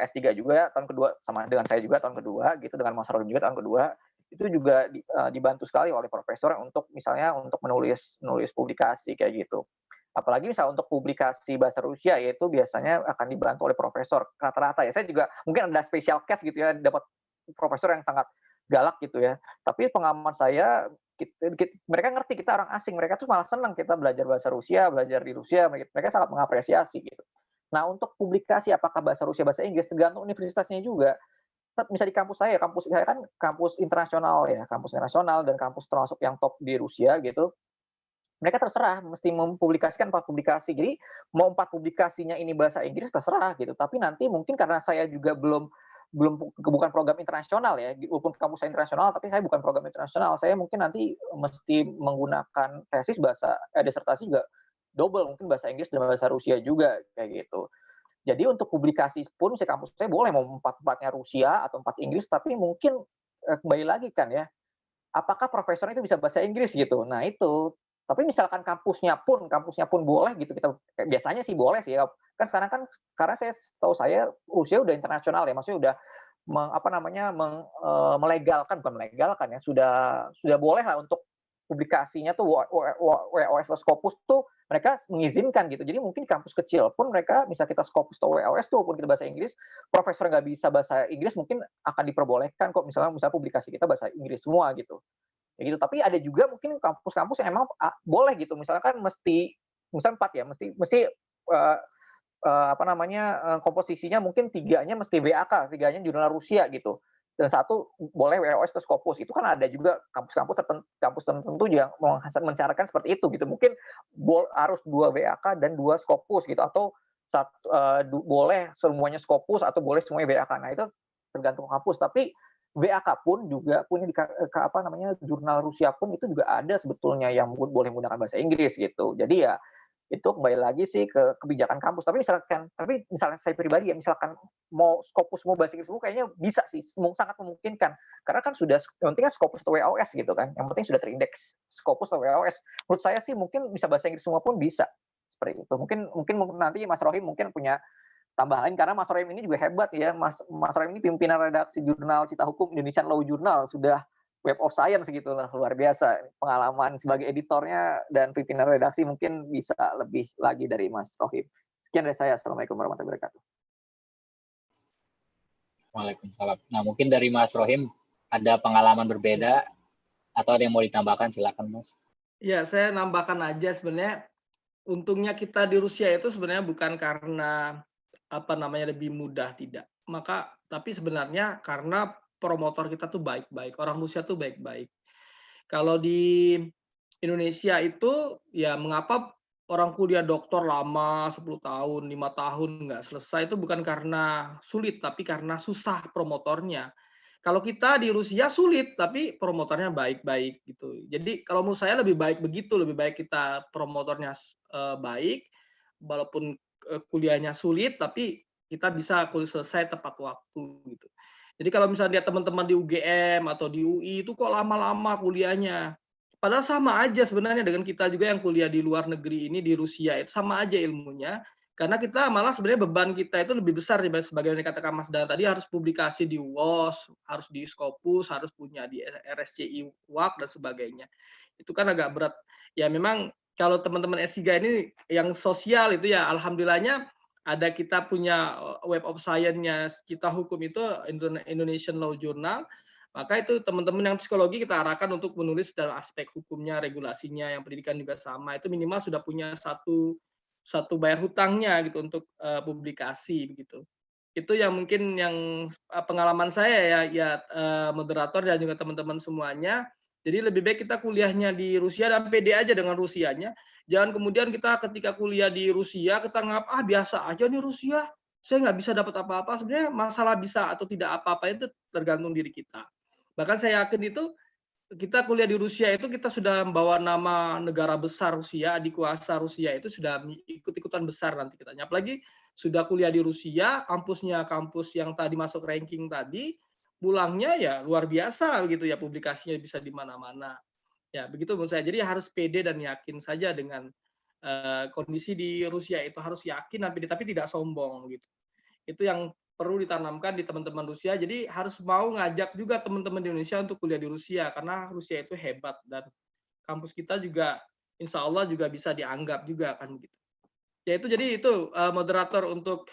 S3 juga tahun kedua, sama dengan saya juga tahun kedua gitu, dengan Mas Rodim juga tahun kedua. Itu juga dibantu sekali oleh profesor untuk misalnya untuk menulis publikasi kayak gitu. Apalagi misal untuk publikasi bahasa Rusia, yaitu biasanya akan dibantu oleh profesor rata-rata ya. Saya juga mungkin ada special case gitu ya, dapat profesor yang sangat galak gitu ya. Tapi pengalaman saya, mereka ngerti kita orang asing, mereka tuh malah senang kita belajar bahasa Rusia, belajar di Rusia, mereka sangat mengapresiasi gitu. Nah, untuk publikasi apakah bahasa Rusia, bahasa Inggris, tergantung universitasnya juga. Misalnya di kampus saya kan kampus internasional ya, kampus internasional dan kampus termasuk yang top di Rusia gitu. Mereka terserah mesti mempublikasikan 4 publikasi. Jadi mau 4 publikasinya ini bahasa Inggris terserah gitu. Tapi nanti mungkin karena saya juga bukan program internasional ya, walaupun kampus saya internasional, tapi saya bukan program internasional. Saya mungkin nanti mesti menggunakan tesis disertasi juga double, mungkin bahasa Inggris dan bahasa Rusia juga kayak gitu. Jadi untuk publikasi pun kampus saya boleh mau 4-4-nya Rusia atau 4 Inggris, tapi mungkin kembali lagi kan ya, apakah profesornya itu bisa bahasa Inggris gitu. Nah itu, tapi misalkan kampusnya pun boleh gitu, kita biasanya sih boleh sih ya. Kan sekarang kan, karena tahu saya Rusia udah internasional ya, maksudnya udah melegalkan, bukan melegalkan ya, sudah boleh lah untuk publikasinya tuh WOS atau Scopus tuh mereka mengizinkan gitu. Jadi mungkin kampus kecil pun mereka, misal kita Scopus atau WOS tuh pun kita bahasa Inggris, profesor nggak bisa bahasa Inggris mungkin akan diperbolehkan kok, misalnya publikasi kita bahasa Inggris semua gitu. Ya gitu. Tapi ada juga mungkin kampus-kampus yang emang boleh gitu. Misalkan misalnya 4 ya, mesti komposisinya mungkin 3-nya mesti WAK, 3-nya jurnal Rusia gitu. Dan 1 boleh WOS atau Scopus. Itu kan ada juga kampus tertentu yang mensyaratkan seperti itu gitu. Mungkin harus 2 WAK dan 2 Scopus gitu, atau boleh semuanya Scopus atau boleh semuanya WAK. Nah, itu tergantung kampus. Tapi WAK pun juga punya jurnal Rusia pun itu juga ada sebetulnya yang boleh menggunakan bahasa Inggris gitu. Jadi ya itu kembali lagi sih ke kebijakan kampus. Tapi misalnya saya pribadi ya, misalkan mau Scopus mau bahasa Inggris semua, kayaknya bisa sih, sangat memungkinkan. Karena kan sudah, yang penting kan Scopus atau WOS gitu kan. Yang penting sudah terindeks Scopus atau WOS. Menurut saya sih mungkin bisa bahasa Inggris semua pun bisa. Seperti itu. Mungkin nanti Mas Rohim mungkin punya tambahan, karena Mas Rohim ini juga hebat ya. Mas Rohim ini pimpinan redaksi jurnal Cita Hukum, Indonesian Law Journal, sudah Web of Science gitu lah, luar biasa pengalaman sebagai editornya dan pimpinan redaksi, mungkin bisa lebih lagi dari Mas Rohim. Sekian dari saya. Assalamualaikum warahmatullahi wabarakatuh. Waalaikumsalam. Nah, mungkin dari Mas Rohim ada pengalaman berbeda atau ada yang mau ditambahkan, silakan Mas. Ya, saya nambahkan aja sebenarnya. Untungnya kita di Rusia itu sebenarnya bukan karena lebih mudah, tidak. Tapi sebenarnya karena promotor kita tuh baik-baik, orang Rusia tuh baik-baik. Kalau di Indonesia itu ya, mengapa orang kuliah doktor lama 10 tahun, 5 tahun nggak selesai, itu bukan karena sulit, tapi karena susah promotornya. Kalau kita di Rusia sulit, tapi promotornya baik-baik gitu. Jadi kalau menurut saya lebih baik begitu, lebih baik kita promotornya baik, walaupun kuliahnya sulit, tapi kita bisa kuliah selesai tepat waktu gitu. Jadi kalau misalnya lihat teman-teman di UGM atau di UI itu kok lama-lama kuliahnya. Padahal sama aja sebenarnya dengan kita juga yang kuliah di luar negeri ini, di Rusia itu sama aja ilmunya. Karena kita malah sebenarnya beban kita itu lebih besar, sebagai yang dikatakan Mas Dana tadi, harus publikasi di WOS, harus di Scopus, harus punya di RSCI WAK dan sebagainya. Itu kan agak berat. Ya memang kalau teman-teman S3 ini yang sosial itu ya alhamdulillahnya ada, kita punya Web of Science-nya Cita Hukum itu Indonesian Law Journal. Maka itu teman-teman yang psikologi kita arahkan untuk menulis dalam aspek hukumnya, regulasinya, yang pendidikan juga sama. Itu minimal sudah punya satu bayar hutangnya gitu untuk publikasi begitu. Itu yang mungkin yang pengalaman saya ya moderator dan juga teman-teman semuanya. Jadi lebih baik kita kuliahnya di Rusia dan pede aja dengan Rusianya. Jangan kemudian kita ketika kuliah di Rusia kita nganggap biasa aja nih Rusia, saya nggak bisa dapat apa-apa. Sebenarnya masalah bisa atau tidak apa-apa itu tergantung diri kita. Bahkan saya yakin itu kita kuliah di Rusia itu kita sudah membawa nama negara besar Rusia, adik kuasa Rusia itu sudah ikut-ikutan besar nanti kitanya. Apalagi sudah kuliah di Rusia, kampusnya kampus yang tadi masuk ranking tadi, pulangnya ya luar biasa gitu ya, publikasinya bisa di mana-mana. Ya, begitu menurut saya. Jadi harus pede dan yakin saja dengan kondisi di Rusia itu, harus yakin tapi tidak sombong gitu. Itu yang perlu ditanamkan di teman-teman Rusia. Jadi harus mau ngajak juga teman-teman di Indonesia untuk kuliah di Rusia karena Rusia itu hebat dan kampus kita juga insya Allah juga bisa dianggap juga kan gitu. Ya itu jadi itu moderator untuk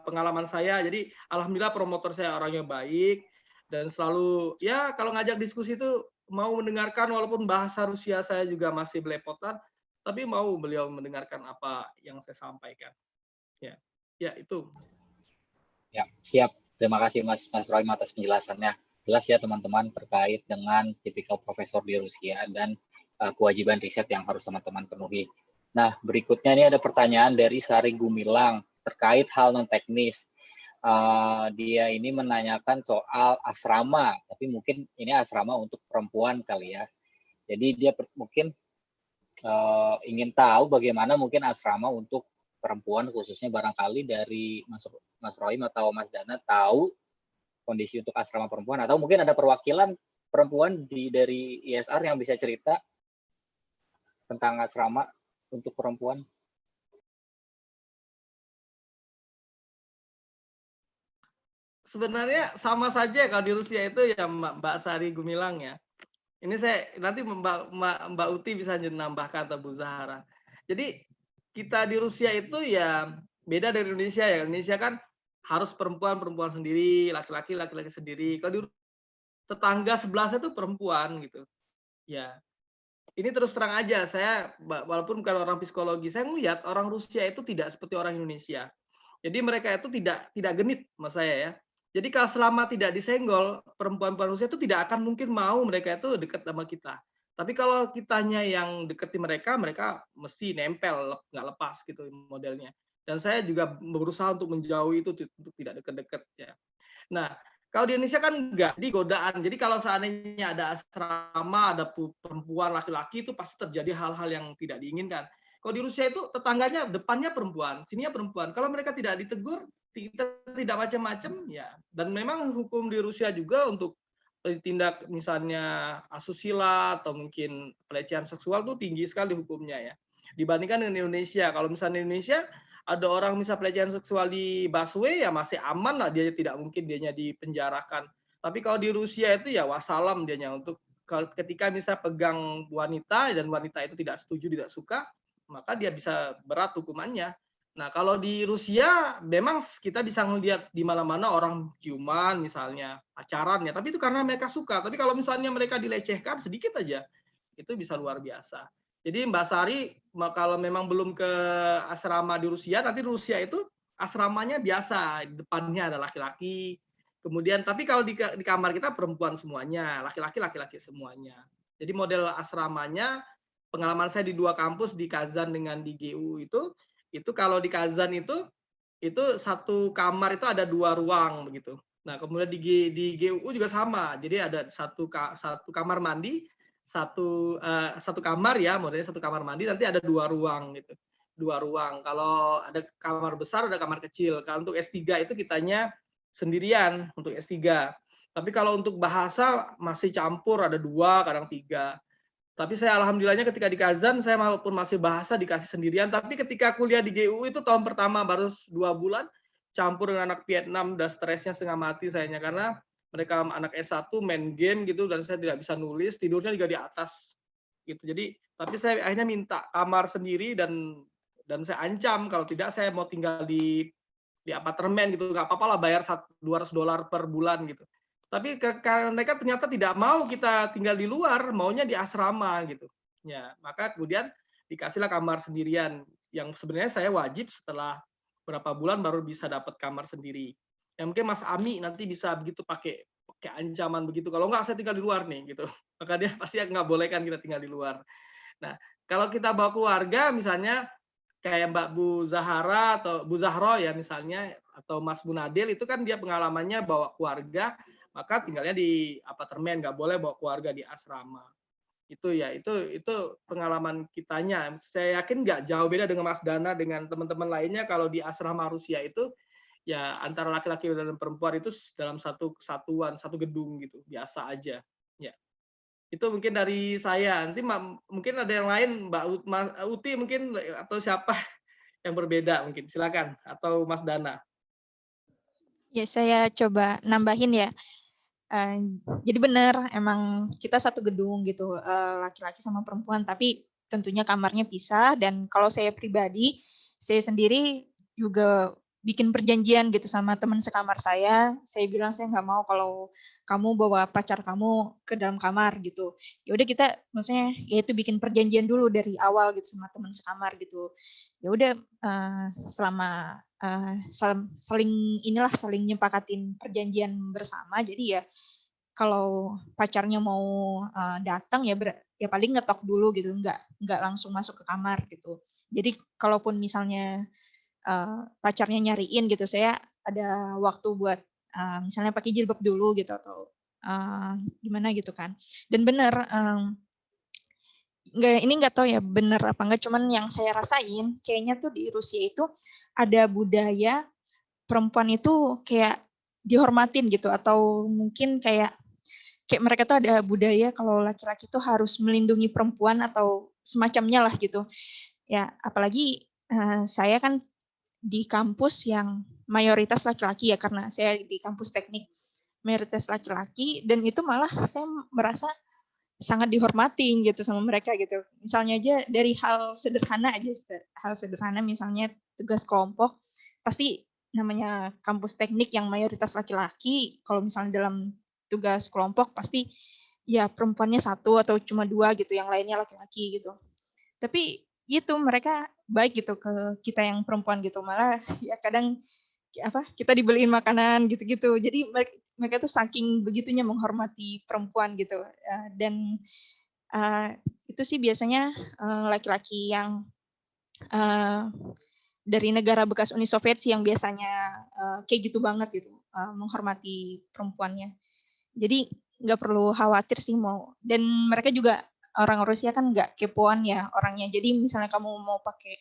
pengalaman saya. Jadi alhamdulillah promotor saya orangnya baik dan selalu ya kalau ngajak diskusi itu mau mendengarkan walaupun bahasa Rusia saya juga masih belepotan, tapi mau beliau mendengarkan apa yang saya sampaikan. Ya itu. Ya, siap. Terima kasih Mas Rohim atas penjelasannya. Jelas ya teman-teman terkait dengan tipikal profesor di Rusia dan kewajiban riset yang harus teman-teman penuhi. Nah, berikutnya ini ada pertanyaan dari Sari Gumilang terkait hal non teknis. Dia ini menanyakan soal asrama, tapi mungkin ini asrama untuk perempuan kali ya. Jadi dia mungkin ingin tahu bagaimana mungkin asrama untuk perempuan, khususnya barangkali dari Mas Rohim atau Mas Dana tahu kondisi untuk asrama perempuan, atau mungkin ada perwakilan perempuan dari ISR yang bisa cerita tentang asrama untuk perempuan. Sebenarnya sama saja kalau di Rusia itu ya Mbak Sari Gumilang ya. Ini saya nanti Mbak Uti bisa menambahkan atau Bu Zahara. Jadi kita di Rusia itu ya beda dari Indonesia ya. Indonesia kan harus perempuan sendiri, laki-laki sendiri. Kalau di tetangga sebelahnya itu perempuan gitu. Ya. Ini terus terang aja saya walaupun bukan orang psikologi, saya melihat orang Rusia itu tidak seperti orang Indonesia. Jadi mereka itu tidak genit mas saya ya. Jadi kalau selama tidak disenggol, perempuan-perempuan Rusia itu tidak akan mungkin mau mereka itu dekat sama kita. Tapi kalau kitanya yang deketi mereka, mereka mesti nempel, nggak lepas gitu modelnya. Dan saya juga berusaha untuk menjauhi itu untuk tidak dekat-dekat ya. Nah, kalau di Indonesia kan enggak, di godaan. Jadi kalau seandainya ada asrama, ada perempuan, laki-laki itu pasti terjadi hal-hal yang tidak diinginkan. Kalau di Rusia itu tetangganya depannya perempuan, sininya perempuan. Kalau mereka tidak ditegur, tidak macam-macam ya. Dan memang hukum di Rusia juga untuk tindak misalnya asusila atau mungkin pelecehan seksual itu tinggi sekali hukumnya ya. Dibandingkan dengan Indonesia. Kalau misalnya Indonesia ada orang misal pelecehan seksual di busway ya masih aman lah, dia tidak mungkin dianya dipenjarakan. Tapi kalau di Rusia itu ya wassalam dianya untuk ketika misal pegang wanita dan wanita itu tidak setuju, tidak suka, maka dia bisa berat hukumannya. Nah, kalau di Rusia memang kita bisa melihat di mana-mana orang ciuman misalnya, pacaran ya, tapi itu karena mereka suka. Tapi kalau misalnya mereka dilecehkan sedikit aja, itu bisa luar biasa. Jadi Mbak Sari, kalau memang belum ke asrama di Rusia, nanti Rusia itu asramanya biasa, depannya ada laki-laki, kemudian tapi kalau di kamar kita perempuan semuanya, laki-laki semuanya. Jadi model asramanya, pengalaman saya di 2 kampus, di Kazan dengan di GU itu kalau di Kazan itu satu kamar itu ada 2 ruang begitu. Nah, kemudian di GU juga sama. Jadi ada satu kamar mandi, satu kamar ya, modelnya satu kamar mandi, nanti ada 2 ruang gitu. 2 ruang. Kalau ada kamar besar, ada kamar kecil. Kalau untuk S3 itu kitanya sendirian untuk S3. Tapi kalau untuk bahasa masih campur, ada 2, kadang 3. Tapi saya alhamdulillahnya ketika di Kazan, saya walaupun masih bahasa dikasih sendirian, tapi ketika kuliah di GU itu tahun pertama baru 2 bulan, campur dengan anak Vietnam, udah stresnya setengah mati sayanya, karena mereka anak S1 main game gitu, dan saya tidak bisa nulis, tidurnya juga di atas. Gitu. Jadi, tapi saya akhirnya minta kamar sendiri, dan saya ancam, kalau tidak saya mau tinggal di apartemen gitu, nggak apa-apa lah bayar $200 per bulan gitu. Tapi karena mereka ternyata tidak mau kita tinggal di luar, maunya di asrama gitu. Ya, maka kemudian dikasihlah kamar sendirian. yang sebenarnya saya wajib setelah berapa bulan baru bisa dapat kamar sendiri. Ya mungkin Mas Ami nanti bisa begitu pakai ancaman begitu. Kalau nggak saya tinggal di luar nih gitu. Maka dia pasti nggak boleh kan kita tinggal di luar. Nah, kalau kita bawa keluarga misalnya kayak Mbak Bu Zahara atau Bu Zahro ya misalnya, atau Mas Munadil, itu kan dia pengalamannya bawa keluarga, maka tinggalnya di apartemen, nggak boleh bawa keluarga di asrama. Itu ya, itu pengalaman kitanya. Saya yakin nggak jauh beda dengan Mas Dana, dengan teman-teman lainnya. Kalau di asrama Rusia itu ya antara laki-laki dan perempuan itu dalam satu kesatuan, satu gedung gitu, biasa aja. Ya. Itu mungkin dari saya. Nanti mungkin ada yang lain, Mbak Uti mungkin, atau siapa yang berbeda mungkin. Silakan, atau Mas Dana. Ya, saya coba nambahin ya. Jadi benar, emang kita satu gedung gitu, laki-laki sama perempuan, tapi tentunya kamarnya pisah. Dan kalau saya pribadi, saya sendiri juga bikin perjanjian gitu sama teman sekamar saya. Saya bilang saya nggak mau kalau kamu bawa pacar kamu ke dalam kamar gitu. Ya udah kita, maksudnya ya itu bikin perjanjian dulu dari awal gitu sama teman sekamar gitu. Ya udah selama saling nyepakatin perjanjian bersama. Jadi ya kalau pacarnya mau datang ya paling ngetok dulu gitu, nggak langsung masuk ke kamar gitu. Jadi kalaupun misalnya pacarnya nyariin gitu, saya ada waktu buat misalnya pakai jilbab dulu gitu, atau gimana gitu kan. Dan benar, nggak tahu ya benar apa enggak, cuman yang saya rasain kayaknya tuh di Rusia itu ada budaya perempuan itu kayak dihormatin gitu, atau mungkin kayak mereka tuh ada budaya kalau laki-laki tuh harus melindungi perempuan atau semacamnya lah gitu. Ya, apalagi saya kan di kampus yang mayoritas laki-laki ya, karena saya di kampus teknik mayoritas laki-laki, dan itu malah saya merasa sangat dihormatin gitu sama mereka gitu. Misalnya aja dari hal sederhana misalnya tugas kelompok, pasti namanya kampus teknik yang mayoritas laki-laki, kalau misalnya dalam tugas kelompok pasti ya perempuannya satu atau cuma dua gitu, yang lainnya laki-laki gitu. Tapi gitu mereka baik gitu ke kita yang perempuan gitu, malah ya kadang kita dibeliin makanan gitu-gitu. Jadi mereka tuh saking begitunya menghormati perempuan gitu. Dan itu sih biasanya laki-laki yang dari negara bekas Uni Soviet sih yang biasanya kayak gitu banget gitu, menghormati perempuannya. Jadi nggak perlu khawatir sih mau. Dan mereka juga orang Rusia kan nggak kepoan ya orangnya. Jadi misalnya kamu mau pakai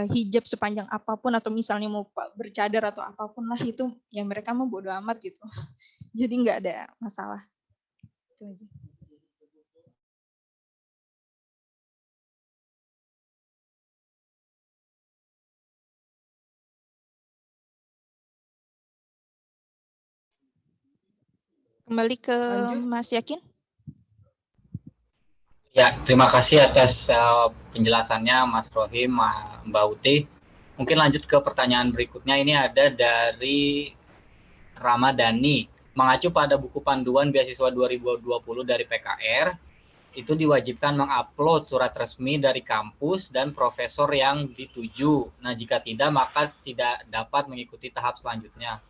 hijab sepanjang apapun, atau misalnya mau bercadar atau apapun lah, itu ya mereka mau bodo amat gitu. Jadi nggak ada masalah. Itu aja. Kembali ke Mas Yakin. Ya, terima kasih atas penjelasannya Mas Rohim, Mbak Uti. Mungkin lanjut ke pertanyaan berikutnya. Ini ada dari Ramadhani. Mengacu pada buku panduan beasiswa 2020 dari PKR, itu diwajibkan mengupload surat resmi dari kampus dan profesor yang dituju. Nah, jika tidak, maka tidak dapat mengikuti tahap selanjutnya.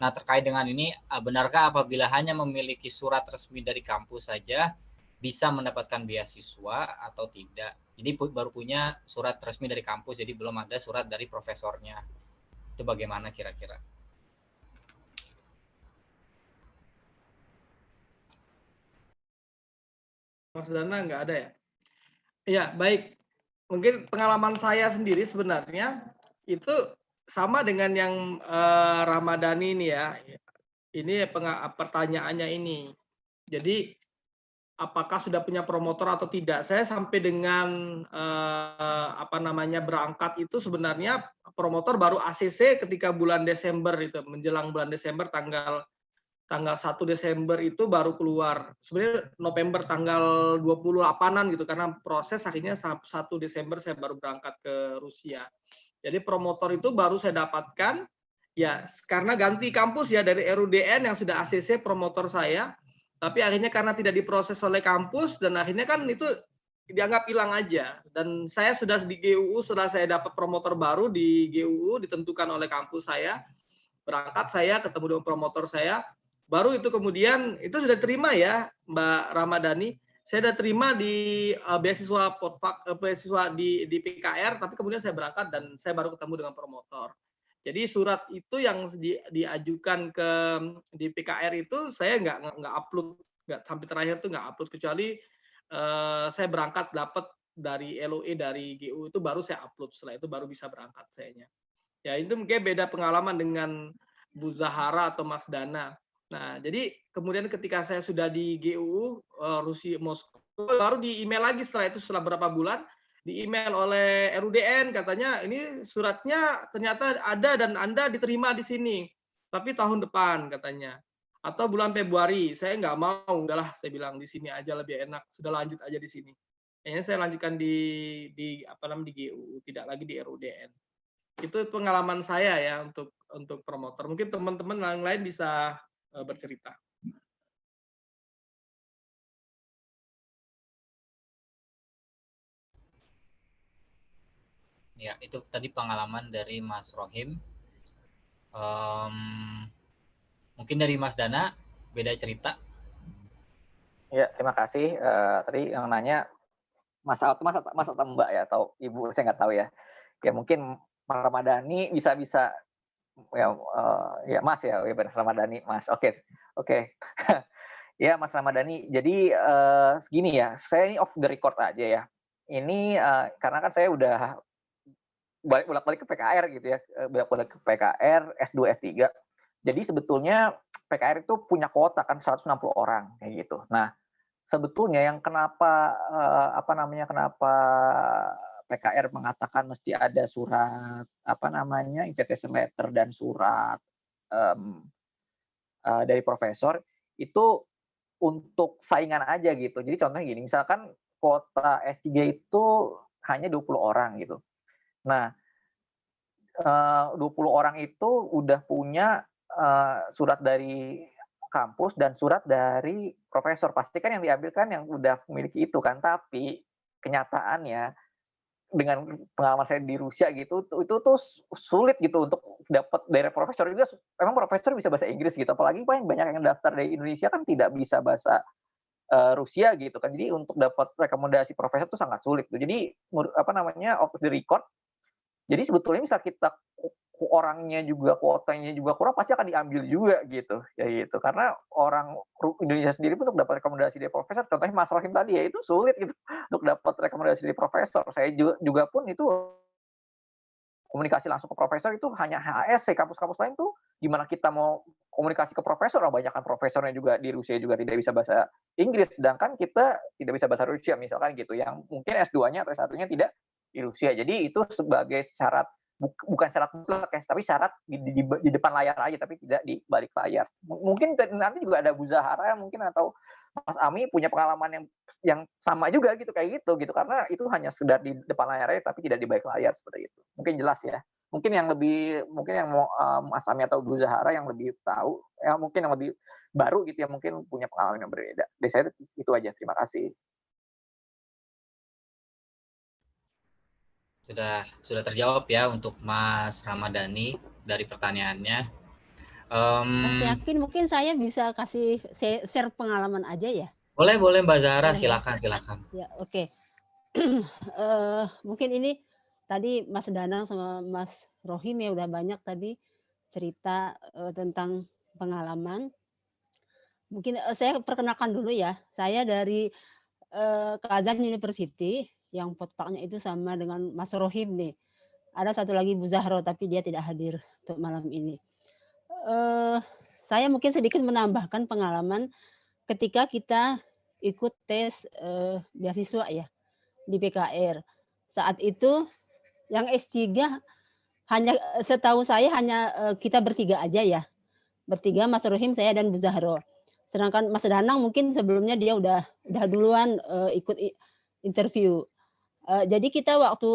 Nah, terkait dengan ini, benarkah apabila hanya memiliki surat resmi dari kampus saja bisa mendapatkan beasiswa atau tidak? Jadi baru punya surat resmi dari kampus, jadi belum ada surat dari profesornya. Itu bagaimana kira-kira? Mas Dana nggak ada ya? Iya, baik. Mungkin pengalaman saya sendiri sebenarnya itu sama dengan yang Ramadhani ini ya. Ini pertanyaannya ini. Jadi apakah sudah punya promotor atau tidak? Saya sampai dengan berangkat itu sebenarnya promotor baru ACC ketika bulan Desember itu, menjelang bulan Desember tanggal 1 Desember itu baru keluar. Sebenarnya November tanggal 28-an gitu, karena proses akhirnya 1 Desember saya baru berangkat ke Rusia. Jadi promotor itu baru saya dapatkan ya karena ganti kampus ya, dari RUDN yang sudah ACC promotor saya, tapi akhirnya karena tidak diproses oleh kampus, dan akhirnya kan itu dianggap hilang aja. Dan saya sudah di GUU setelah saya dapat promotor baru di GUU ditentukan oleh kampus saya, berangkat saya ketemu dengan promotor saya, baru itu kemudian itu sudah terima ya Mbak Ramadhani, saya sudah terima di beasiswa beasiswa di PKR, tapi kemudian saya berangkat dan saya baru ketemu dengan promotor. Jadi surat itu yang diajukan ke di PKR itu saya nggak upload, nggak sampai terakhir tuh nggak upload, kecuali saya berangkat dapat dari LOE dari GU itu baru saya upload, setelah itu baru bisa berangkat sayanya. Ya itu mungkin beda pengalaman dengan Bu Zahara atau Mas Dana. Nah jadi kemudian ketika saya sudah di GUU Rusia Moskow, baru di email lagi setelah itu, setelah berapa bulan di email oleh RUDN, katanya ini suratnya ternyata ada dan Anda diterima di sini, tapi tahun depan katanya, atau bulan Februari. Saya nggak mau, udahlah saya bilang di sini aja lebih enak, sudah lanjut aja di sini. Kayaknya saya lanjutkan di apa namanya di GUU, tidak lagi di RUDN. Itu pengalaman saya ya untuk promotor. Mungkin teman-teman yang lain bisa bercerita. Ya, itu tadi pengalaman dari Mas Rohim. Mungkin dari Mas Dana beda cerita. Ya, terima kasih. Tadi yang nanya Mas atau Mbak ya, atau Ibu, saya nggak tahu ya. Ya mungkin Mas Ramadhani bisa ya, ya Mas ya, benar Ramadhani Mas. Oke. Ya Mas Ramadhani. Jadi gini ya, saya ini off the record aja ya. Ini karena kan saya udah bolak-balik ke PKR gitu ya, bolak-balik ke PKR, S2, S3. Jadi sebetulnya PKR itu punya kuota kan 160 orang kayak gitu. Nah, sebetulnya yang kenapa kenapa PKR mengatakan mesti ada surat invitation letter dan surat dari profesor itu untuk saingan aja gitu. Jadi contohnya gini, misalkan kuota S3 itu hanya 20 orang gitu. Nah, 20 orang itu udah punya surat dari kampus dan surat dari profesor. Pasti kan yang diambil kan yang udah memiliki itu kan. Tapi kenyataannya dengan pengalaman saya di Rusia gitu, itu tuh sulit gitu untuk dapat dari profesor juga. Emang profesor bisa bahasa Inggris gitu. Apalagi banyak yang daftar dari Indonesia kan tidak bisa bahasa Rusia gitu kan. Jadi untuk dapat rekomendasi profesor itu sangat sulit. Jadi off the record. Jadi sebetulnya misal kita orangnya juga kuotanya juga kurang, pasti akan diambil juga gitu ya gitu. Karena orang Indonesia sendiri pun untuk dapat rekomendasi dari profesor, contohnya Mas Rohim tadi ya, itu sulit gitu untuk dapat rekomendasi dari profesor. Saya juga pun itu komunikasi langsung ke profesor itu hanya HSC. Kampus-kampus lain tuh gimana kita mau komunikasi ke profesor, banyak kan profesornya juga di Rusia juga tidak bisa bahasa Inggris, sedangkan kita tidak bisa bahasa Rusia misalkan gitu, yang mungkin S2-nya atau S1-nya tidak di Rusia. Jadi itu sebagai syarat, bukan syarat mutlak ya, tapi syarat di depan layar aja, tapi tidak di balik layar. Mungkin nanti juga ada Bu Zahara mungkin atau Mas Ami punya pengalaman yang sama juga gitu, kayak gitu karena itu hanya sekedar di depan layar aja, tapi tidak di balik layar seperti itu. Mungkin jelas ya. Mungkin yang mau Mas Ami atau Bu Zahara yang lebih tahu, ya mungkin yang lebih baru gitu ya, mungkin punya pengalaman yang berbeda. Dari saya itu aja. Terima kasih. Sudah terjawab ya untuk Mas Ramadhani dari pertanyaannya. Mas Yakin, mungkin saya bisa kasih share pengalaman aja ya. Boleh Mbak Zahra, silakan. Ya, oke. Mungkin ini tadi Mas Danang sama Mas Rohim ya udah banyak tadi cerita tentang pengalaman. Mungkin saya perkenalkan dulu ya. Saya dari Kazan University, yang potpaknya itu sama dengan Mas Rohim nih. Ada satu lagi Bu Zahro, tapi dia tidak hadir untuk malam ini. Saya mungkin sedikit menambahkan pengalaman ketika kita ikut tes beasiswa ya di PKR. Saat itu yang S3 hanya setahu saya hanya kita bertiga aja ya. Bertiga, Mas Rohim, saya dan Bu Zahro. Sedangkan Mas Danang mungkin sebelumnya dia udah duluan ikut interview. Jadi kita waktu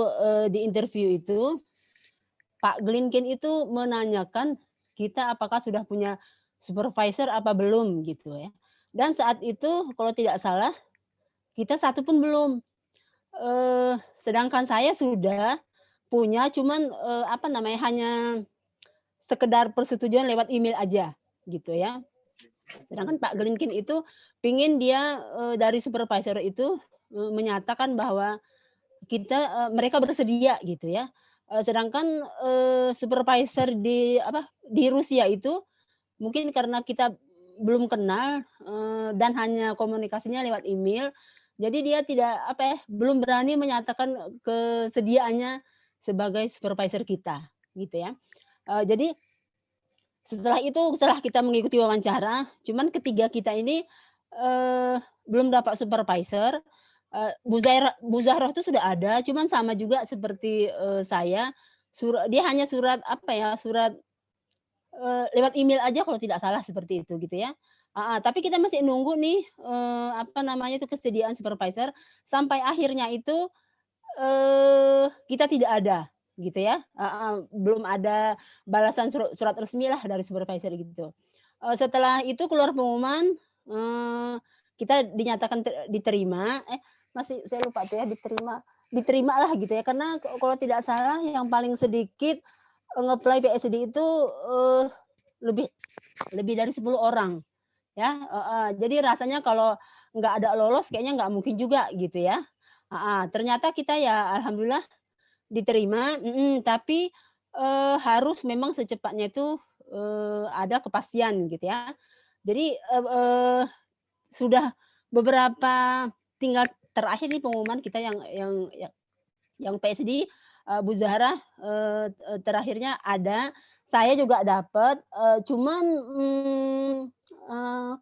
di interview itu Pak Glinkin itu menanyakan kita apakah sudah punya supervisor apa belum gitu ya. Dan saat itu kalau tidak salah kita satu pun belum. sedangkan saya sudah punya, cuman, hanya sekedar persetujuan lewat email aja, gitu ya. Sedangkan Pak Glinkin itu pingin dia, dari supervisor itu, menyatakan bahwa mereka bersedia gitu ya. Sedangkan, supervisor di Rusia itu mungkin karena kita belum kenal, dan hanya komunikasinya lewat email, jadi dia tidak belum berani menyatakan kesediaannya sebagai supervisor kita, gitu ya. Jadi setelah kita mengikuti wawancara, cuman ketiga kita ini, belum dapat supervisor, Bu Zahroh itu sudah ada, cuman sama juga seperti, saya, dia hanya surat lewat email aja kalau tidak salah seperti itu gitu ya. Heeh, tapi kita masih nunggu nih, kesediaan supervisor sampai akhirnya itu, kita tidak ada gitu ya, heeh, belum ada balasan surat resmilah dari supervisor gitu. Setelah itu keluar pengumuman, kita dinyatakan diterima, masih saya lupa tuh ya, diterimalah gitu ya, karena kalau tidak salah yang paling sedikit nge-apply PSD itu, lebih lebih dari 10 orang ya, heeh. Jadi rasanya kalau nggak ada lolos kayaknya nggak mungkin juga gitu ya, heeh. Ternyata kita ya alhamdulillah diterima, tapi, harus memang secepatnya itu, ada kepastian gitu ya. Jadi, sudah beberapa tinggal terakhir nih pengumuman kita yang PSD, Bu Zahra, terakhirnya ada, saya juga dapat, cuman, eee,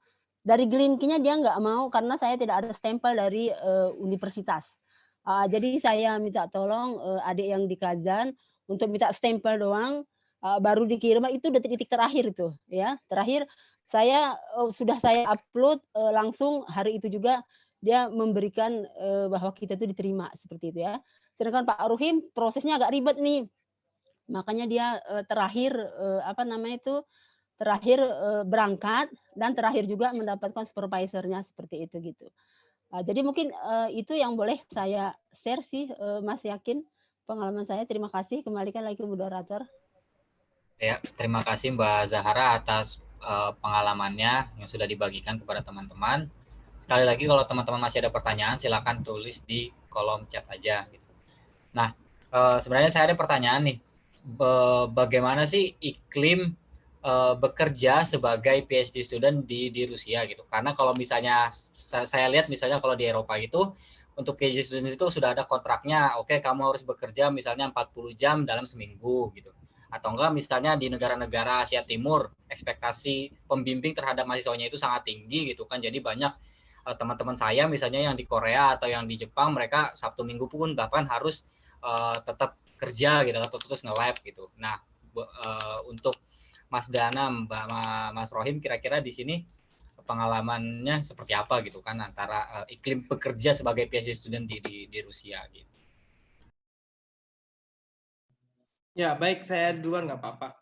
dari Glimkin-nya dia nggak mau karena saya tidak ada stempel dari, universitas. Jadi saya minta tolong, adik yang di Kazan untuk minta stempel doang, baru dikirim, itu detik-detik terakhir itu ya. Terakhir sudah saya upload, langsung hari itu juga dia memberikan, bahwa kita itu diterima, seperti itu ya. Sedangkan Pak Ruhim prosesnya agak ribet nih, makanya dia, terakhir, berangkat dan terakhir juga mendapatkan supervisornya seperti itu, gitu. Jadi mungkin, itu yang boleh saya share sih, Mas Yakin, pengalaman saya. Terima kasih, kembalikan lagi ke moderator. Ya, terima kasih Mbak Zahara atas pengalamannya yang sudah dibagikan kepada teman-teman. Sekali lagi kalau teman-teman masih ada pertanyaan, silakan tulis di kolom chat aja. Nah, sebenarnya saya ada pertanyaan nih. Bagaimana sih iklim bekerja sebagai PhD student di Rusia gitu? Karena kalau misalnya saya lihat misalnya kalau di Eropa itu untuk PhD student itu sudah ada kontraknya, oke, kamu harus bekerja misalnya 40 jam dalam seminggu gitu. Atau enggak misalnya di negara-negara Asia Timur, ekspektasi pembimbing terhadap mahasiswanya itu sangat tinggi gitu kan. Jadi banyak teman-teman saya misalnya yang di Korea atau yang di Jepang, mereka Sabtu Minggu pun bahkan harus tetap kerja gitu atau terus nge-lab gitu. Nah, untuk Mas Dana, Mas Rohim, kira-kira di sini pengalamannya seperti apa gitu kan antara iklim bekerja sebagai PhD student di Rusia gitu. Ya, baik, saya duluan nggak apa-apa.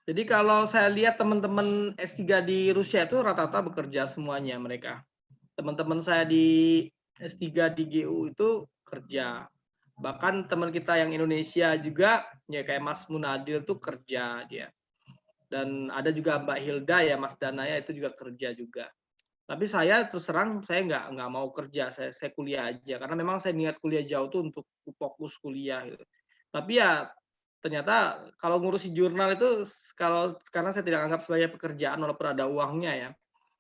Jadi kalau saya lihat teman-teman S3 di Rusia itu rata-rata bekerja semuanya mereka. Teman-teman saya di S3 di GU itu kerja. Bahkan teman kita yang Indonesia juga, ya kayak Mas Munadil tuh kerja dia. Dan ada juga Mbak Hilda ya, Mas Danaya itu juga kerja juga. Tapi saya terus terang saya nggak mau kerja, saya kuliah aja karena memang saya niat kuliah jauh tuh untuk fokus kuliah gitu. Tapi ya ternyata kalau ngurusi jurnal itu karena saya tidak anggap sebagai pekerjaan walaupun ada uangnya ya.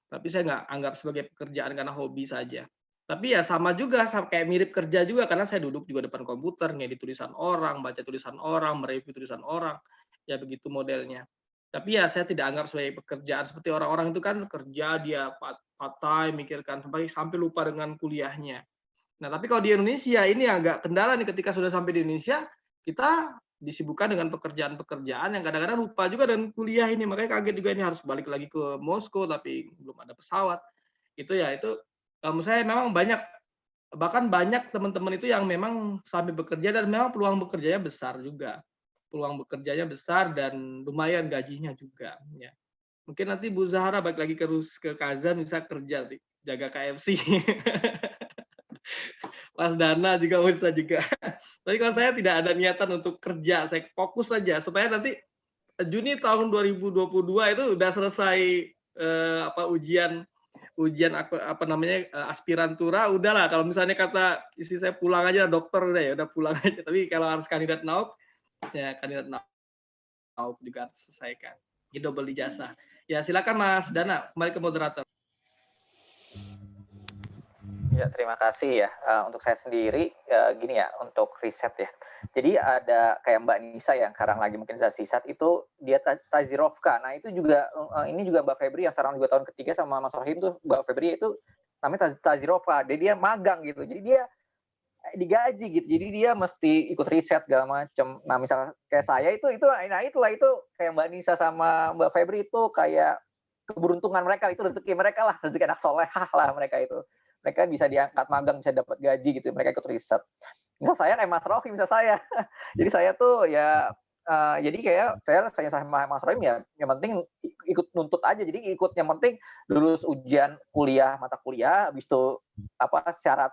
Tapi saya nggak anggap sebagai pekerjaan karena hobi saja. Tapi ya sama juga, kayak mirip kerja juga karena saya duduk juga depan komputer, ngedit tulisan orang, baca tulisan orang, mereview tulisan orang, ya begitu modelnya. Tapi ya saya tidak anggap sebagai pekerjaan seperti orang-orang itu kan kerja dia part-time, mikirkan sampai lupa dengan kuliahnya. Nah, tapi kalau di Indonesia ini agak kendala nih ketika sudah sampai di Indonesia, kita disibukkan dengan pekerjaan-pekerjaan yang kadang-kadang lupa juga dengan kuliah ini. Makanya kaget juga ini harus balik lagi ke Moskow tapi belum ada pesawat. Itu menurut saya memang bahkan banyak teman-teman itu yang memang sampai bekerja dan memang peluang bekerjanya besar juga. Peluang bekerjanya besar dan lumayan gajinya juga. Ya. Mungkin nanti Bu Zahra balik lagi ke Kazan bisa kerja jaga KFC. Mas Dana juga bisa juga. Tapi kalau saya tidak ada niatan untuk kerja, saya fokus saja supaya nanti Juni tahun 2022 itu udah selesai ujian aspirantura, udahlah. Kalau misalnya kata istri saya pulang aja dokter, udah pulang aja. Tapi kalau harus kandidat NAUP, ya kandidat NAUP juga harus selesaikan. Jadi double ijazah. Ya silakan Mas Dana, kembali ke moderator. Ya, terima kasih ya. Untuk saya sendiri, gini ya, untuk riset ya. Jadi ada kayak Mbak Nisa yang sekarang lagi mungkin Zasisat itu dia Tazirovka. Nah itu juga ini juga Mbak Febri yang sekarang juga tahun ketiga sama Mas Rohim tuh Mbak Febri itu namanya Tazirovka. Dia magang gitu. Jadi dia digaji gitu. Jadi dia mesti ikut riset segala macam. Nah misalnya kayak saya itu kayak Mbak Nisa sama Mbak Febri itu kayak keberuntungan mereka, itu rezeki mereka lah, rezeki anak solehah lah mereka itu. Mereka bisa diangkat magang, bisa dapat gaji gitu, mereka ikut riset. Misal saya kayak Mas Rohim, misal saya. Jadi saya tuh ya, jadi kayak saya sama Mas Rohim ya, yang penting ikut nuntut aja. Jadi ikut yang penting lulus ujian kuliah, mata kuliah, habis itu syarat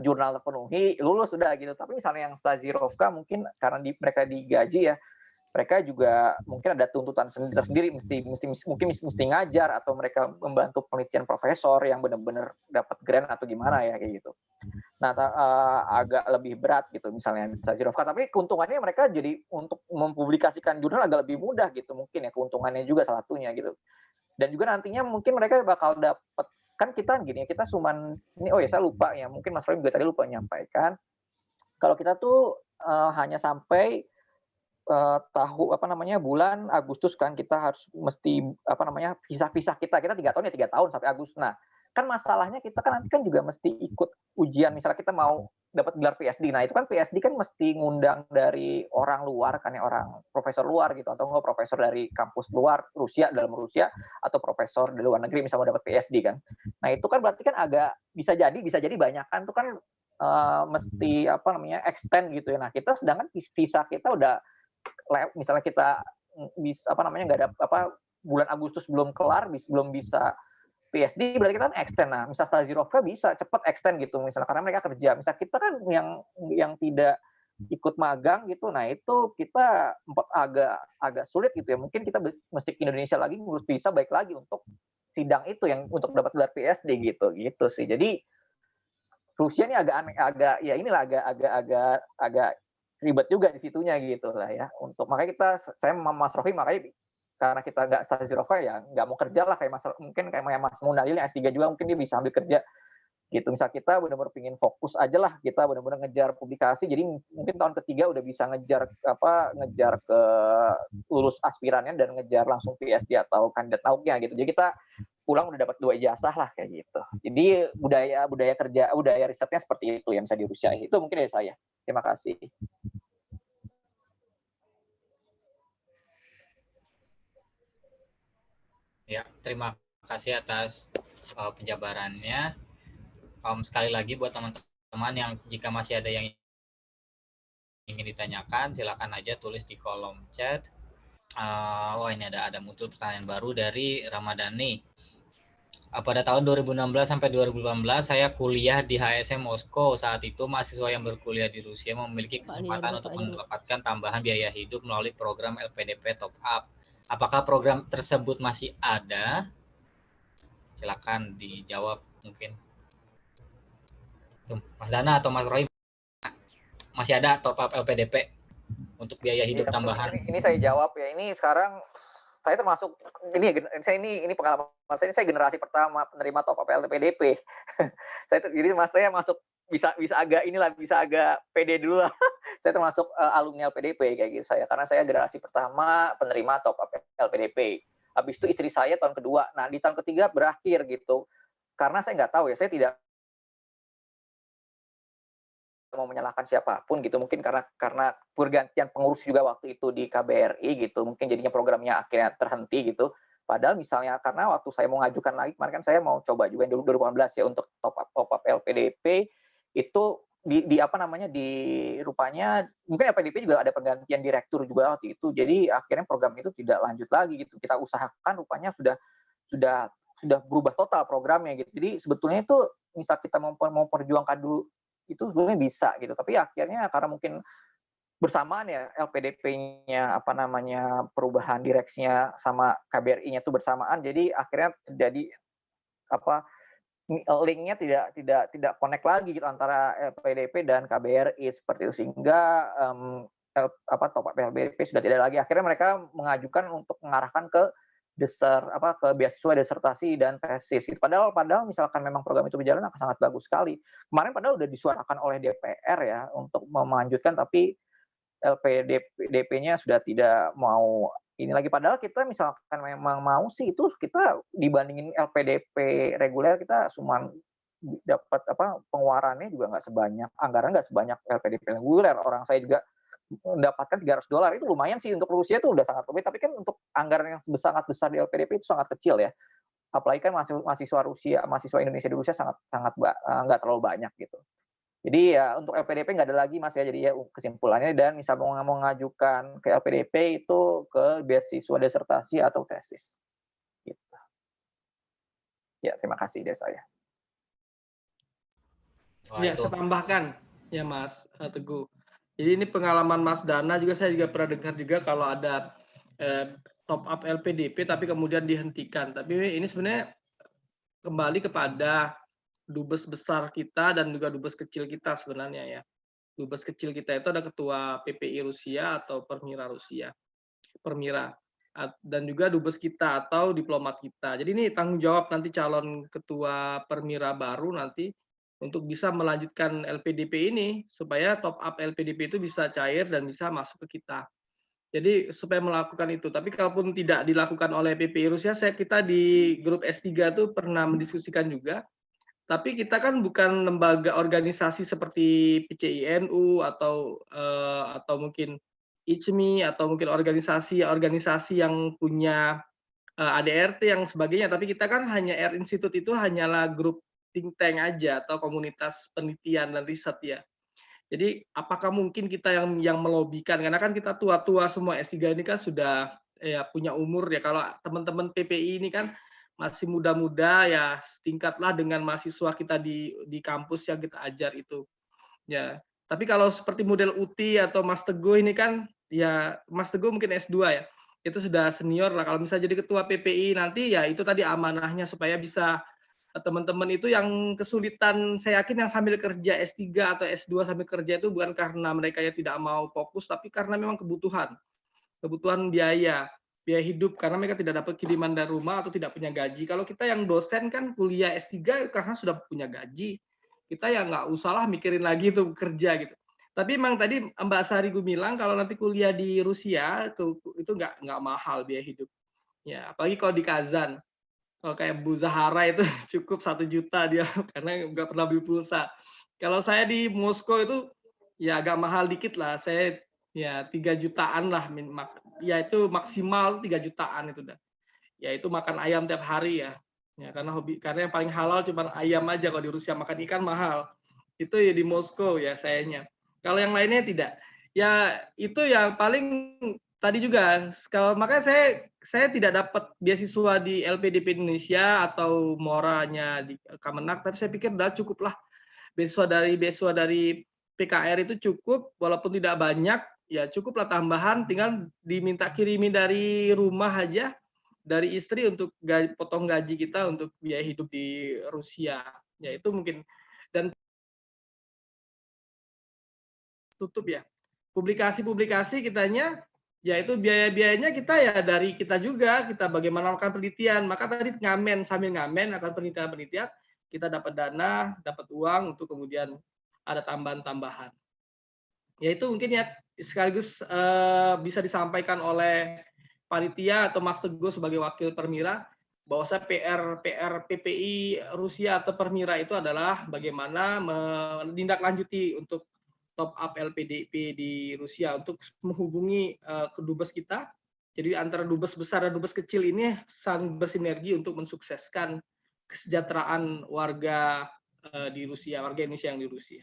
jurnal terpenuhi, lulus sudah gitu. Tapi misalnya yang Stazirovka mungkin karena mereka digaji ya, mereka juga mungkin ada tuntutan tersendiri, mesti ngajar atau mereka membantu penelitian profesor yang benar-benar dapat grant atau gimana ya kayak gitu. Nah, agak lebih berat gitu misalnya Stazirovka, tapi keuntungannya mereka jadi untuk mempublikasikan jurnal agak lebih mudah gitu mungkin ya, keuntungannya juga salah satunya gitu. Dan juga nantinya mungkin mereka bakal dapat, kan kita gini, kita cuman ini, saya lupa ya, mungkin Mas Roy juga tadi lupa menyampaikan kalau kita tuh hanya sampai bulan Agustus kan kita harus mesti visa kita 3 tahun ya 3 tahun sampai Agustus. Nah kan masalahnya kita kan nanti kan juga mesti ikut ujian, misalnya kita mau dapat gelar PhD. Nah itu kan PhD kan mesti ngundang dari orang luar kan ya, orang profesor luar gitu, atau enggak profesor dari kampus luar dalam Rusia, atau profesor dari luar negeri misalnya mau dapat PhD kan. Nah itu kan berarti kan agak bisa jadi banyak kan, itu kan mesti extend gitu ya. Nah kita sedangkan visa kita udah misalnya kita bisa nggak ada bulan Agustus belum kelar, belum bisa PhD, berarti kita kan extend. Nah misal Stazirovka bisa cepat extend gitu misalnya karena mereka kerja. Misal kita kan yang tidak ikut magang gitu, nah itu kita agak sulit gitu ya, mungkin kita mesti ke Indonesia lagi ngurus visa baik lagi untuk sidang itu yang untuk dapat gelar PhD gitu sih. Jadi Rusia ini agak ribet juga di situnya gitu lah ya. Makanya saya sama Mas Rofi, makanya karena kita nggak Stazirovka ya nggak mau kerja lah kayak Mas Munadil yang S3 juga mungkin dia bisa ambil kerja gitu. Misal kita benar-benar pingin fokus aja lah, kita benar-benar ngejar publikasi, jadi mungkin tahun ketiga udah bisa ngejar ke lulus aspirannya dan ngejar langsung PhD atau kandidat nauknya gitu. Jadi kita pulang udah dapat 2 ijazah lah kayak gitu. Jadi budaya risetnya seperti itu yang bisa di Rusia. Itu mungkin dari saya. Terima kasih. Ya, terima kasih atas penjabarannya. Sekali lagi buat teman-teman yang jika masih ada yang ingin ditanyakan, silakan aja tulis di kolom chat. Ini ada muncul pertanyaan baru dari Ramadhani. Pada tahun 2016 sampai 2018 saya kuliah di HSM Moskow. Saat itu mahasiswa yang berkuliah di Rusia memiliki kesempatan untuk mendapatkan tambahan biaya hidup melalui program LPDP Top Up. Apakah program tersebut masih ada? Silakan dijawab mungkin. Mas Dana atau Mas Roy, masih ada Top Up LPDP untuk biaya hidup tambahan? Ini saya jawab ya. Ini sekarang saya termasuk ini pengalaman saya generasi pertama penerima Top Up LPDP. saya masuk bisa agak pede dulu lah. Saya termasuk alumni LPDP kayak gitu karena saya generasi pertama penerima Top Up LPDP. Habis itu istri saya tahun kedua. Nah di tahun ketiga berakhir gitu. Karena saya nggak tahu ya, saya tidak mau menyalahkan siapapun gitu, mungkin karena pergantian pengurus juga waktu itu di KBRI gitu, mungkin jadinya programnya akhirnya terhenti gitu. Padahal misalnya karena waktu saya mau ngajukan lagi kemarin kan saya mau coba juga 2018 ya untuk top up LPDP itu rupanya mungkin LPDP juga ada pergantian direktur juga waktu itu, jadi akhirnya program itu tidak lanjut lagi gitu. Kita usahakan rupanya sudah berubah total programnya gitu. Jadi sebetulnya itu misal kita mau perjuangkan dulu itu sebenarnya bisa gitu, tapi akhirnya karena mungkin bersamaan ya LPDP-nya perubahan direksinya sama KBRI-nya itu bersamaan, jadi akhirnya terjadi link-nya tidak connect lagi gitu antara LPDP dan KBRI seperti itu, sehingga top up LPDP sudah tidak lagi. Akhirnya mereka mengajukan untuk mengarahkan ke ke beasiswa disertasi dan tesis gitu. Padahal misalkan memang program itu berjalan akan sangat bagus sekali. Kemarin padahal udah disuarakan oleh DPR ya untuk melanjutkan, tapi LPDP-nya sudah tidak mau ini lagi. Padahal kita misalkan memang mau sih, itu kita dibandingin LPDP reguler kita cuma dapat pengeluarannya juga nggak sebanyak, anggaran nggak sebanyak LPDP reguler. Orang saya juga mendapatkan $300 itu lumayan sih, untuk Rusia itu udah sangat lebih, tapi kan untuk anggaran yang sangat besar di LPDP itu sangat kecil ya. Apalagi kan mahasiswa Indonesia di Rusia sangat nggak terlalu banyak gitu. Jadi ya untuk LPDP nggak ada lagi Mas ya, jadi ya kesimpulannya, dan misal mau mengajukan ke LPDP itu ke beasiswa disertasi atau tesis. Gitu. Ya, terima kasih dari saya. Ya, saya tambahkan ya Mas Teguh. Jadi ini pengalaman Mas Dana juga, saya juga pernah dengar juga kalau ada top up LPDP tapi kemudian dihentikan. Tapi ini sebenarnya kembali kepada dubes besar kita dan juga dubes kecil kita sebenarnya ya. Dubes kecil kita itu ada ketua PPI Rusia atau Permira Rusia. Permira. Dan juga dubes kita atau diplomat kita. Jadi ini tanggung jawab nanti calon ketua Permira baru nanti untuk bisa melanjutkan LPDP ini supaya top up LPDP itu bisa cair dan bisa masuk ke kita. Jadi supaya melakukan itu. Tapi kalaupun tidak dilakukan oleh PPI Rusia, kita di grup S3 itu pernah mendiskusikan juga. Tapi kita kan bukan lembaga organisasi seperti PCINU atau mungkin ICMI atau mungkin organisasi yang punya ADRT yang sebagainya. Tapi kita kan hanya Air Institute itu hanyalah grup think tank aja atau komunitas penelitian dan riset ya. Jadi apakah mungkin kita yang melobikan, karena kan kita tua-tua semua, S3 ini kan sudah ya punya umur ya. Kalau teman-teman PPI ini kan masih muda-muda ya, setingkatlah dengan mahasiswa kita di kampus yang kita ajar itu. Ya. Tapi kalau seperti model UTI atau Mas Teguh ini kan ya, Mas Teguh mungkin S2 ya. Itu sudah senior lah. Kalau misalnya jadi ketua PPI nanti ya itu tadi amanahnya supaya bisa teman-teman itu yang kesulitan, saya yakin yang sambil kerja S3 atau S2 sambil kerja itu bukan karena mereka ya tidak mau fokus, tapi karena memang kebutuhan biaya hidup, karena mereka tidak dapat kiriman dari rumah atau tidak punya gaji. Kalau kita yang dosen kan kuliah S3 karena sudah punya gaji, kita ya nggak usah lah mikirin lagi tuh kerja gitu. Tapi memang tadi Mbak Sari bilang kalau nanti kuliah di Rusia itu nggak mahal biaya hidup. Ya, apalagi kalau di Kazan. Kalau kayak Bu Zahara itu cukup 1 juta dia karena nggak pernah beli pulsa. Kalau saya di Moskow itu ya agak mahal dikit lah. Saya ya 3 jutaan lah, ya itu maksimal 3 jutaan itu dah. Ya itu makan ayam tiap hari ya. Ya karena yang paling halal cuma ayam aja. Kalau di Rusia makan ikan mahal. Itu ya di Moskow ya sayanya. Kalau yang lainnya tidak. Ya itu yang paling tadi juga, kalau makanya saya tidak dapat beasiswa di LPDP Indonesia atau Moranya di Kemenak, tapi saya pikir udah cukup lah beasiswa dari PKR itu cukup, walaupun tidak banyak, ya cukuplah tambahan, tinggal diminta kirimin dari rumah aja, dari istri untuk potong gaji kita untuk biaya hidup di Rusia. Ya itu mungkin, dan tutup ya. Publikasi kitanya, yaitu biaya-biayanya kita ya dari kita juga, kita bagaimana melakukan penelitian. Maka tadi sambil ngamen akan penelitian, kita dapat dana, dapat uang untuk kemudian ada tambahan-tambahan. Ya itu mungkin ya sekaligus bisa disampaikan oleh panitia atau Mas Teguh sebagai wakil Permira, bahwa PR PPI Rusia atau Permira itu adalah bagaimana menindaklanjuti untuk top up LPDP di Rusia untuk menghubungi ke dubes kita. Jadi antara dubes besar dan dubes kecil ini saling bersinergi untuk mensukseskan kesejahteraan warga di Rusia, warga Indonesia yang di Rusia.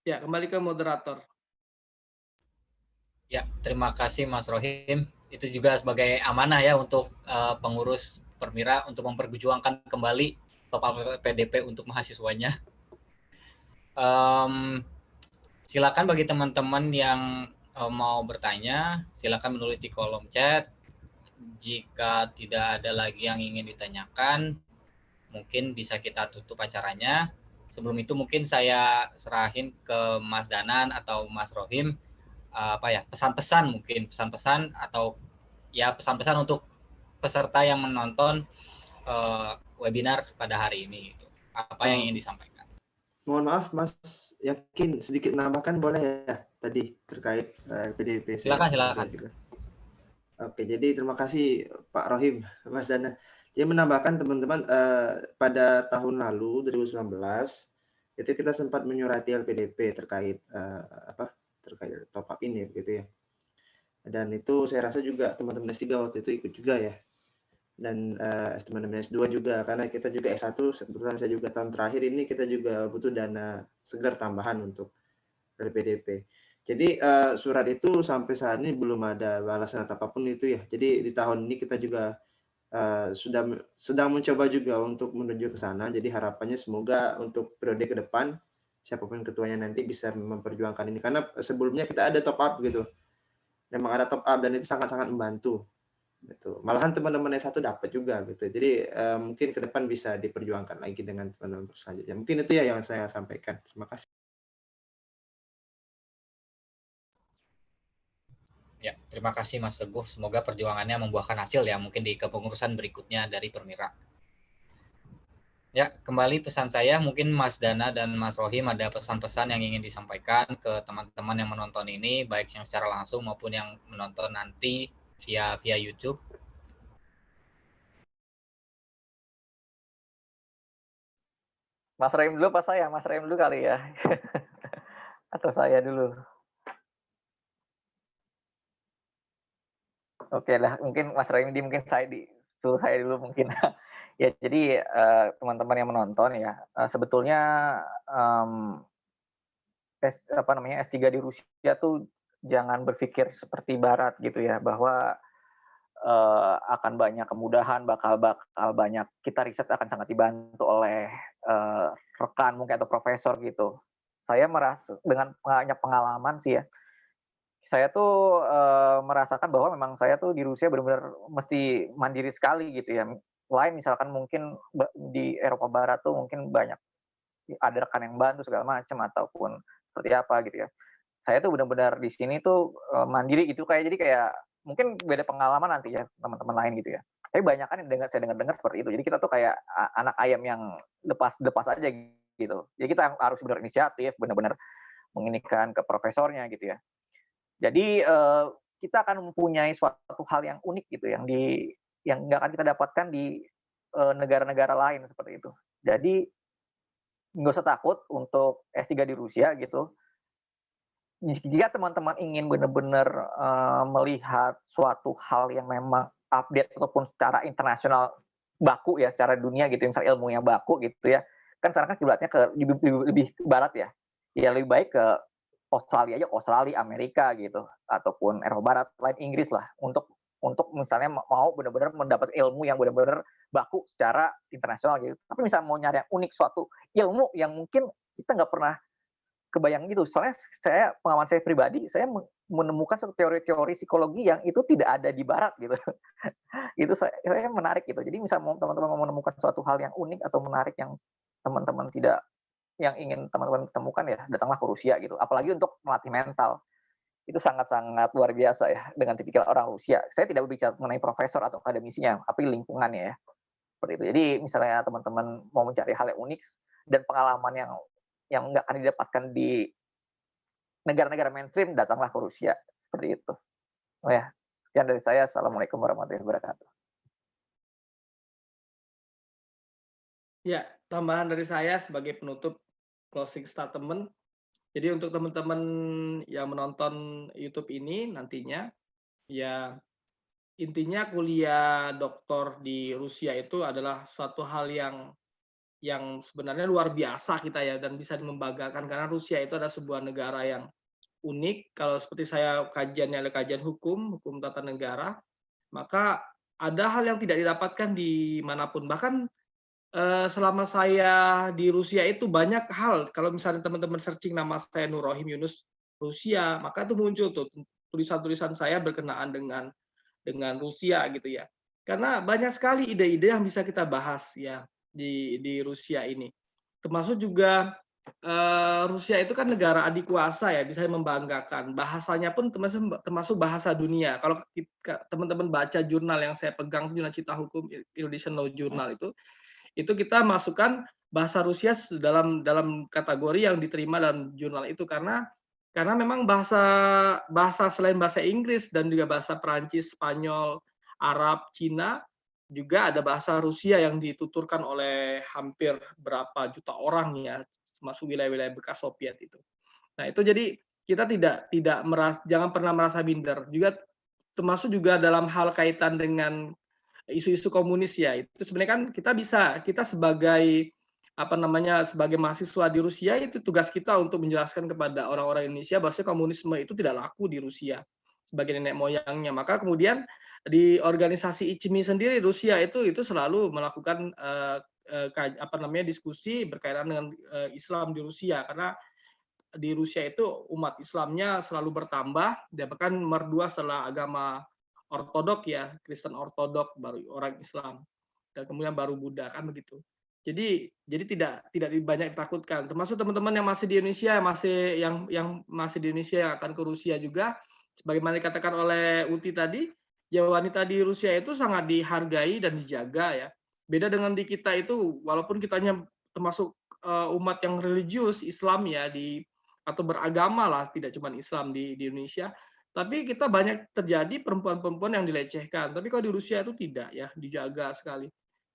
Ya, kembali ke moderator. Ya, terima kasih Mas Rohim. Itu juga sebagai amanah ya untuk pengurus Permira untuk memperjuangkan kembali top up PDP untuk mahasiswanya. Silakan bagi teman-teman yang mau bertanya, silakan menulis di kolom chat. Jika tidak ada lagi yang ingin ditanyakan, mungkin bisa kita tutup acaranya. Sebelum itu mungkin saya serahin ke Mas Danan atau Mas Rohim pesan-pesan atau ya pesan-pesan untuk peserta yang menonton webinar pada hari ini. Apa yang ingin disampaikan? Mohon maaf, Mas Yakin sedikit menambahkan boleh ya tadi terkait PDP. Silakan. Oke, jadi terima kasih Pak Rohim, Mas Dana. Jadi menambahkan teman-teman pada tahun lalu 2019 itu kita sempat menyurati LPDP terkait terkait top up ini gitu ya. Dan itu saya rasa juga teman-teman S3 waktu itu ikut juga ya. Dan teman-teman S2 juga, karena kita juga S1, kebetulan saya juga tahun terakhir ini kita juga butuh dana segar tambahan untuk LPDP. Jadi surat itu sampai saat ini belum ada balasan atau apapun itu ya. Jadi di tahun ini kita juga sedang mencoba juga untuk menuju ke sana. Jadi harapannya semoga untuk periode ke depan siapapun ketuanya nanti bisa memperjuangkan ini. Karena sebelumnya kita ada top up gitu. Memang ada top up dan itu sangat-sangat membantu. Gitu. Malahan teman-teman S1 dapat juga gitu. Jadi mungkin ke depan bisa diperjuangkan lagi dengan teman-teman selanjutnya. Mungkin itu ya yang saya sampaikan. Terima kasih. Ya, terima kasih Mas Teguh. Semoga perjuangannya membuahkan hasil ya, mungkin di kepengurusan berikutnya dari Permira. Ya, kembali pesan saya, mungkin Mas Dana dan Mas Rohim ada pesan-pesan yang ingin disampaikan ke teman-teman yang menonton ini, baik yang secara langsung maupun yang menonton nanti via YouTube. Mas Rohim dulu apa saya? Mas Rohim dulu kali ya. Atau saya dulu. Oke lah, mungkin Mas Rohim mungkin saya dulu mungkin. Ya, jadi teman-teman yang menonton ya, sebetulnya S3 di Rusia tuh jangan berpikir seperti Barat gitu ya, bahwa akan banyak kemudahan, bakal banyak, kita riset akan sangat dibantu oleh rekan mungkin atau profesor gitu. Saya merasa dengan banyak pengalaman sih ya, saya tuh merasakan bahwa memang saya tuh di Rusia benar-benar mesti mandiri sekali gitu ya. Lain misalkan mungkin di Eropa Barat tuh mungkin banyak ada rekan yang bantu segala macam ataupun seperti apa gitu ya. Saya tuh benar-benar di sini tuh mandiri gitu, jadi kayak mungkin beda pengalaman nanti ya teman-teman lain gitu ya. Tapi banyak kan saya dengar seperti itu. Jadi kita tuh kayak anak ayam yang lepas aja gitu. Jadi kita harus berinisiatif, benar-benar menginikan ke profesornya gitu ya. Jadi kita akan mempunyai suatu hal yang unik gitu yang nggak akan kita dapatkan di negara-negara lain seperti itu. Jadi nggak usah takut untuk S3 di Rusia gitu. Jika teman-teman ingin benar-benar melihat suatu hal yang memang update ataupun secara internasional baku ya, secara dunia gitu, yang secara ilmunya baku gitu ya. Kan sekarang kan kiblatnya ke lebih barat ya. Ya lebih baik ke Australia aja, Australia, Amerika gitu, ataupun Eropa Barat, lain Inggris lah, untuk misalnya mau benar-benar mendapat ilmu yang benar-benar baku secara internasional gitu. Tapi misalnya mau nyari yang unik, suatu ilmu yang mungkin kita nggak pernah kebayang gitu. Soalnya pengalaman saya pribadi, saya menemukan suatu teori-teori psikologi yang itu tidak ada di Barat gitu. Itu saya menarik gitu. Jadi misalnya teman-teman mau menemukan suatu hal yang unik atau menarik yang teman-teman yang ingin teman-teman temukan ya, datanglah ke Rusia gitu. Apalagi untuk melatih mental. Itu sangat-sangat luar biasa ya dengan tipikal orang Rusia. Saya tidak berbicara mengenai profesor atau akademisinya, tapi lingkungannya ya. Seperti itu. Jadi misalnya teman-teman mau mencari hal yang unik dan pengalaman yang nggak akan didapatkan di negara-negara mainstream, datanglah ke Rusia. Seperti itu. Oh ya, sekian dari saya. Assalamualaikum warahmatullahi wabarakatuh. Ya, tambahan dari saya sebagai penutup closing statement. Jadi untuk teman-teman yang menonton YouTube ini nantinya, ya intinya kuliah doktor di Rusia itu adalah suatu hal yang sebenarnya luar biasa kita ya, dan bisa membanggakan karena Rusia itu adalah sebuah negara yang unik. Kalau seperti saya kajiannya adalah kajian hukum tata negara, maka ada hal yang tidak didapatkan di manapun. Bahkan selama saya di Rusia itu banyak hal, kalau misalnya teman-teman searching nama saya Nurrohim Yunus Rusia, maka itu muncul tuh tulisan-tulisan saya berkenaan dengan Rusia gitu ya. Karena banyak sekali ide-ide yang bisa kita bahas ya di Rusia ini. Termasuk juga Rusia itu kan negara adik kuasa ya, bisa membanggakan. Bahasanya pun termasuk bahasa dunia. Kalau teman-teman baca jurnal yang saya pegang, Jurnal Cipta Hukum Indonesian Law Journal itu kita masukkan bahasa Rusia dalam kategori yang diterima dalam jurnal itu karena memang bahasa selain bahasa Inggris dan juga bahasa Perancis, Spanyol, Arab, Cina juga ada bahasa Rusia yang dituturkan oleh hampir berapa juta orang ya, termasuk wilayah-wilayah bekas Soviet itu. Nah, itu jadi kita jangan pernah merasa minder. Juga termasuk juga dalam hal kaitan dengan isu-isu komunis ya. Itu sebenarnya kan kita sebagai sebagai mahasiswa di Rusia, itu tugas kita untuk menjelaskan kepada orang-orang Indonesia bahwa komunisme itu tidak laku di Rusia sebagai nenek moyangnya. Maka kemudian di organisasi ICMI sendiri Rusia itu selalu melakukan diskusi berkaitan dengan Islam di Rusia, karena di Rusia itu umat Islamnya selalu bertambah, dan bahkan nomor 2 setelah agama Ortodok ya, Kristen Ortodok, baru orang Islam, dan kemudian baru Buddha, kan begitu. Jadi tidak banyak ditakutkan. Termasuk teman-teman yang masih di Indonesia, yang masih di Indonesia yang akan ke Rusia juga, sebagaimana dikatakan oleh Uti tadi, ya wanita di Rusia itu sangat dihargai dan dijaga ya. Beda dengan di kita itu, walaupun kitanya termasuk umat yang religius Islam ya, atau beragama lah, tidak cuma Islam di Indonesia, tapi kita banyak terjadi perempuan-perempuan yang dilecehkan. Tapi kalau di Rusia itu tidak ya, dijaga sekali.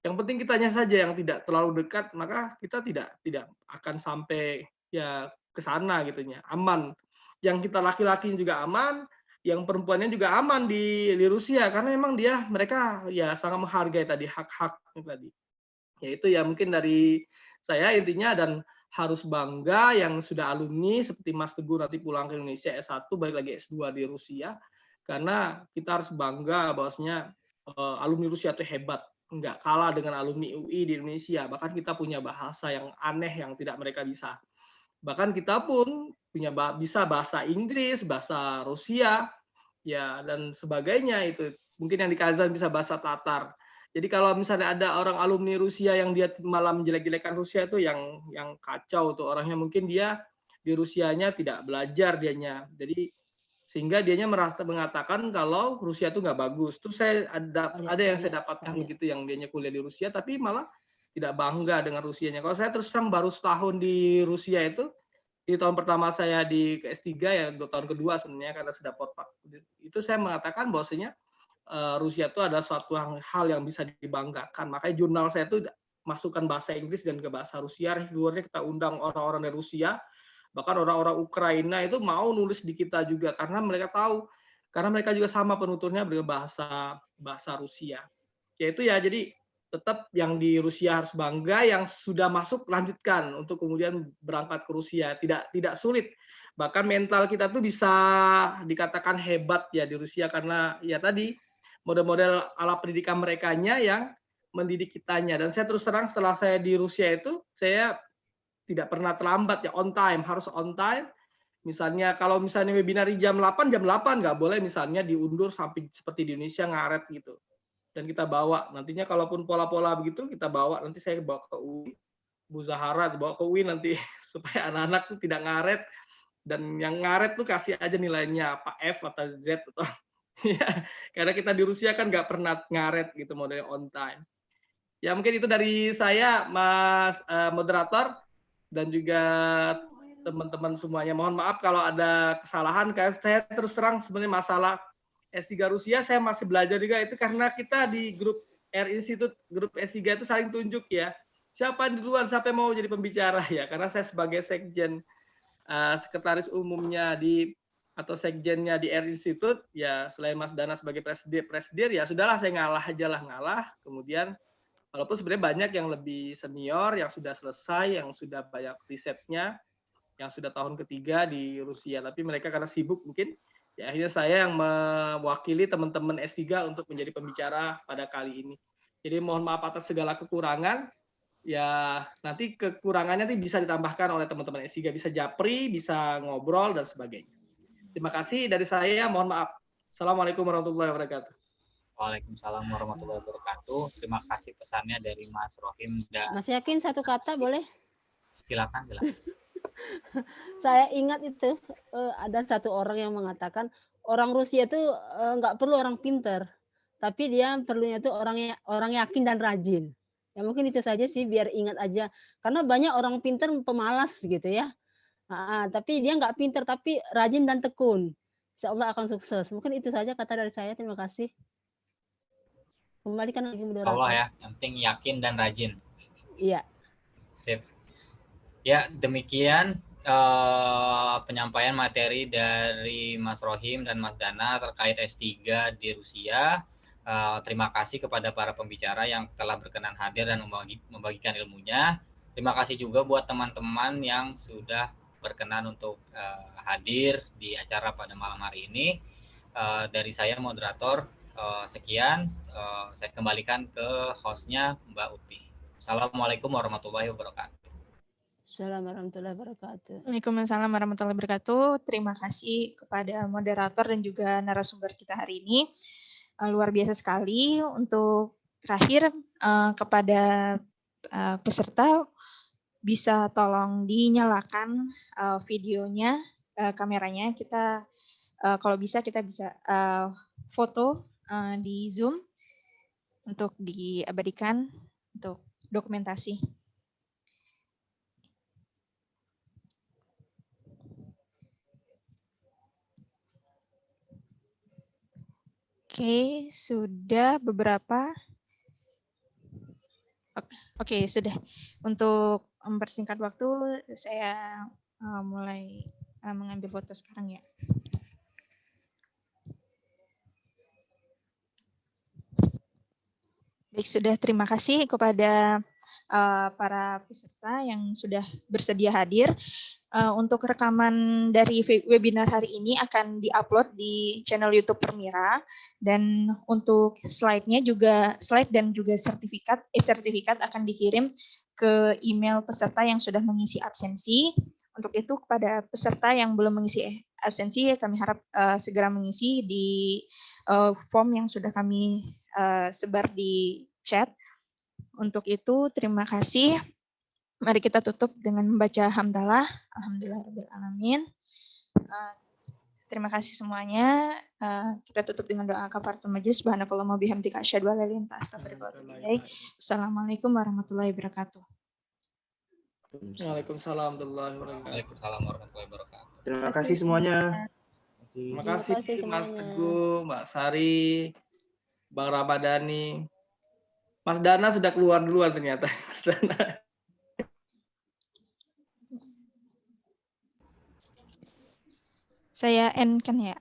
Yang penting kitanya saja yang tidak terlalu dekat, maka kita tidak akan sampai ya ke sana gitunya, aman. Yang kita laki-laki juga aman, yang perempuannya juga aman di Rusia, karena memang mereka ya sangat menghargai tadi hak-hak tadi. Ya itu ya mungkin dari saya intinya, dan harus bangga yang sudah alumni seperti Mas Teguh nanti pulang ke Indonesia S1 balik lagi S2 di Rusia, karena kita harus bangga bahwasanya alumni Rusia itu hebat, nggak kalah dengan alumni UI di Indonesia. Bahkan kita punya bahasa yang aneh yang tidak mereka bisa. Bahkan kita pun bisa bahasa Inggris, bahasa Rusia, ya dan sebagainya itu. Mungkin yang di Kazan bisa bahasa Tatar. Jadi kalau misalnya ada orang alumni Rusia yang dia malah menjelek-jelekan Rusia itu yang kacau tuh orangnya, mungkin dia di Rusianya tidak belajar dianya. Jadi sehingga dianya mengatakan kalau Rusia itu nggak bagus. Terus ada yang saya dapatkan begitu, yang dianya kuliah di Rusia tapi malah tidak bangga dengan Rusianya. Kalau saya terus terang baru setahun di Rusia itu, di tahun pertama saya di S3 ya, tahun kedua sebenarnya karena sudah potpak. Itu saya mengatakan bahwasanya Rusia itu adalah suatu hal yang bisa dibanggakan. Makanya jurnal saya itu masukkan bahasa Inggris dan ke bahasa Rusia. Reviewernya kita undang orang-orang dari Rusia, bahkan orang-orang Ukraina itu mau nulis di kita juga karena mereka tahu, karena mereka juga sama penuturnya dengan bahasa Rusia. Yaitu ya, jadi tetap yang di Rusia harus bangga, yang sudah masuk lanjutkan untuk kemudian berangkat ke Rusia. Tidak sulit. Bahkan mental kita tuh bisa dikatakan hebat ya di Rusia, karena ya tadi model-model ala pendidikan merekanya yang mendidik kitanya. Dan saya terus terang setelah saya di Rusia itu, saya tidak pernah terlambat ya, on time, harus on time. Misalnya kalau misalnya webinar jam 8 nggak boleh misalnya diundur sampai seperti di Indonesia ngaret gitu. Dan kita bawa, nantinya kalaupun pola-pola begitu kita bawa, nanti saya bawa ke UI, Bu Zahara bawa ke UI nanti supaya anak-anak tuh tidak ngaret, dan yang ngaret tuh kasih aja nilainya apa F atau Z atau ya, karena kita di Rusia kan nggak pernah ngaret gitu, model on time. Ya mungkin itu dari saya, Mas moderator, dan juga teman-teman semuanya. Mohon maaf kalau ada kesalahan, karena saya terus terang sebenarnya masalah S3 Rusia saya masih belajar juga, itu karena kita di grup R Institute, grup S3 itu saling tunjuk ya. Siapa di luar, siapa yang mau jadi pembicara ya, karena saya sebagai sekjen, sekretaris umumnya atau sekjennya di R Institute, ya selain Mas Dana sebagai presidir, ya sudahlah saya ngalah. Kemudian walaupun sebenarnya banyak yang lebih senior, yang sudah selesai, yang sudah banyak risetnya, yang sudah tahun ketiga di Rusia, tapi mereka karena sibuk mungkin, ya akhirnya saya yang mewakili teman-teman S3 untuk menjadi pembicara pada kali ini. Jadi mohon maaf atas segala kekurangan. ya nanti kekurangannya nanti bisa ditambahkan oleh teman-teman S3, bisa japri, bisa ngobrol dan sebagainya. Terima kasih dari saya, mohon maaf. Assalamualaikum warahmatullahi wabarakatuh. Waalaikumsalam warahmatullahi wabarakatuh. Terima kasih pesannya dari Mas Rohim dan Mas Yakin satu kata boleh? silakan. Saya ingat itu ada satu orang yang mengatakan orang Rusia itu nggak perlu orang pinter, tapi dia perlunya itu orang yakin dan rajin. Ya mungkin itu saja sih biar ingat aja. Karena banyak orang pinter pemalas gitu ya. Tapi dia nggak pinter tapi rajin dan tekun. Insya Allah akan sukses. Mungkin itu saja kata dari saya. Terima kasih. Kembalikan lagi moderator. Allah ya, yang penting yakin dan rajin. Iya. Sip. Ya, demikian penyampaian materi dari Mas Rohim dan Mas Dana terkait S3 di Rusia. Terima kasih kepada para pembicara yang telah berkenan hadir dan membagikan ilmunya. Terima kasih juga buat teman-teman yang sudah berkenan untuk hadir di acara pada malam hari ini. Dari saya moderator, sekian. Saya kembalikan ke hostnya Mbak Uti. Assalamualaikum warahmatullahi wabarakatuh. Assalamualaikum warahmatullahi wabarakatuh. Waalaikumsalam warahmatullahi wabarakatuh. Terima kasih kepada moderator dan juga narasumber kita hari ini. Luar biasa sekali. Untuk terakhir kepada peserta bisa tolong dinyalakan videonya, kameranya. Kita kalau bisa kita bisa foto di Zoom untuk diabadikan untuk dokumentasi. Oke, sudah beberapa. Oke, sudah. Untuk mempersingkat waktu, saya mulai mengambil foto sekarang ya. Baik, sudah. Terima kasih kepada para peserta yang sudah bersedia hadir. Untuk rekaman dari webinar hari ini akan diupload di channel YouTube Permira, dan untuk slide-nya juga dan juga sertifikat akan dikirim ke email peserta yang sudah mengisi absensi. Untuk itu kepada peserta yang belum mengisi absensi, kami harap segera mengisi di form yang sudah kami sebar di chat. Untuk itu terima kasih. Mari kita tutup dengan membaca hamdalah. Alhamdulillahirabbil alamin. Terima kasih semuanya. Kita tutup dengan doa kafaratul majelis. Subhanakallahumma bihamdika asyhadu an la ilaha illa anta astaghfiruka wa atubu ilaik. Assalamualaikum warahmatullahi wabarakatuh. Waalaikumsalam warahmatullahi wabarakatuh. Waalaikumsalam warahmatullahi wabarakatuh. Terima kasih semuanya. Terima kasih Mas Teguh, Mbak Sari, Bang Ramadhani. Mas Dana sudah keluar duluan ternyata. Mas Dana. Saya end kan ya.